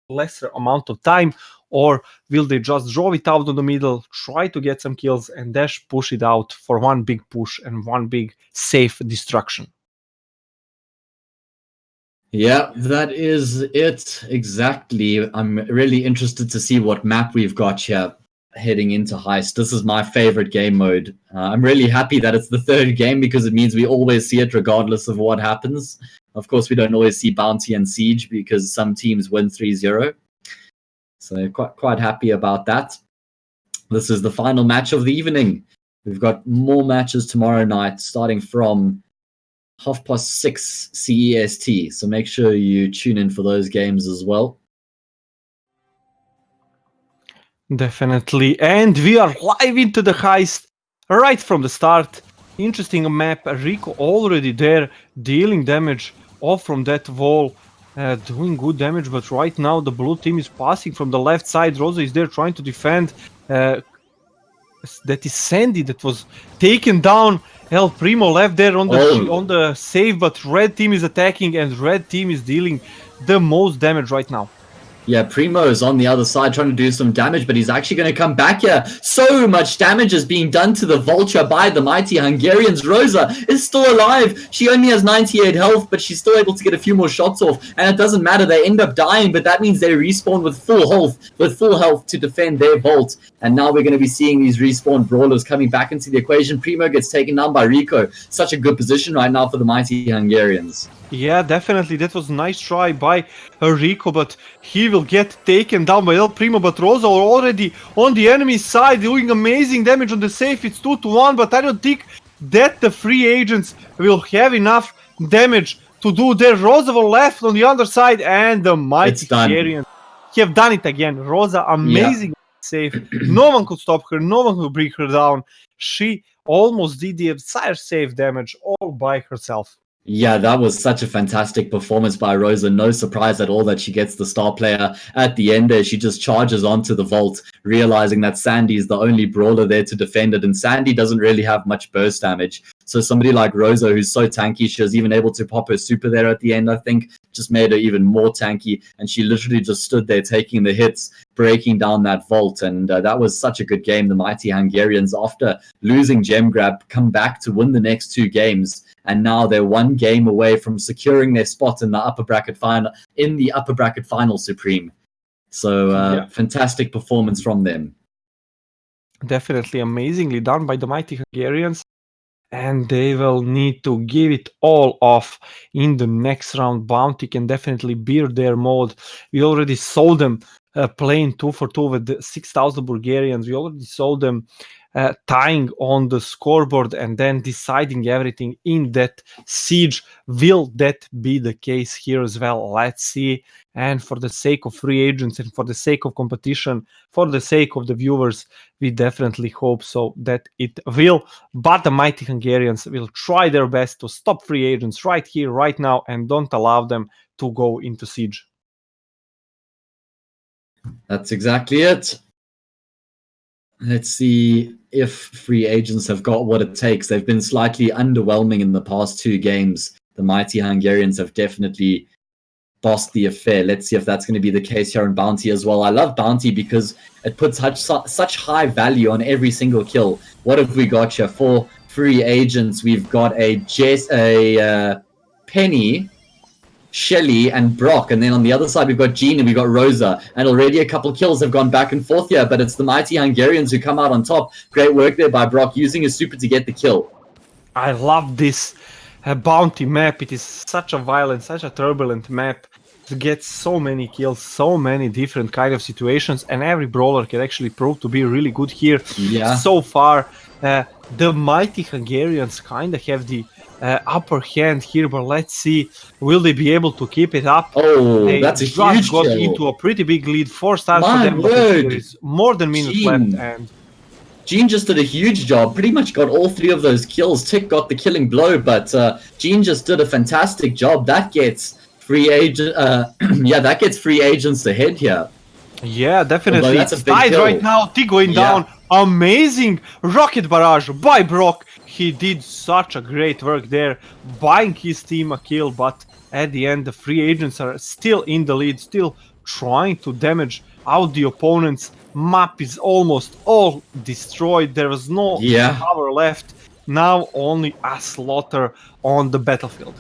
lesser amount of time, or will they just draw it out of the middle, try to get some kills, and dash push it out for one big push and one big safe destruction? Yeah, that is it exactly. I'm really interested to see what map we've got here heading into Heist. This is my favorite game mode. I'm really happy that it's the third game because it means we always see it regardless of what happens. Of course, we don't always see Bounty and Siege because some teams win 3-0. So quite happy about that. This is the final match of the evening. We've got more matches tomorrow night starting from 6:30 CEST. So make sure you tune in for those games as well. Definitely. And we are live into the Heist right from the start. Interesting map. Rico already there dealing damage off from that wall. Doing good damage, but right now the blue team is passing from the left side. Rosa is there trying to defend. That is Sandy that was taken down. El Primo left there on the save, but red team is attacking and red team is dealing the most damage right now. Yeah, Primo is on the other side trying to do some damage, but he's actually going to come back here. So much damage is being done to the Vulture by the Mighty Hungarians. Rosa is still alive. She only has 98 health, but she's still able to get a few more shots off. And it doesn't matter. They end up dying, but that means they respawn with full health to defend their vault. And now we're going to be seeing these respawn brawlers coming back into the equation. Primo gets taken down by Rico. Such a good position right now for the Mighty Hungarians. Yeah, definitely. That was a nice try by Rico, but he will get taken down by El Primo. But Rosa already on the enemy side doing amazing damage on the safe. It's 2-1, but I don't think that the free agents will have enough damage to do their. Rosa will left on the other side, and the Mighty Hungarians have done it again. Rosa, amazing safe. No one could stop her. No one could bring her down. She almost did the entire safe damage all by herself. Yeah, that was such a fantastic performance by Rosa. No surprise at all that she gets the star player at the end there. She just charges onto the vault, realizing that Sandy is the only brawler there to defend it. And Sandy doesn't really have much burst damage. So somebody like Rosa, who's so tanky, she was even able to pop her super there at the end, I think, just made her even more tanky. And she literally just stood there taking the hits, breaking down that vault. And that was such a good game. The Mighty Hungarians, after losing Gem Grab, come back to win the next two games. And now they're one game away from securing their spot in the upper bracket final, Supreme. So fantastic performance from them. Definitely amazingly done by the mighty Hungarians. And they will need to give it all off in the next round. Bounty can definitely bear their mode. We already saw them playing 2-for-2 with the 6,000 Bulgarians. We already saw them tying on the scoreboard and then deciding everything in that siege. Will that be the case here as well? Let's see. And for the sake of free agents and for the sake of competition, for the sake of the viewers, we definitely hope so that it will. But the mighty Hungarians will try their best to stop free agents right here, right now, and don't allow them to go into siege. That's exactly it. Let's see if free agents have got what it takes. They've been slightly underwhelming in the past 2 games. The mighty Hungarians have definitely bossed the affair. Let's see if that's going to be the case here in Bounty as well. I love Bounty because it puts such high value on every single kill. What have we got here? For free agents, we've got a Penny, Shelly, and Brock. And then on the other side, we've got Jean and we've got Rosa. And already a couple kills have gone back and forth here, but it's the mighty Hungarians who come out on top. Great work there by Brock, using his super to get the kill. I love this Bounty map. It is such a violent, such a turbulent map. It gets so many kills, so many different kind of situations, and every brawler can actually prove to be really good here. Yeah. So far, the mighty Hungarians kind of have the upper hand here, but let's see, will they be able to keep it up? Oh, they that's a just huge got kill. into a pretty big lead, 4 stars My for them, but word. there is more than minutes left, and Jean just did a huge job, pretty much got all 3 of those kills. Tick got the killing blow, but Jean just did a fantastic job. That gets free agent, that gets free agents ahead here. yeah, definitely. Although that's a It's big tied kill. right now. T going down. Amazing rocket barrage by Brock. He did such a great work there, buying his team a kill, but at the end, the free agents are still in the lead, still trying to damage out the opponents. Map is almost all destroyed. There was no cover left. Now only a slaughter on the battlefield.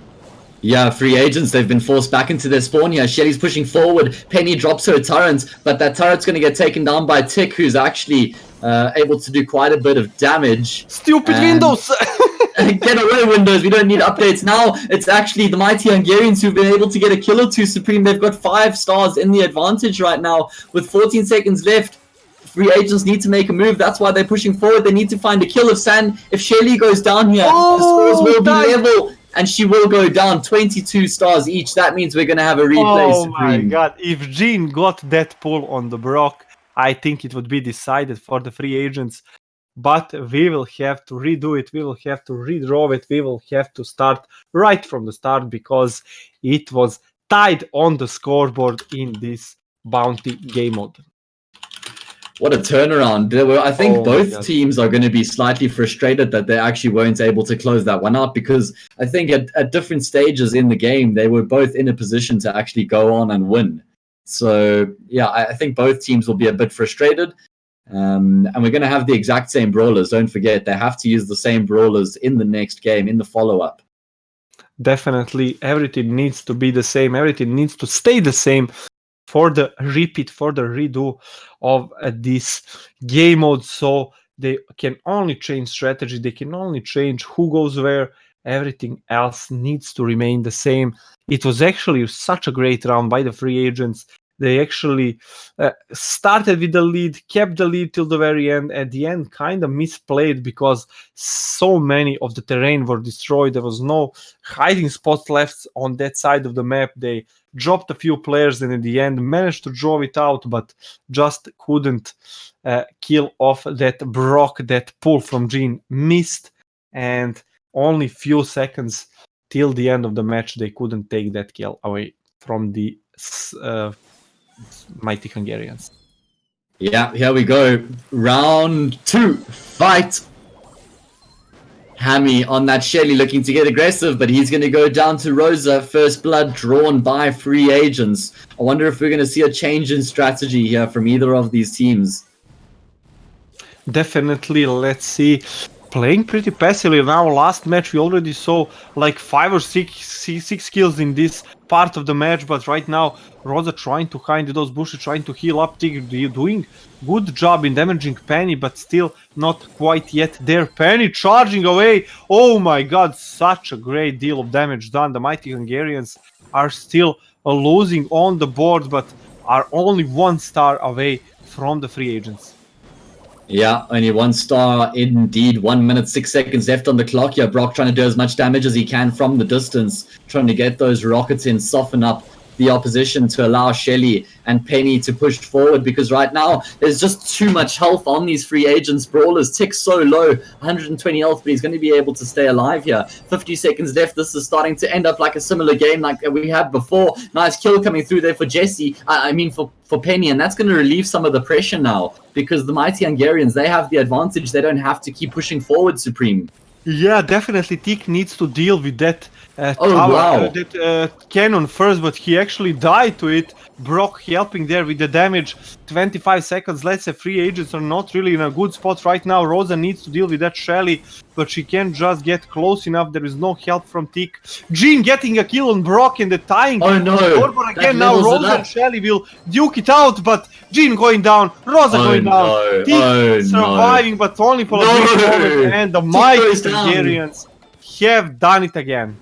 Yeah, free agents, they've been forced back into their spawn here. Shelly's pushing forward. Penny drops her turret, but that turret's going to get taken down by Tick, who's actually able to do quite a bit of damage. Stupid Windows! Get away, Windows. We don't need updates now. It's actually the mighty Hungarians who've been able to get a kill or 2, Supreme. They've got 5 stars in the advantage right now with 14 seconds left. Free agents need to make a move. That's why they're pushing forward. They need to find a kill. If Shelly goes down here, the scores will be level. And she will go down 22 stars each. That means we're going to have a replay, Oh Supreme. my god. If Jean got that pull on the Brock, I think it would be decided for the free agents. But we will have to redo it. We will have to redraw it. We will have to start right from the start because it was tied on the scoreboard in this Bounty game mode. What a turnaround. I think Oh my both God. teams are going to be slightly frustrated that they actually weren't able to close that one out because I think at different stages in the game, they were both in a position to actually go on and win. So, yeah, I think both teams will be a bit frustrated. And we're going to have the exact same brawlers. Don't forget, they have to use the same brawlers in the next game, in the follow-up. Definitely, everything needs to be the same. Everything needs to stay the same for the repeat, for the redo of this game mode. So they can only change strategy. They can only change who goes where. Everything else needs to remain the same. It was actually such a great round by the free agents. They actually started with the lead, kept the lead till the very end. At the end, kind of misplayed because so many of the terrain were destroyed. There was no hiding spots left on that side of the map. They dropped a few players and in the end managed to draw it out, but just couldn't kill off that Brock. That pull from Jean missed, and only few seconds till the end of the match they couldn't take that kill away from the mighty Hungarians. Yeah, here we go. Round 2, fight. Hammy on that Shelly looking to get aggressive, but he's going to go down to Rosa. First blood drawn by free agents. I wonder if we're going to see a change in strategy here from either of these teams. Definitely, let's see. playing pretty passively. Now, last match we already saw like 5 or 6 kills in this part of the match, but right now Rosa trying to hide those bushes, trying to heal up. Tig doing good job in damaging Penny, but still not quite yet there. Penny charging away. Oh my god, such a great deal of damage done. The mighty Hungarians are still losing on the board, but are only 1 star away from the free agents. Yeah, only 1 star indeed. 1 minute, 6 seconds left on the clock here. Brock trying to do as much damage as he can from the distance, trying to get those rockets in, soften up the opposition to allow Shelly and Penny to push forward, because right now there's just too much health on these free agents. Brawler's tick so low, 120 health, but he's going to be able to stay alive here. 50 seconds left. This is starting to end up like a similar game like we had before. Nice kill coming through there for Jesse. For Penny, and that's going to relieve some of the pressure now, because the mighty Hungarians, they have the advantage. They don't have to keep pushing forward, Supreme. Yeah, definitely. Tik needs to deal with that cannon first, but he actually died to it. Brock helping there with the damage. 25 seconds. Let's say free agents are not really in a good spot right now. Rosa needs to deal with that Shelly, but she can't just get close enough. There is no help from Tik. Jean getting a kill on Brock and the tying. Oh no! Again, now Rosa and Shelly will duke it out, but Jean going down, Rosa going down. Tik surviving, but only for a brief moment, and the mighty Hungarians have done it again.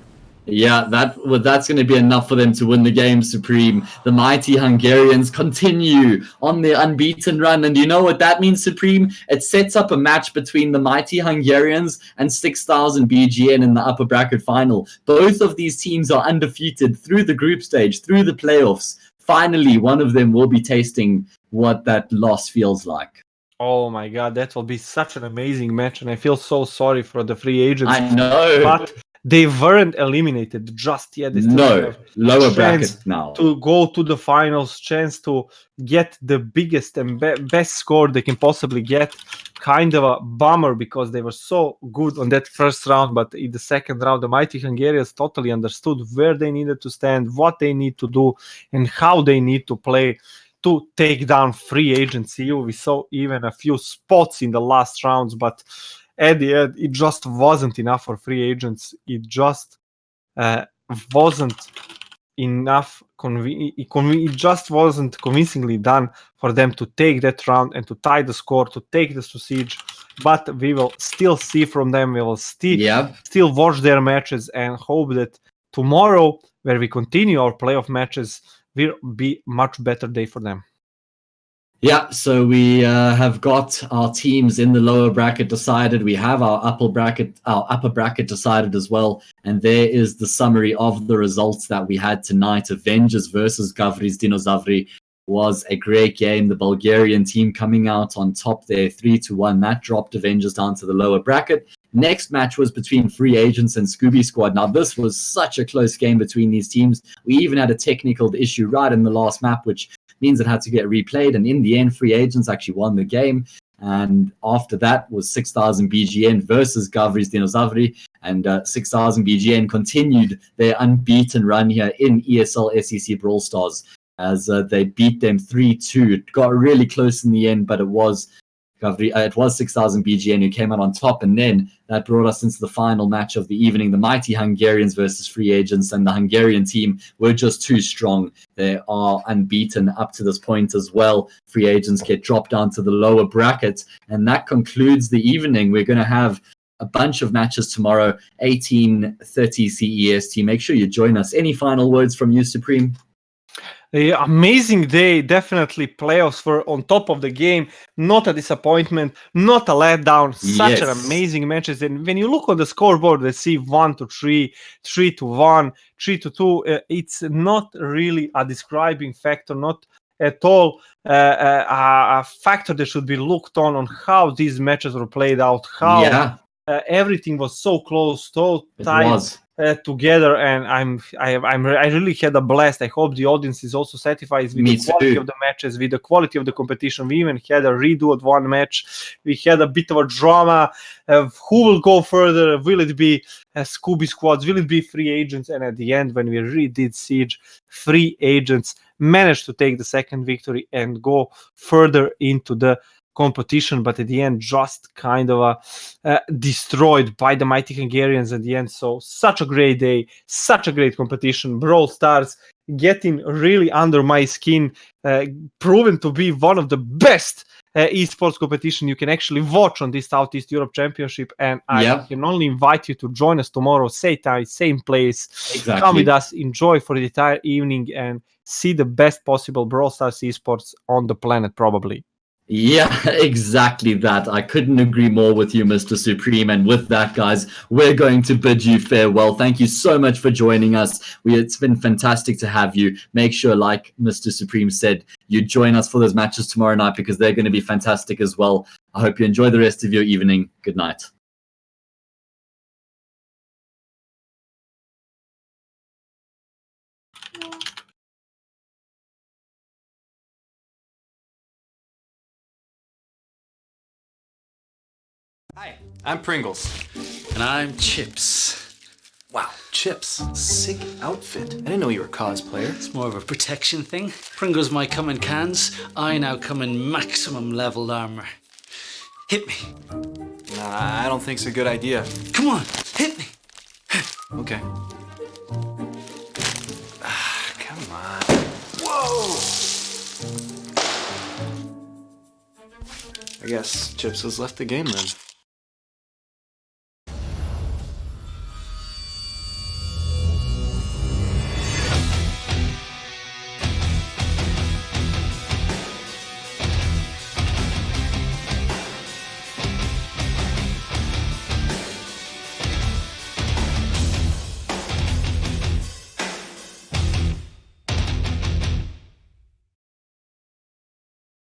Yeah, that's going to be enough for them to win the game, Supreme. The mighty Hungarians continue on their unbeaten run, and you know what that means, Supreme? It sets up a match between the mighty Hungarians and 6000 BGN in the upper bracket final. Both of these teams are undefeated through the group stage, through the playoffs. Finally, one of them will be tasting what that loss feels like. Oh my god, that will be such an amazing match, and I feel so sorry for the free agents. I know. But they weren't eliminated just yet. They still have lower bracket now to go to the finals, chance to get the biggest and best score they can possibly get. Kind of a bummer, because they were so good on that first round, but in the second round, the mighty Hungarians totally understood where they needed to stand, what they need to do, and how they need to play to take down free agency. We saw even a few spots in the last rounds, but at the end, it just wasn't enough for free agents. It just wasn't enough. It just wasn't convincingly done for them to take that round and to tie the score, to take this to siege. But we will still see from them. We will still watch their matches and hope that tomorrow, where we continue our playoff matches, will be much better day for them. Yeah, so we have got our teams in the lower bracket decided. We have our upper bracket decided as well. And there is the summary of the results that we had tonight. Avengers versus Gavri's Dinozavri was a great game. The Bulgarian team coming out on top there, 3-1. That dropped Avengers down to the lower bracket. Next match was between Free Agents and SCOOBYSQUAD. Now, this was such a close game between these teams. We even had a technical issue right in the last map, which means it had to get replayed. And in the end, Free Agents actually won the game. And after that was 6000 BGN versus Gavri's Dinozavri. And 6000 BGN continued their unbeaten run here in ESL SEC Brawl Stars, as they beat them 3-2. It got really close in the end, but it was Gavri. It was 6000 BGN who came out on top, and then that brought us into the final match of the evening, the mighty Hungarians versus Free Agents, and the Hungarian team were just too strong. They are unbeaten up to this point as well. Free Agents get dropped down to the lower bracket, and that concludes the evening. We're going to have a bunch of matches tomorrow, 18:30 CEST. Make sure you join us. Any final words from you, Supreme? Amazing day, definitely. Playoffs were on top of the game, not a disappointment, not a letdown. Such an amazing matches. And when you look on the scoreboard, let's see 1-3, 3-1, 3-2. It's not really a describing factor, not at all a factor that should be looked on how these matches were played out, how everything was so close, so tight together, and I really had a blast. I hope the audience is also satisfied with the quality of the matches, with the quality of the competition. We even had a redo of one match. We had a bit of a drama. Who will go further? Will it be SCOOBYSQUADs? Will it be Free Agents? And at the end, when we really did siege, Free Agents managed to take the second victory and go further into the competition, but at the end just kind of destroyed by the mighty Hungarians at the end. So such a great day, such a great competition. Brawl Stars getting really under my skin, proven to be one of the best esports competition you can actually watch on this Southeast Europe Championship. And I can only invite you to join us tomorrow, same time, same place. Exactly. Come with us, enjoy for the entire evening, and see the best possible Brawl Stars esports on the planet, probably. Yeah, exactly that. I couldn't agree more with you, Mr. Supreme. And with that, guys, we're going to bid you farewell. Thank you so much for joining us. It's been fantastic to have you. Make sure, like Mr. Supreme said, you join us for those matches tomorrow night because they're going to be fantastic as well. I hope you enjoy the rest of your evening. Good night. Hi, I'm Pringles. And I'm Chips. Wow, Chips. Sick outfit. I didn't know you were a cosplayer. It's more of a protection thing. Pringles might come in cans. I now come in maximum leveled armor. Hit me. Nah, I don't think it's a good idea. Come on, hit me. Okay. Come on. Whoa! I guess Chips has left the game then.